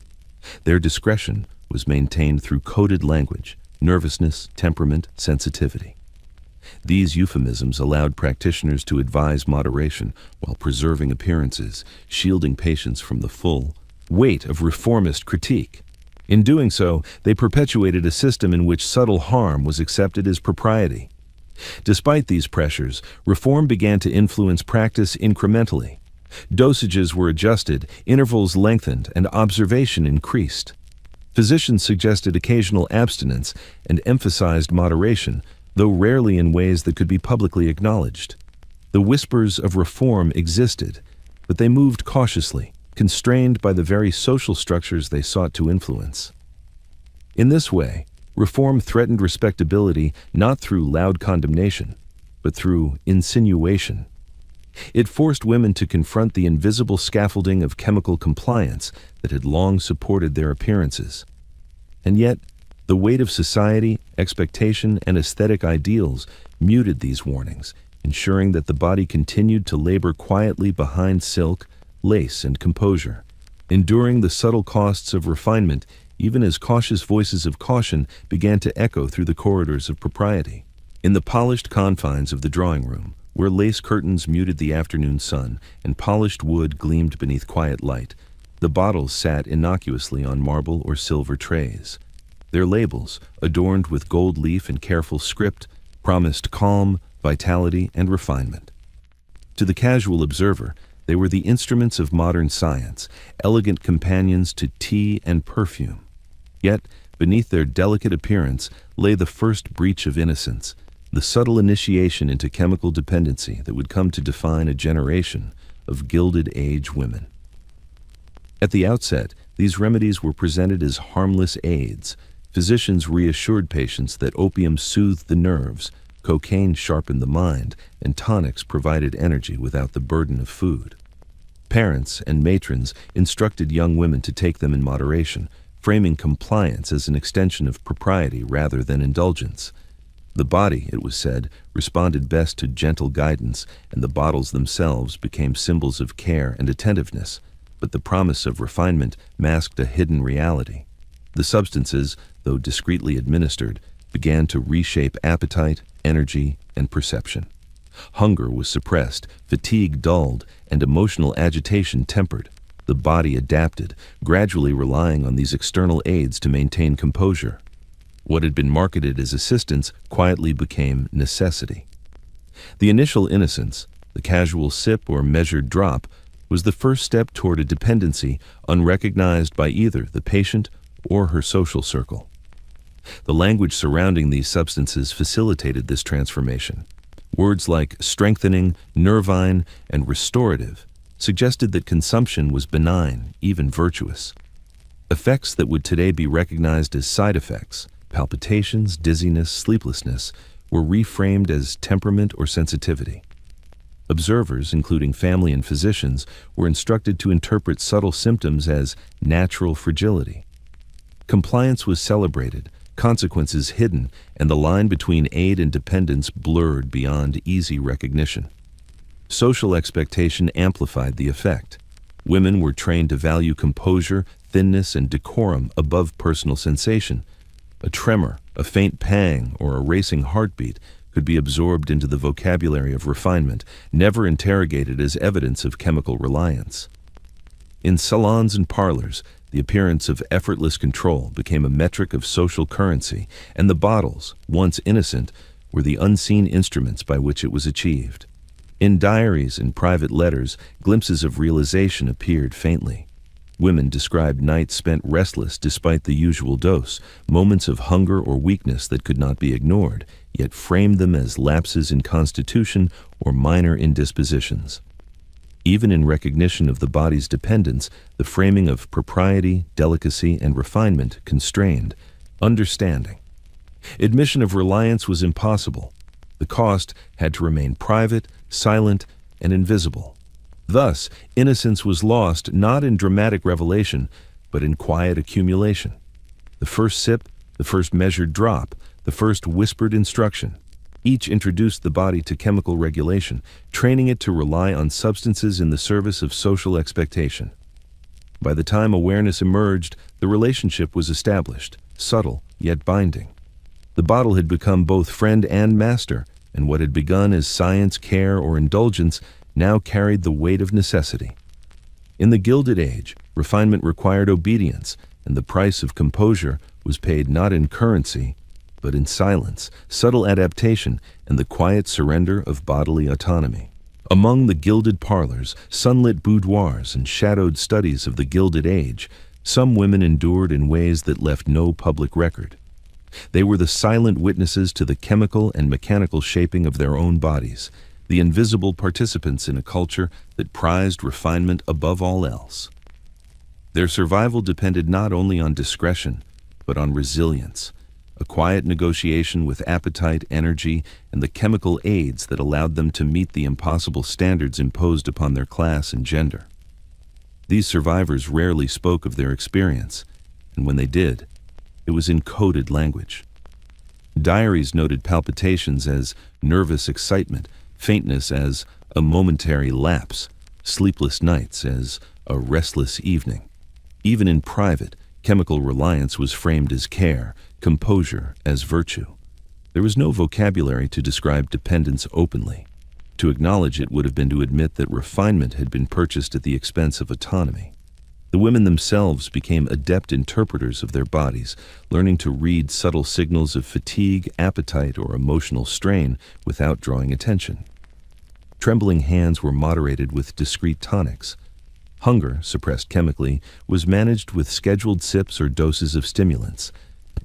Their discretion was maintained through coded language, nervousness, temperament, sensitivity. These euphemisms allowed practitioners to advise moderation while preserving appearances, shielding patients from the full weight of reformist critique. In doing so, they perpetuated a system in which subtle harm was accepted as propriety. Despite these pressures, reform began to influence practice incrementally. Dosages were adjusted, intervals lengthened, and observation increased. Physicians suggested occasional abstinence and emphasized moderation, though rarely in ways that could be publicly acknowledged. The whispers of reform existed, but they moved cautiously, constrained by the very social structures they sought to influence. In this way, reform threatened respectability not through loud condemnation, but through insinuation. It forced women to confront the invisible scaffolding of chemical compliance that had long supported their appearances. And yet, the weight of society, expectation, and aesthetic ideals muted these warnings, ensuring that the body continued to labor quietly behind silk, lace, and composure, enduring the subtle costs of refinement even as cautious voices of caution began to echo through the corridors of propriety. In the polished confines of the drawing room, where lace curtains muted the afternoon sun and polished wood gleamed beneath quiet light, the bottles sat innocuously on marble or silver trays. Their labels, adorned with gold leaf and careful script, promised calm, vitality, and refinement. To the casual observer, they were the instruments of modern science, elegant companions to tea and perfume. Yet, beneath their delicate appearance lay the first breach of innocence, the subtle initiation into chemical dependency that would come to define a generation of Gilded Age women. At the outset, these remedies were presented as harmless aids. Physicians reassured patients that opium soothed the nerves, cocaine sharpened the mind, and tonics provided energy without the burden of food. Parents and matrons instructed young women to take them in moderation, framing compliance as an extension of propriety rather than indulgence. The body, it was said, responded best to gentle guidance, and the bottles themselves became symbols of care and attentiveness, but the promise of refinement masked a hidden reality. The substances, though discreetly administered, began to reshape appetite, energy, and perception. Hunger was suppressed, fatigue dulled, and emotional agitation tempered. The body adapted, gradually relying on these external aids to maintain composure. What had been marketed as assistance quietly became necessity. The initial innocence, the casual sip or measured drop, was the first step toward a dependency unrecognized by either the patient or her social circle. The language surrounding these substances facilitated this transformation. Words like strengthening, nervine, and restorative suggested that consumption was benign, even virtuous. Effects that would today be recognized as side effects, palpitations, dizziness, sleeplessness, were reframed as temperament or sensitivity. Observers, including family and physicians, were instructed to interpret subtle symptoms as natural fragility. Compliance was celebrated, consequences hidden, and the line between aid and dependence blurred beyond easy recognition. Social expectation amplified the effect. Women were trained to value composure, thinness, and decorum above personal sensation. A tremor, a faint pang, or a racing heartbeat could be absorbed into the vocabulary of refinement, never interrogated as evidence of chemical reliance. In salons and parlors, the appearance of effortless control became a metric of social currency, and the bottles, once innocent, were the unseen instruments by which it was achieved. In diaries and private letters, glimpses of realization appeared faintly. Women described nights spent restless despite the usual dose, moments of hunger or weakness that could not be ignored, yet framed them as lapses in constitution or minor indispositions. Even in recognition of the body's dependence, the framing of propriety, delicacy, and refinement constrained understanding. Admission of reliance was impossible. The cost had to remain private, silent, and invisible. Thus, innocence was lost not in dramatic revelation, but in quiet accumulation. The first sip, the first measured drop, the first whispered instruction, each introduced the body to chemical regulation, training it to rely on substances in the service of social expectation. By the time awareness emerged, the relationship was established, subtle yet binding. The bottle had become both friend and master, and what had begun as science, care, or indulgence now carried the weight of necessity. In the Gilded Age, refinement required obedience, and the price of composure was paid not in currency, but in silence, subtle adaptation, and the quiet surrender of bodily autonomy. Among the gilded parlors, sunlit boudoirs, and shadowed studies of the Gilded Age, some women endured in ways that left no public record. They were the silent witnesses to the chemical and mechanical shaping of their own bodies, the invisible participants in a culture that prized refinement above all else. Their survival depended not only on discretion, but on resilience, a quiet negotiation with appetite, energy, and the chemical aids that allowed them to meet the impossible standards imposed upon their class and gender. These survivors rarely spoke of their experience, and when they did, it was in coded language. Diaries noted palpitations as nervous excitement, faintness as a momentary lapse, sleepless nights as a restless evening. Even in private, chemical reliance was framed as care, composure as virtue. There was no vocabulary to describe dependence openly. To acknowledge it would have been to admit that refinement had been purchased at the expense of autonomy. The women themselves became adept interpreters of their bodies, learning to read subtle signals of fatigue, appetite, or emotional strain without drawing attention. Trembling hands were moderated with discreet tonics. Hunger, suppressed chemically, was managed with scheduled sips or doses of stimulants.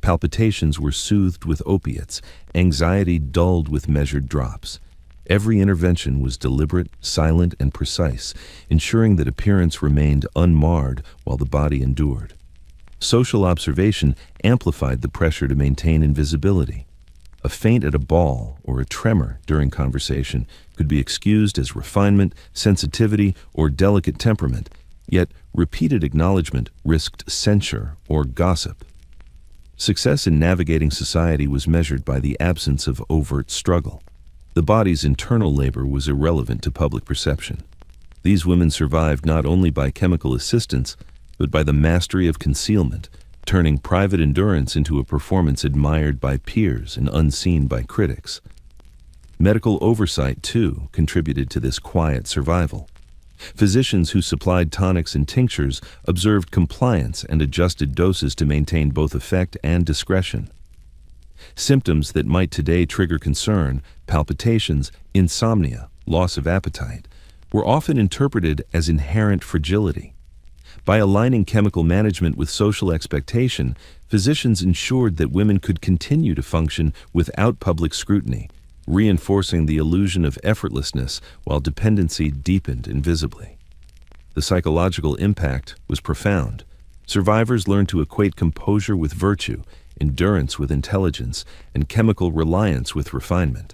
Palpitations were soothed with opiates, anxiety dulled with measured drops. Every intervention was deliberate, silent, and precise, ensuring that appearance remained unmarred while the body endured. Social observation amplified the pressure to maintain invisibility. A feint at a ball or a tremor during conversation could be excused as refinement, sensitivity, or delicate temperament, yet repeated acknowledgement risked censure or gossip. Success in navigating society was measured by the absence of overt struggle. The body's internal labor was irrelevant to public perception. These women survived not only by chemical assistance, but by the mastery of concealment, turning private endurance into a performance admired by peers and unseen by critics. Medical oversight, too, contributed to this quiet survival. Physicians who supplied tonics and tinctures observed compliance and adjusted doses to maintain both effect and discretion. Symptoms that might today trigger concern, palpitations, insomnia, loss of appetite, were often interpreted as inherent fragility. By aligning chemical management with social expectation, physicians ensured that women could continue to function without public scrutiny, reinforcing the illusion of effortlessness while dependency deepened invisibly. The psychological impact was profound. Survivors learned to equate composure with virtue, endurance with intelligence, and chemical reliance with refinement.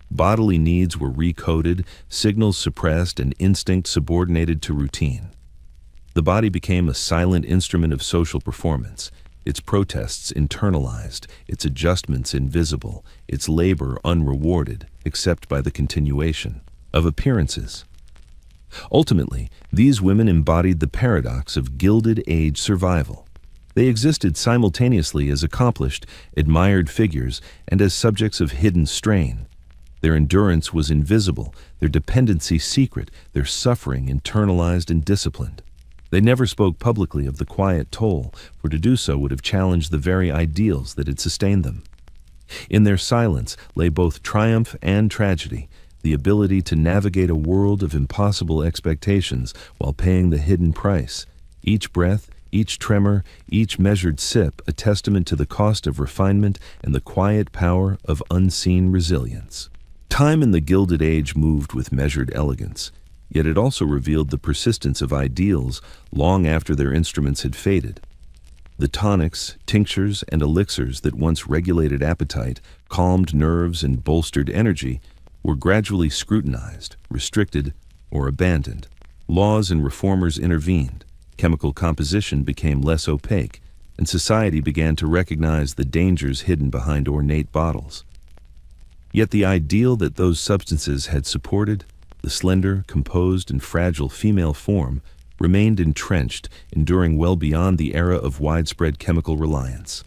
Bodily needs were recoded, signals suppressed, and instinct subordinated to routine. The body became a silent instrument of social performance, its protests internalized, its adjustments invisible, its labor unrewarded, except by the continuation of appearances. Ultimately, these women embodied the paradox of Gilded Age survival. They existed simultaneously as accomplished, admired figures and as subjects of hidden strain. Their endurance was invisible, their dependency secret, their suffering internalized and disciplined. They never spoke publicly of the quiet toll, for to do so would have challenged the very ideals that had sustained them. In their silence lay both triumph and tragedy, the ability to navigate a world of impossible expectations while paying the hidden price. Each breath, each tremor, each measured sip a testament to the cost of refinement and the quiet power of unseen resilience. Time in the Gilded Age moved with measured elegance, yet it also revealed the persistence of ideals long after their instruments had faded. The tonics, tinctures, and elixirs that once regulated appetite, calmed nerves, and bolstered energy were gradually scrutinized, restricted, or abandoned. Laws and reformers intervened, chemical composition became less opaque, and society began to recognize the dangers hidden behind ornate bottles. Yet the ideal that those substances had supported, the slender, composed, and fragile female form, remained entrenched, enduring well beyond the era of widespread chemical reliance.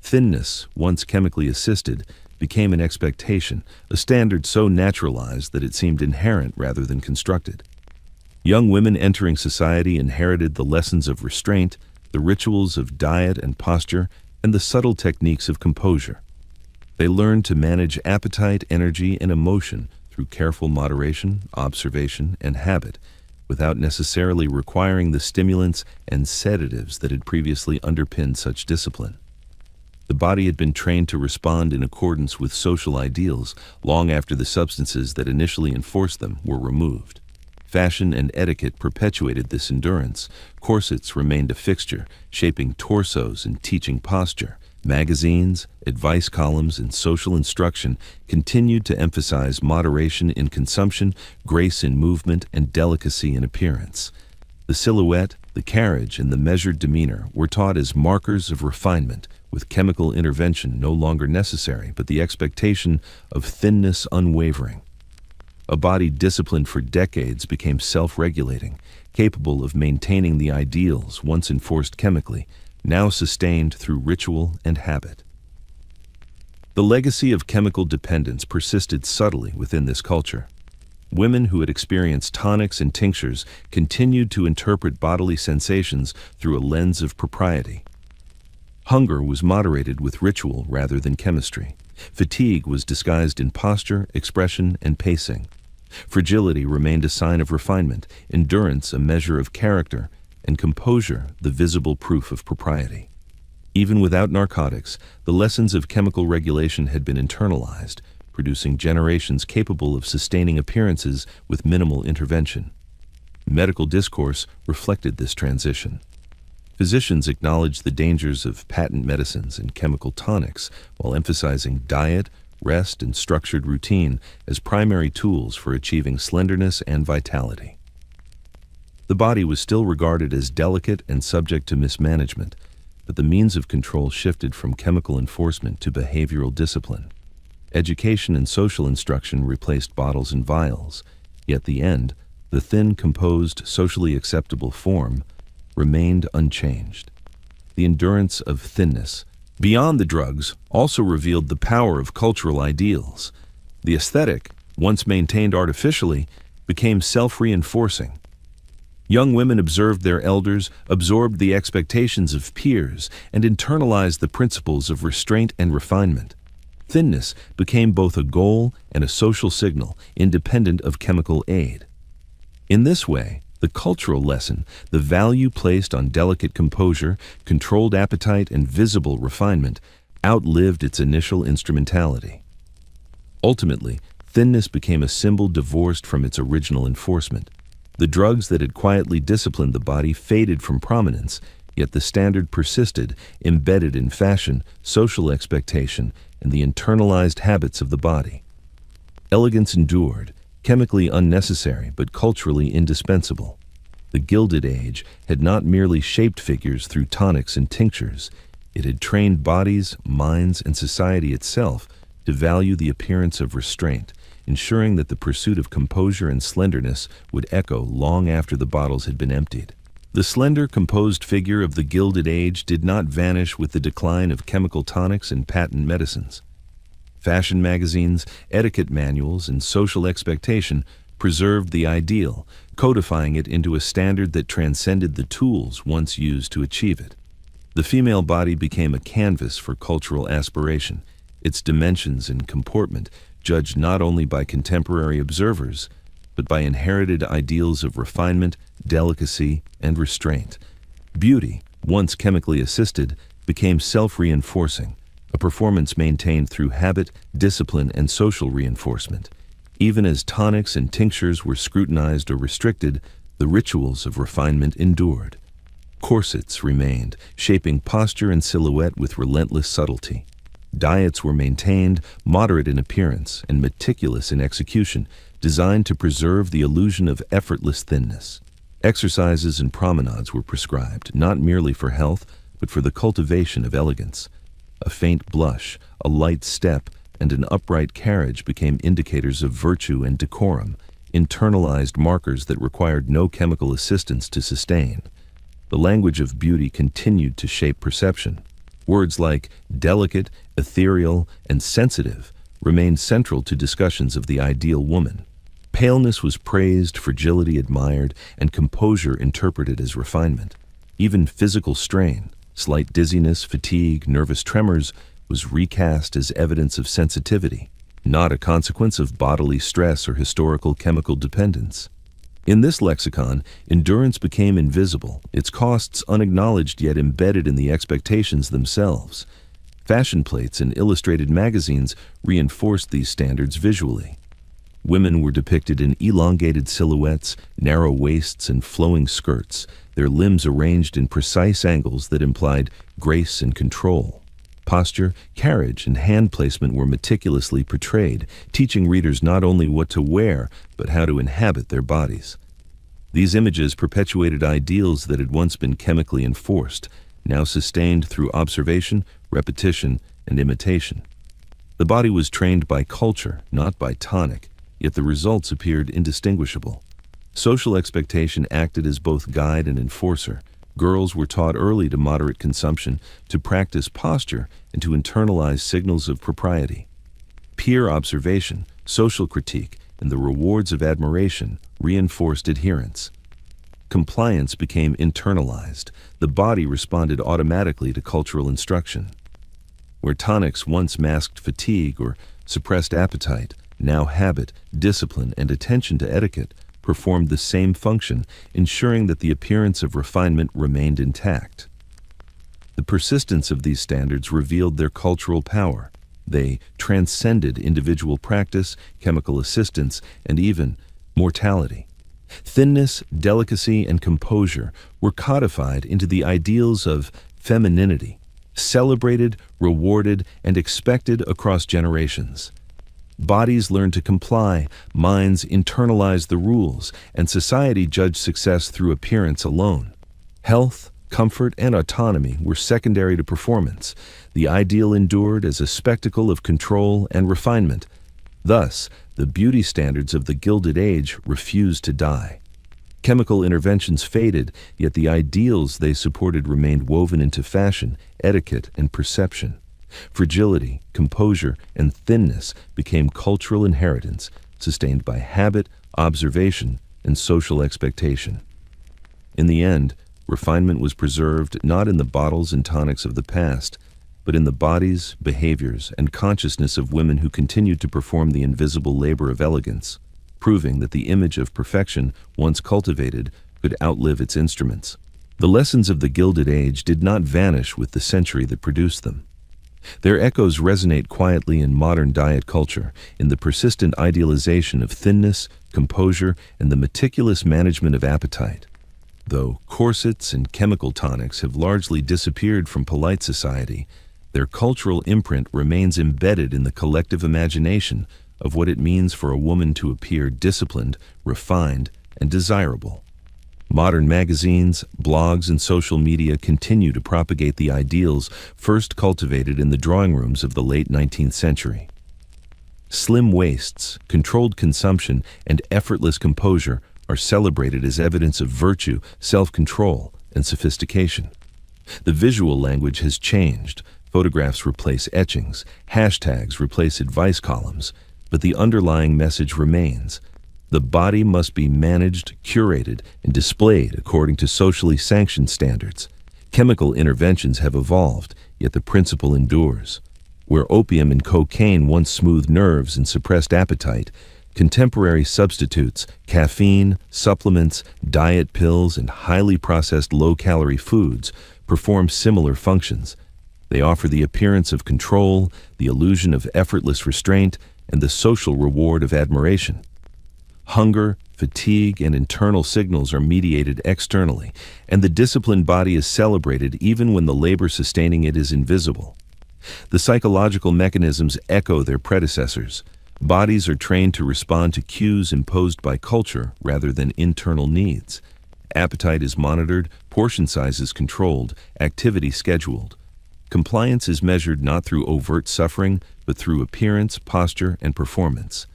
Thinness, once chemically assisted, became an expectation, a standard so naturalized that it seemed inherent rather than constructed. Young women entering society inherited the lessons of restraint, the rituals of diet and posture, and the subtle techniques of composure. They learned to manage appetite, energy, and emotion through careful moderation, observation, and habit, without necessarily requiring the stimulants and sedatives that had previously underpinned such discipline. The body had been trained to respond in accordance with social ideals long after the substances that initially enforced them were removed. Fashion and etiquette perpetuated this endurance. Corsets remained a fixture, shaping torsos and teaching posture. Magazines, advice columns, and social instruction continued to emphasize moderation in consumption, grace in movement, and delicacy in appearance. The silhouette, the carriage, and the measured demeanor were taught as markers of refinement, with chemical intervention no longer necessary, but the expectation of thinness unwavering. A body disciplined for decades became self-regulating, capable of maintaining the ideals once enforced chemically, now sustained through ritual and habit. The legacy of chemical dependence persisted subtly within this culture. Women who had experienced tonics and tinctures continued to interpret bodily sensations through a lens of propriety. Hunger was moderated with ritual rather than chemistry. Fatigue was disguised in posture, expression, and pacing. Fragility remained a sign of refinement, endurance a measure of character, and composure the visible proof of propriety. Even without narcotics, the lessons of chemical regulation had been internalized, producing generations capable of sustaining appearances with minimal intervention. Medical discourse reflected this transition. Physicians acknowledged the dangers of patent medicines and chemical tonics while emphasizing diet, rest, and structured routine as primary tools for achieving slenderness and vitality. The body was still regarded as delicate and subject to mismanagement, but the means of control shifted from chemical enforcement to behavioral discipline. Education and social instruction replaced bottles and vials, yet the end, the thin, composed, socially acceptable form, remained unchanged. The endurance of thinness, beyond the drugs, also revealed the power of cultural ideals. The aesthetic, once maintained artificially, became self-reinforcing. Young women observed their elders, absorbed the expectations of peers, and internalized the principles of restraint and refinement. Thinness became both a goal and a social signal, independent of chemical aid. In this way, the cultural lesson, the value placed on delicate composure, controlled appetite, and visible refinement, outlived its initial instrumentality. Ultimately, thinness became a symbol divorced from its original enforcement. The drugs that had quietly disciplined the body faded from prominence, yet the standard persisted, embedded in fashion, social expectation, and the internalized habits of the body. Elegance endured, chemically unnecessary but culturally indispensable. The Gilded Age had not merely shaped figures through tonics and tinctures, it had trained bodies, minds, and society itself to value the appearance of restraint, ensuring that the pursuit of composure and slenderness would echo long after the bottles had been emptied. The slender, composed figure of the Gilded Age did not vanish with the decline of chemical tonics and patent medicines. Fashion magazines, etiquette manuals, and social expectation preserved the ideal, codifying it into a standard that transcended the tools once used to achieve it. The female body became a canvas for cultural aspiration, its dimensions and comportment judged not only by contemporary observers, but by inherited ideals of refinement, delicacy, and restraint. Beauty, once chemically assisted, became self-reinforcing, a performance maintained through habit, discipline, and social reinforcement. Even as tonics and tinctures were scrutinized or restricted, the rituals of refinement endured. Corsets remained, shaping posture and silhouette with relentless subtlety. Diets were maintained, moderate in appearance and meticulous in execution, designed to preserve the illusion of effortless thinness. Exercises and promenades were prescribed, not merely for health, but for the cultivation of elegance. A faint blush, a light step, and an upright carriage became indicators of virtue and decorum, internalized markers that required no chemical assistance to sustain. The language of beauty continued to shape perception. Words like delicate, ethereal, and sensitive remained central to discussions of the ideal woman. Paleness was praised, fragility admired, and composure interpreted as refinement. Even physical strain, slight dizziness, fatigue, nervous tremors, was recast as evidence of sensitivity, not a consequence of bodily stress or historical chemical dependence. In this lexicon, endurance became invisible, its costs unacknowledged yet embedded in the expectations themselves. Fashion plates and illustrated magazines reinforced these standards visually. Women were depicted in elongated silhouettes, narrow waists, and flowing skirts, their limbs arranged in precise angles that implied grace and control. Posture, carriage, and hand placement were meticulously portrayed, teaching readers not only what to wear, but how to inhabit their bodies. These images perpetuated ideals that had once been chemically enforced, now sustained through observation, repetition, and imitation. The body was trained by culture, not by tonic, yet the results appeared indistinguishable. Social expectation acted as both guide and enforcer. Girls were taught early to moderate consumption, to practice posture, and to internalize signals of propriety. Peer observation, social critique, and the rewards of admiration reinforced adherence. Compliance became internalized. The body responded automatically to cultural instruction. Where tonics once masked fatigue or suppressed appetite, now habit, discipline, and attention to etiquette performed the same function, ensuring that the appearance of refinement remained intact. The persistence of these standards revealed their cultural power. They transcended individual practice, chemical assistance, and even mortality. Thinness, delicacy, and composure were codified into the ideals of femininity, celebrated, rewarded, and expected across generations. Bodies learned to comply, minds internalized the rules, and society judged success through appearance alone. Health, comfort, and autonomy were secondary to performance. The ideal endured as a spectacle of control and refinement. Thus, the beauty standards of the Gilded Age refused to die. Chemical interventions faded, yet the ideals they supported remained woven into fashion, etiquette, and perception. Fragility, composure, and thinness became cultural inheritance, sustained by habit, observation, and social expectation. In the end, refinement was preserved not in the bottles and tonics of the past, but in the bodies, behaviors, and consciousness of women who continued to perform the invisible labor of elegance, proving that the image of perfection, once cultivated, could outlive its instruments. The lessons of the Gilded Age did not vanish with the century that produced them. Their echoes resonate quietly in modern diet culture, in the persistent idealization of thinness, composure, and the meticulous management of appetite. Though corsets and chemical tonics have largely disappeared from polite society, their cultural imprint remains embedded in the collective imagination of what it means for a woman to appear disciplined, refined, and desirable. Modern magazines, blogs, and social media continue to propagate the ideals first cultivated in the drawing rooms of the late 19th century. Slim waists, controlled consumption, and effortless composure are celebrated as evidence of virtue, self-control, and sophistication. The visual language has changed. Photographs replace etchings, hashtags replace advice columns, but the underlying message remains. The body must be managed, curated, and displayed according to socially sanctioned standards. Chemical interventions have evolved, yet the principle endures. Where opium and cocaine once smoothed nerves and suppressed appetite, contemporary substitutes, caffeine, supplements, diet pills, and highly processed low-calorie foods perform similar functions. They offer the appearance of control, the illusion of effortless restraint, and the social reward of admiration. Hunger, fatigue, and internal signals are mediated externally, and the disciplined body is celebrated even when the labor sustaining it is invisible. The psychological mechanisms echo their predecessors. Bodies are trained to respond to cues imposed by culture rather than internal needs. Appetite is monitored, portion size is controlled, activity scheduled. Compliance is measured not through overt suffering, but through appearance, posture, and performance.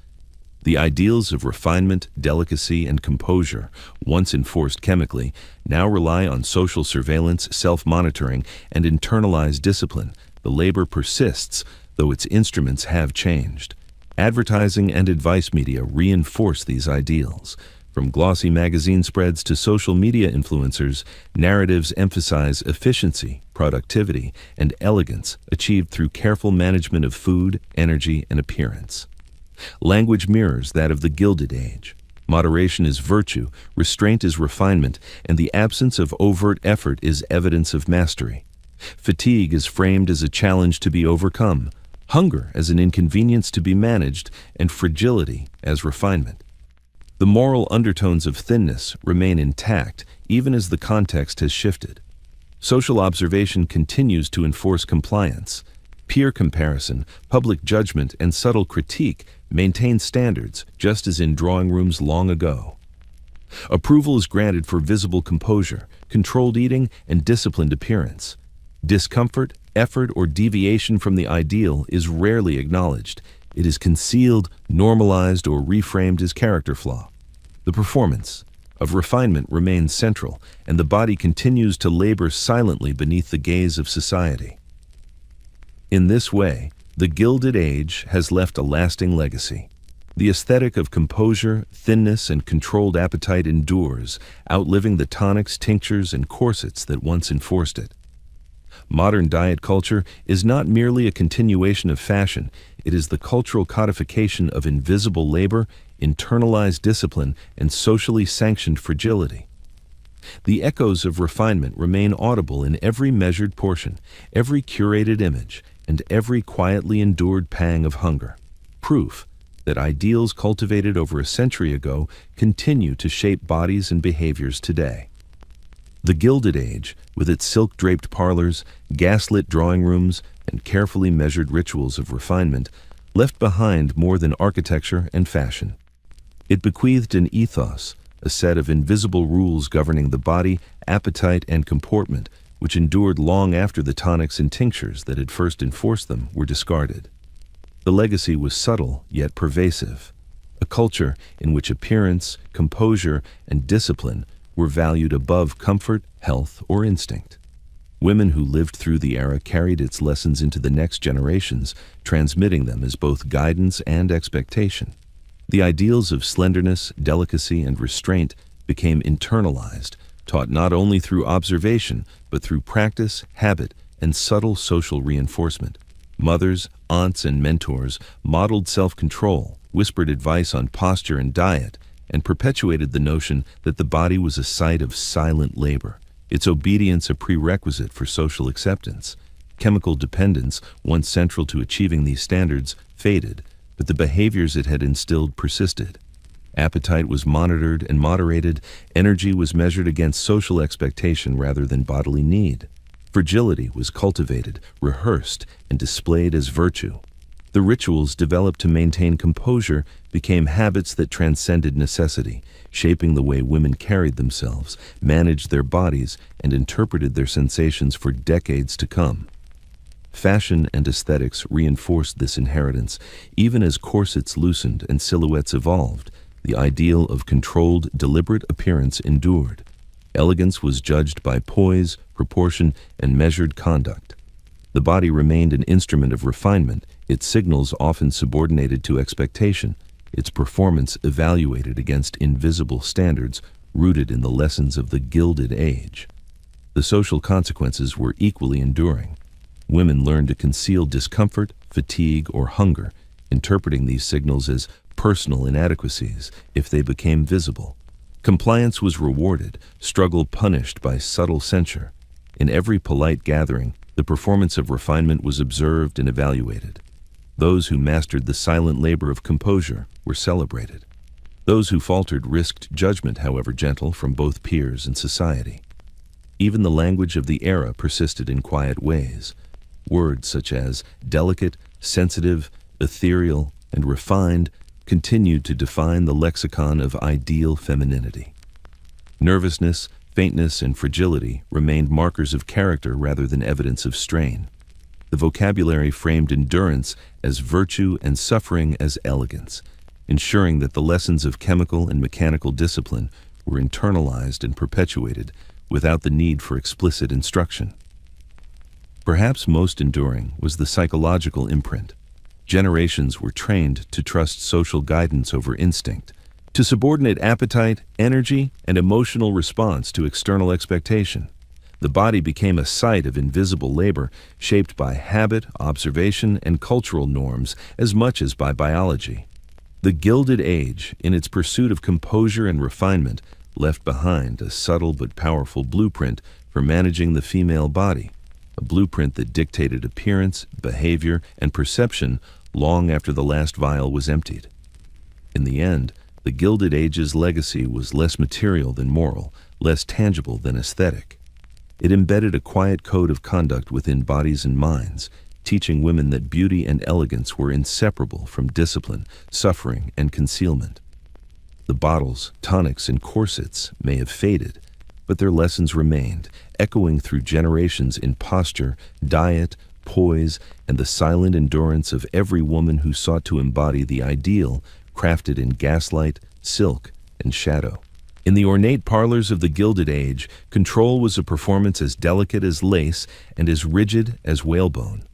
The ideals of refinement, delicacy, and composure, once enforced chemically, now rely on social surveillance, self-monitoring, and internalized discipline. The labor persists, though its instruments have changed. Advertising and advice media reinforce these ideals. From glossy magazine spreads to social media influencers, narratives emphasize efficiency, productivity, and elegance achieved through careful management of food, energy, and appearance. Language mirrors that of the Gilded Age. Moderation is virtue, restraint is refinement, and the absence of overt effort is evidence of mastery. Fatigue is framed as a challenge to be overcome, hunger as an inconvenience to be managed, and fragility as refinement. The moral undertones of thinness remain intact even as the context has shifted. Social observation continues to enforce compliance. Peer comparison, public judgment, and subtle critique maintain standards, just as in drawing rooms long ago. Approval is granted for visible composure, controlled eating, and disciplined appearance. Discomfort, effort, or deviation from the ideal is rarely acknowledged. It is concealed, normalized, or reframed as character flaw. The performance of refinement remains central, and the body continues to labor silently beneath the gaze of society. In this way, the Gilded Age has left a lasting legacy. The aesthetic of composure, thinness, and controlled appetite endures, outliving the tonics, tinctures, and corsets that once enforced it. Modern diet culture is not merely a continuation of fashion, it is the cultural codification of invisible labor, internalized discipline, and socially sanctioned fragility. The echoes of refinement remain audible in every measured portion, every curated image, and every quietly endured pang of hunger. Proof that ideals cultivated over a century ago continue to shape bodies and behaviors today. The Gilded Age, with its silk-draped parlors, gaslit drawing rooms, and carefully measured rituals of refinement, left behind more than architecture and fashion. It bequeathed an ethos, a set of invisible rules governing the body, appetite, and comportment, which endured long after the tonics and tinctures that had first enforced them were discarded. The legacy was subtle yet pervasive, a culture in which appearance, composure, and discipline were valued above comfort, health, or instinct. Women who lived through the era carried its lessons into the next generations, transmitting them as both guidance and expectation. The ideals of slenderness, delicacy, and restraint became internalized, taught not only through observation, but through practice, habit, and subtle social reinforcement. Mothers, aunts, and mentors modeled self-control, whispered advice on posture and diet, and perpetuated the notion that the body was a site of silent labor, its obedience a prerequisite for social acceptance. Chemical dependence, once central to achieving these standards, faded, but the behaviors it had instilled persisted. Appetite was monitored and moderated, energy was measured against social expectation rather than bodily need. Fragility was cultivated, rehearsed, and displayed as virtue. The rituals developed to maintain composure became habits that transcended necessity, shaping the way women carried themselves, managed their bodies, and interpreted their sensations for decades to come. Fashion and aesthetics reinforced this inheritance. Even as corsets loosened and silhouettes evolved, the ideal of controlled, deliberate appearance endured. Elegance was judged by poise, proportion, and measured conduct. The body remained an instrument of refinement, its signals often subordinated to expectation, its performance evaluated against invisible standards rooted in the lessons of the Gilded Age. The social consequences were equally enduring. Women learned to conceal discomfort, fatigue, or hunger, interpreting these signals as personal inadequacies if they became visible. Compliance was rewarded, struggle punished by subtle censure. In every polite gathering, the performance of refinement was observed and evaluated. Those who mastered the silent labor of composure were celebrated. Those who faltered risked judgment, however gentle, from both peers and society. Even the language of the era persisted in quiet ways. Words such as delicate, sensitive, ethereal, and refined continued to define the lexicon of ideal femininity. Nervousness, faintness, and fragility remained markers of character rather than evidence of strain. The vocabulary framed endurance as virtue and suffering as elegance, ensuring that the lessons of chemical and mechanical discipline were internalized and perpetuated without the need for explicit instruction. Perhaps most enduring was the psychological imprint. Generations were trained to trust social guidance over instinct, to subordinate appetite, energy, and emotional response to external expectation. The body became a site of invisible labor, shaped by habit, observation, and cultural norms as much as by biology. The Gilded Age, in its pursuit of composure and refinement, left behind a subtle but powerful blueprint for managing the female body, a blueprint that dictated appearance, behavior, and perception long after the last vial was emptied. In the end, the Gilded Age's legacy was less material than moral, less tangible than aesthetic. It embedded a quiet code of conduct within bodies and minds, teaching women that beauty and elegance were inseparable from discipline, suffering, and concealment. The bottles, tonics, and corsets may have faded, but their lessons remained, echoing through generations in posture, diet, poise, and the silent endurance of every woman who sought to embody the ideal crafted in gaslight, silk, and shadow. In the ornate parlors of the Gilded Age, control was a performance as delicate as lace and as rigid as whalebone.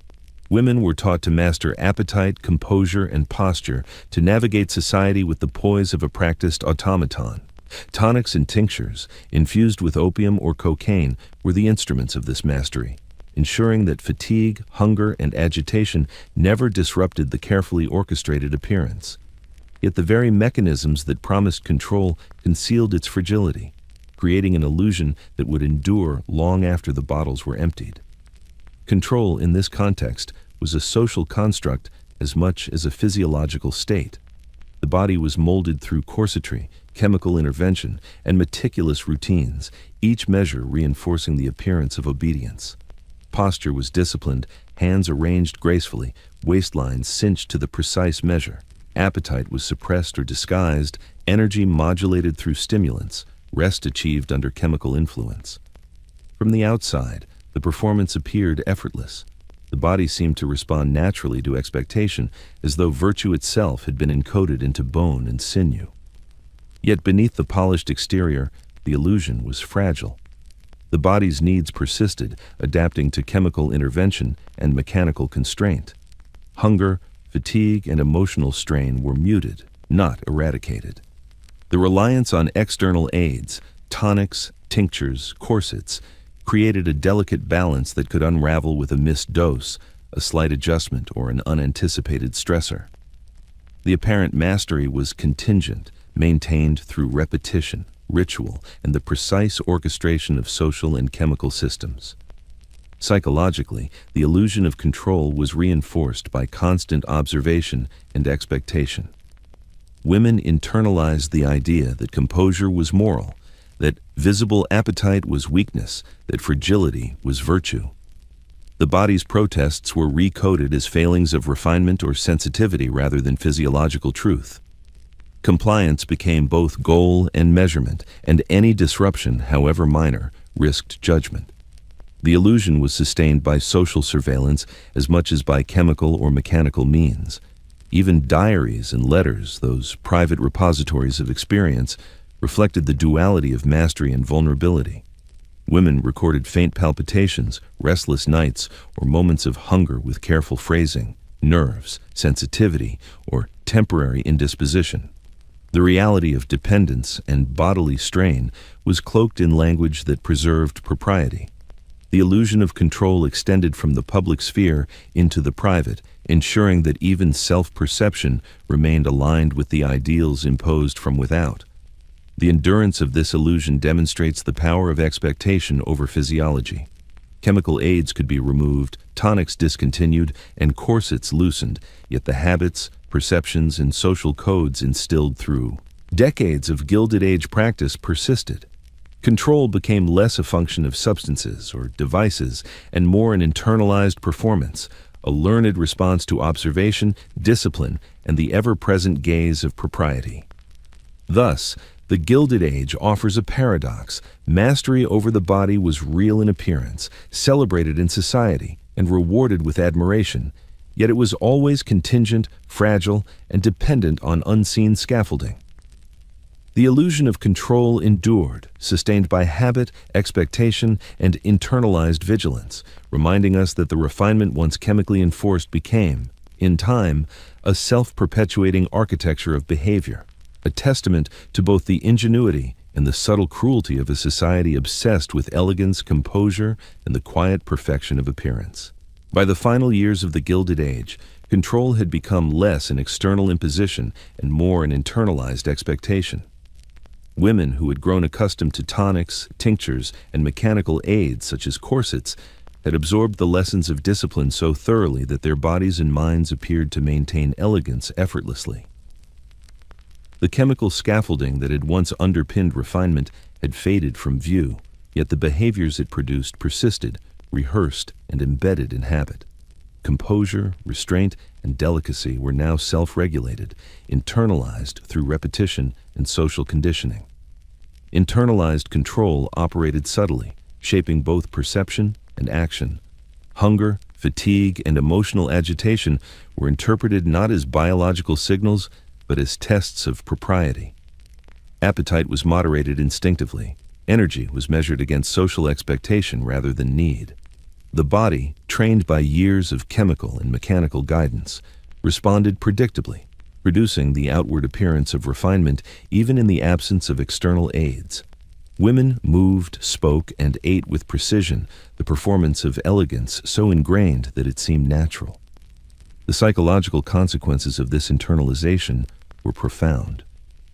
Women were taught to master appetite, composure, and posture, to navigate society with the poise of a practiced automaton. Tonics and tinctures, infused with opium or cocaine, were the instruments of this mastery, ensuring that fatigue, hunger, and agitation never disrupted the carefully orchestrated appearance. Yet the very mechanisms that promised control concealed its fragility, creating an illusion that would endure long after the bottles were emptied. Control in this context was a social construct as much as a physiological state. The body was molded through corsetry, chemical intervention, and meticulous routines, each measure reinforcing the appearance of obedience. Posture was disciplined, hands arranged gracefully, waistlines cinched to the precise measure. Appetite was suppressed or disguised, energy modulated through stimulants, rest achieved under chemical influence. From the outside, the performance appeared effortless. The body seemed to respond naturally to expectation, as though virtue itself had been encoded into bone and sinew. Yet beneath the polished exterior, the illusion was fragile. The body's needs persisted, adapting to chemical intervention and mechanical constraint. Hunger, fatigue, and emotional strain were muted, not eradicated. The reliance on external aids, tonics, tinctures, corsets, created a delicate balance that could unravel with a missed dose, a slight adjustment, or an unanticipated stressor. The apparent mastery was contingent, maintained through repetition, ritual, and the precise orchestration of social and chemical systems. Psychologically, the illusion of control was reinforced by constant observation and expectation. Women internalized the idea that composure was moral, that visible appetite was weakness, that fragility was virtue. The body's protests were recoded as failings of refinement or sensitivity rather than physiological truth. Compliance became both goal and measurement, and any disruption, however minor, risked judgment. The illusion was sustained by social surveillance as much as by chemical or mechanical means. Even diaries and letters, those private repositories of experience, reflected the duality of mastery and vulnerability. Women recorded faint palpitations, restless nights, or moments of hunger with careful phrasing, nerves, sensitivity, or temporary indisposition. The reality of dependence and bodily strain was cloaked in language that preserved propriety. The illusion of control extended from the public sphere into the private, ensuring that even self-perception remained aligned with the ideals imposed from without. The endurance of this illusion demonstrates the power of expectation over physiology. Chemical aids could be removed, tonics discontinued, and corsets loosened, yet the habits, perceptions, and social codes instilled through decades of Gilded Age practice persisted. Control became less a function of substances or devices and more an internalized performance, a learned response to observation, discipline, and the ever-present gaze of propriety. Thus, the Gilded Age offers a paradox. Mastery over the body was real in appearance, celebrated in society, and rewarded with admiration, yet it was always contingent, fragile, and dependent on unseen scaffolding. The illusion of control endured, sustained by habit, expectation, and internalized vigilance, reminding us that the refinement once chemically enforced became, in time, a self-perpetuating architecture of behavior, a testament to both the ingenuity and the subtle cruelty of a society obsessed with elegance, composure, and the quiet perfection of appearance. By the final years of the Gilded Age, control had become less an external imposition and more an internalized expectation. Women who had grown accustomed to tonics, tinctures, and mechanical aids such as corsets had absorbed the lessons of discipline so thoroughly that their bodies and minds appeared to maintain elegance effortlessly. The chemical scaffolding that had once underpinned refinement had faded from view, yet the behaviors it produced persisted, rehearsed, and embedded in habit. Composure, restraint, and delicacy were now self-regulated, internalized through repetition and social conditioning. Internalized control operated subtly, shaping both perception and action. Hunger, fatigue, and emotional agitation were interpreted not as biological signals, but as tests of propriety. Appetite was moderated instinctively. Energy was measured against social expectation rather than need. The body, trained by years of chemical and mechanical guidance, responded predictably, producing the outward appearance of refinement even in the absence of external aids. Women moved, spoke, and ate with precision, the performance of elegance so ingrained that it seemed natural. The psychological consequences of this internalization were profound.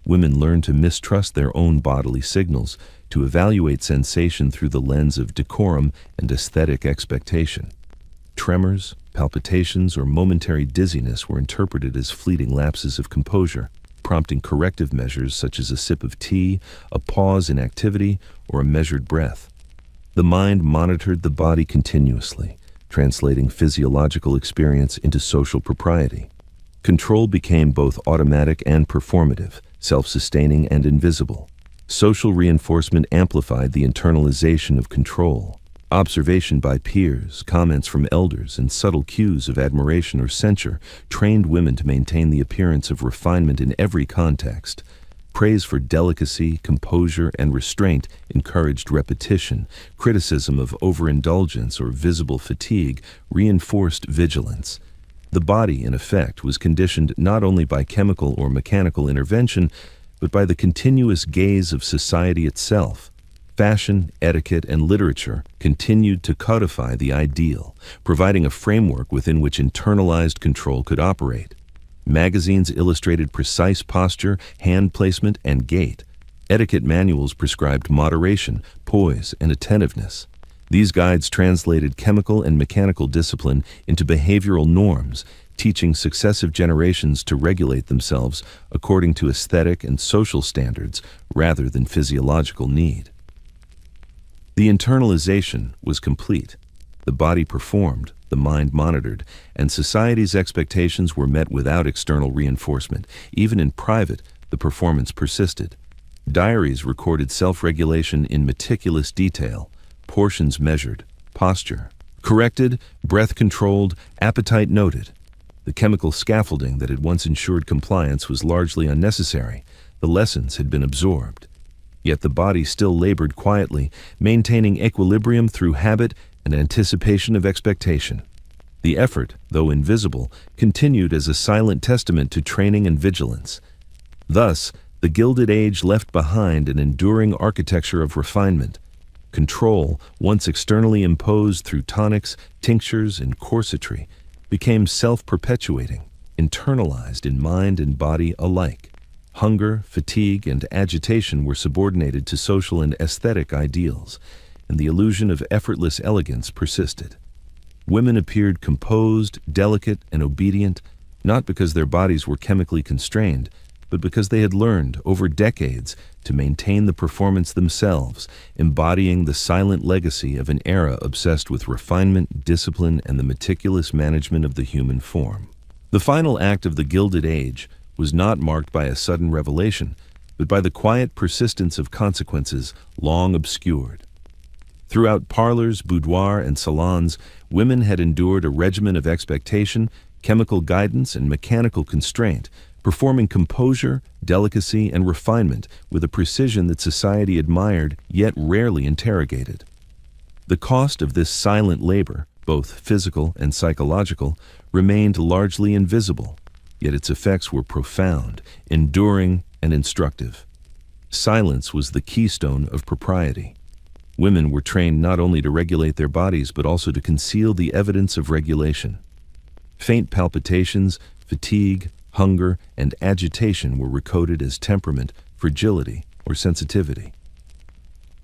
Women learned to mistrust their own bodily signals, to evaluate sensation through the lens of decorum and aesthetic expectation. Tremors, palpitations, or momentary dizziness were interpreted as fleeting lapses of composure, prompting corrective measures such as a sip of tea, a pause in activity, or a measured breath. The mind monitored the body continuously, translating physiological experience into social propriety. Control became both automatic and performative, self-sustaining and invisible. Social reinforcement amplified the internalization of control. Observation by peers, comments from elders, and subtle cues of admiration or censure trained women to maintain the appearance of refinement in every context. Praise for delicacy, composure, and restraint encouraged repetition. Criticism of overindulgence or visible fatigue reinforced vigilance. The body, in effect, was conditioned not only by chemical or mechanical intervention, but by the continuous gaze of society itself. Fashion, etiquette, and literature continued to codify the ideal, providing a framework within which internalized control could operate. Magazines illustrated precise posture, hand placement, and gait. Etiquette manuals prescribed moderation, poise, and attentiveness. These guides translated chemical and mechanical discipline into behavioral norms, teaching successive generations to regulate themselves according to aesthetic and social standards rather than physiological need. The internalization was complete. The body performed, the mind monitored, and society's expectations were met without external reinforcement. Even in private, the performance persisted. Diaries recorded self-regulation in meticulous detail, portions measured, posture corrected, breath controlled, appetite noted. The chemical scaffolding that had once ensured compliance was largely unnecessary. The lessons had been absorbed. Yet the body still labored quietly, maintaining equilibrium through habit and anticipation of expectation. The effort, though invisible, continued as a silent testament to training and vigilance. Thus, the Gilded Age left behind an enduring architecture of refinement. Control, once externally imposed through tonics, tinctures, and corsetry, became self-perpetuating, internalized in mind and body alike. Hunger, fatigue, and agitation were subordinated to social and aesthetic ideals, and the illusion of effortless elegance persisted. Women appeared composed, delicate, and obedient, not because their bodies were chemically constrained, but because they had learned, over decades, to maintain the performance themselves, embodying the silent legacy of an era obsessed with refinement, discipline, and the meticulous management of the human form. The final act of the Gilded Age was not marked by a sudden revelation, but by the quiet persistence of consequences long obscured. Throughout parlors, boudoirs, and salons, women had endured a regimen of expectation, chemical guidance, and mechanical constraint, performing composure, delicacy, and refinement with a precision that society admired yet rarely interrogated. The cost of this silent labor, both physical and psychological, remained largely invisible, yet its effects were profound, enduring, and instructive. Silence was the keystone of propriety. Women were trained not only to regulate their bodies but also to conceal the evidence of regulation. Faint palpitations, fatigue, hunger, and agitation were recoded as temperament, fragility, or sensitivity.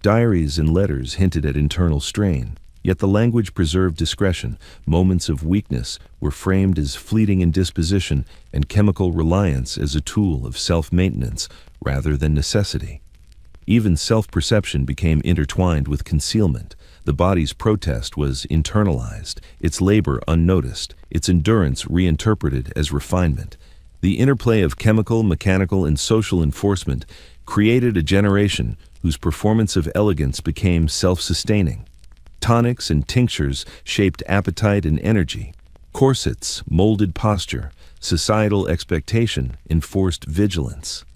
Diaries and letters hinted at internal strain, yet the language preserved discretion. Moments of weakness were framed as fleeting indisposition and chemical reliance as a tool of self-maintenance rather than necessity. Even self-perception became intertwined with concealment. The body's protest was internalized, its labor unnoticed, its endurance reinterpreted as refinement. The interplay of chemical, mechanical, and social enforcement created a generation whose performance of elegance became self-sustaining. Tonics and tinctures shaped appetite and energy. Corsets molded posture. Societal expectation enforced vigilance.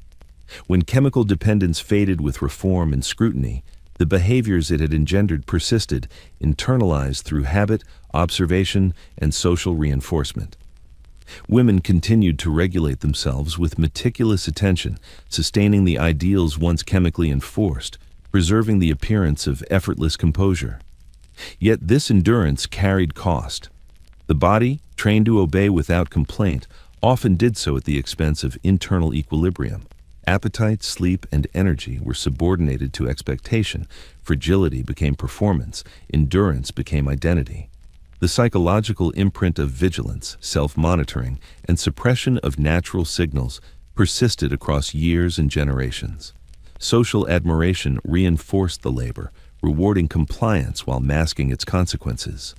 When chemical dependence faded with reform and scrutiny, the behaviors it had engendered persisted, internalized through habit, observation, and social reinforcement. Women continued to regulate themselves with meticulous attention, sustaining the ideals once chemically enforced, preserving the appearance of effortless composure. Yet this endurance carried cost. The body, trained to obey without complaint, often did so at the expense of internal equilibrium. Appetite, sleep, and energy were subordinated to expectation. Fragility became performance. Endurance became identity. The psychological imprint of vigilance, self-monitoring, and suppression of natural signals persisted across years and generations. Social admiration reinforced the labor, rewarding compliance while masking its consequences.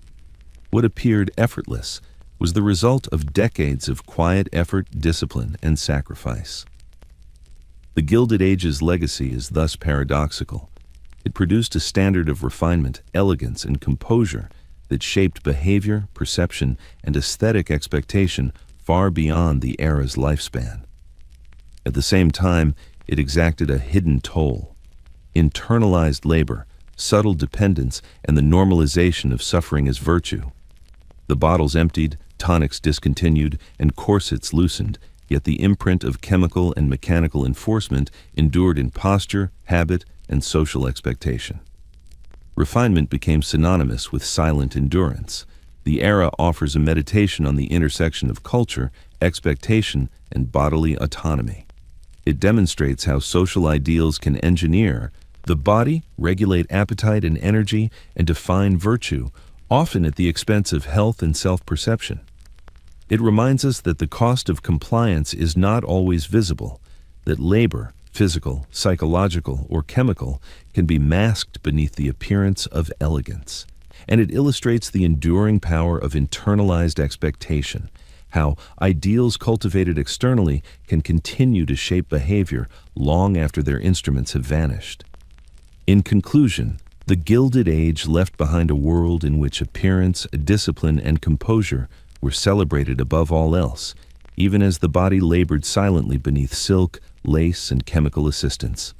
What appeared effortless was the result of decades of quiet effort, discipline, and sacrifice. The Gilded Age's legacy is thus paradoxical. It produced a standard of refinement, elegance, and composure that shaped behavior, perception, and aesthetic expectation far beyond the era's lifespan. At the same time, it exacted a hidden toll: internalized labor, subtle dependence, and the normalization of suffering as virtue. The bottles emptied, tonics discontinued, and corsets loosened, yet the imprint of chemical and mechanical enforcement endured in posture, habit, and social expectation. Refinement became synonymous with silent endurance. The era offers a meditation on the intersection of culture, expectation, and bodily autonomy. It demonstrates how social ideals can engineer the body, regulate appetite and energy, and define virtue, often at the expense of health and self-perception. It reminds us that the cost of compliance is not always visible, that labor, physical, psychological, or chemical, can be masked beneath the appearance of elegance. And it illustrates the enduring power of internalized expectation, how ideals cultivated externally can continue to shape behavior long after their instruments have vanished. In conclusion, The Gilded Age left behind a world in which appearance, discipline, and composure were celebrated above all else, even as the body labored silently beneath silk, lace, and chemical assistance.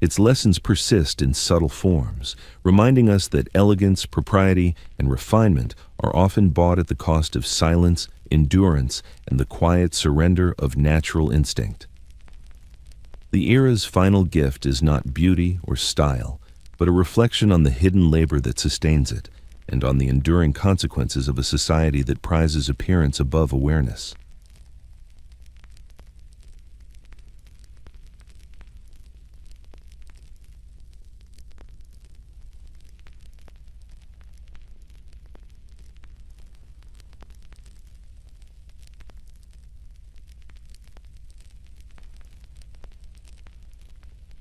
Its lessons persist in subtle forms, reminding us that elegance, propriety, and refinement are often bought at the cost of silence, endurance, and the quiet surrender of natural instinct. The era's final gift is not beauty or style, but a reflection on the hidden labor that sustains it, and on the enduring consequences of a society that prizes appearance above awareness.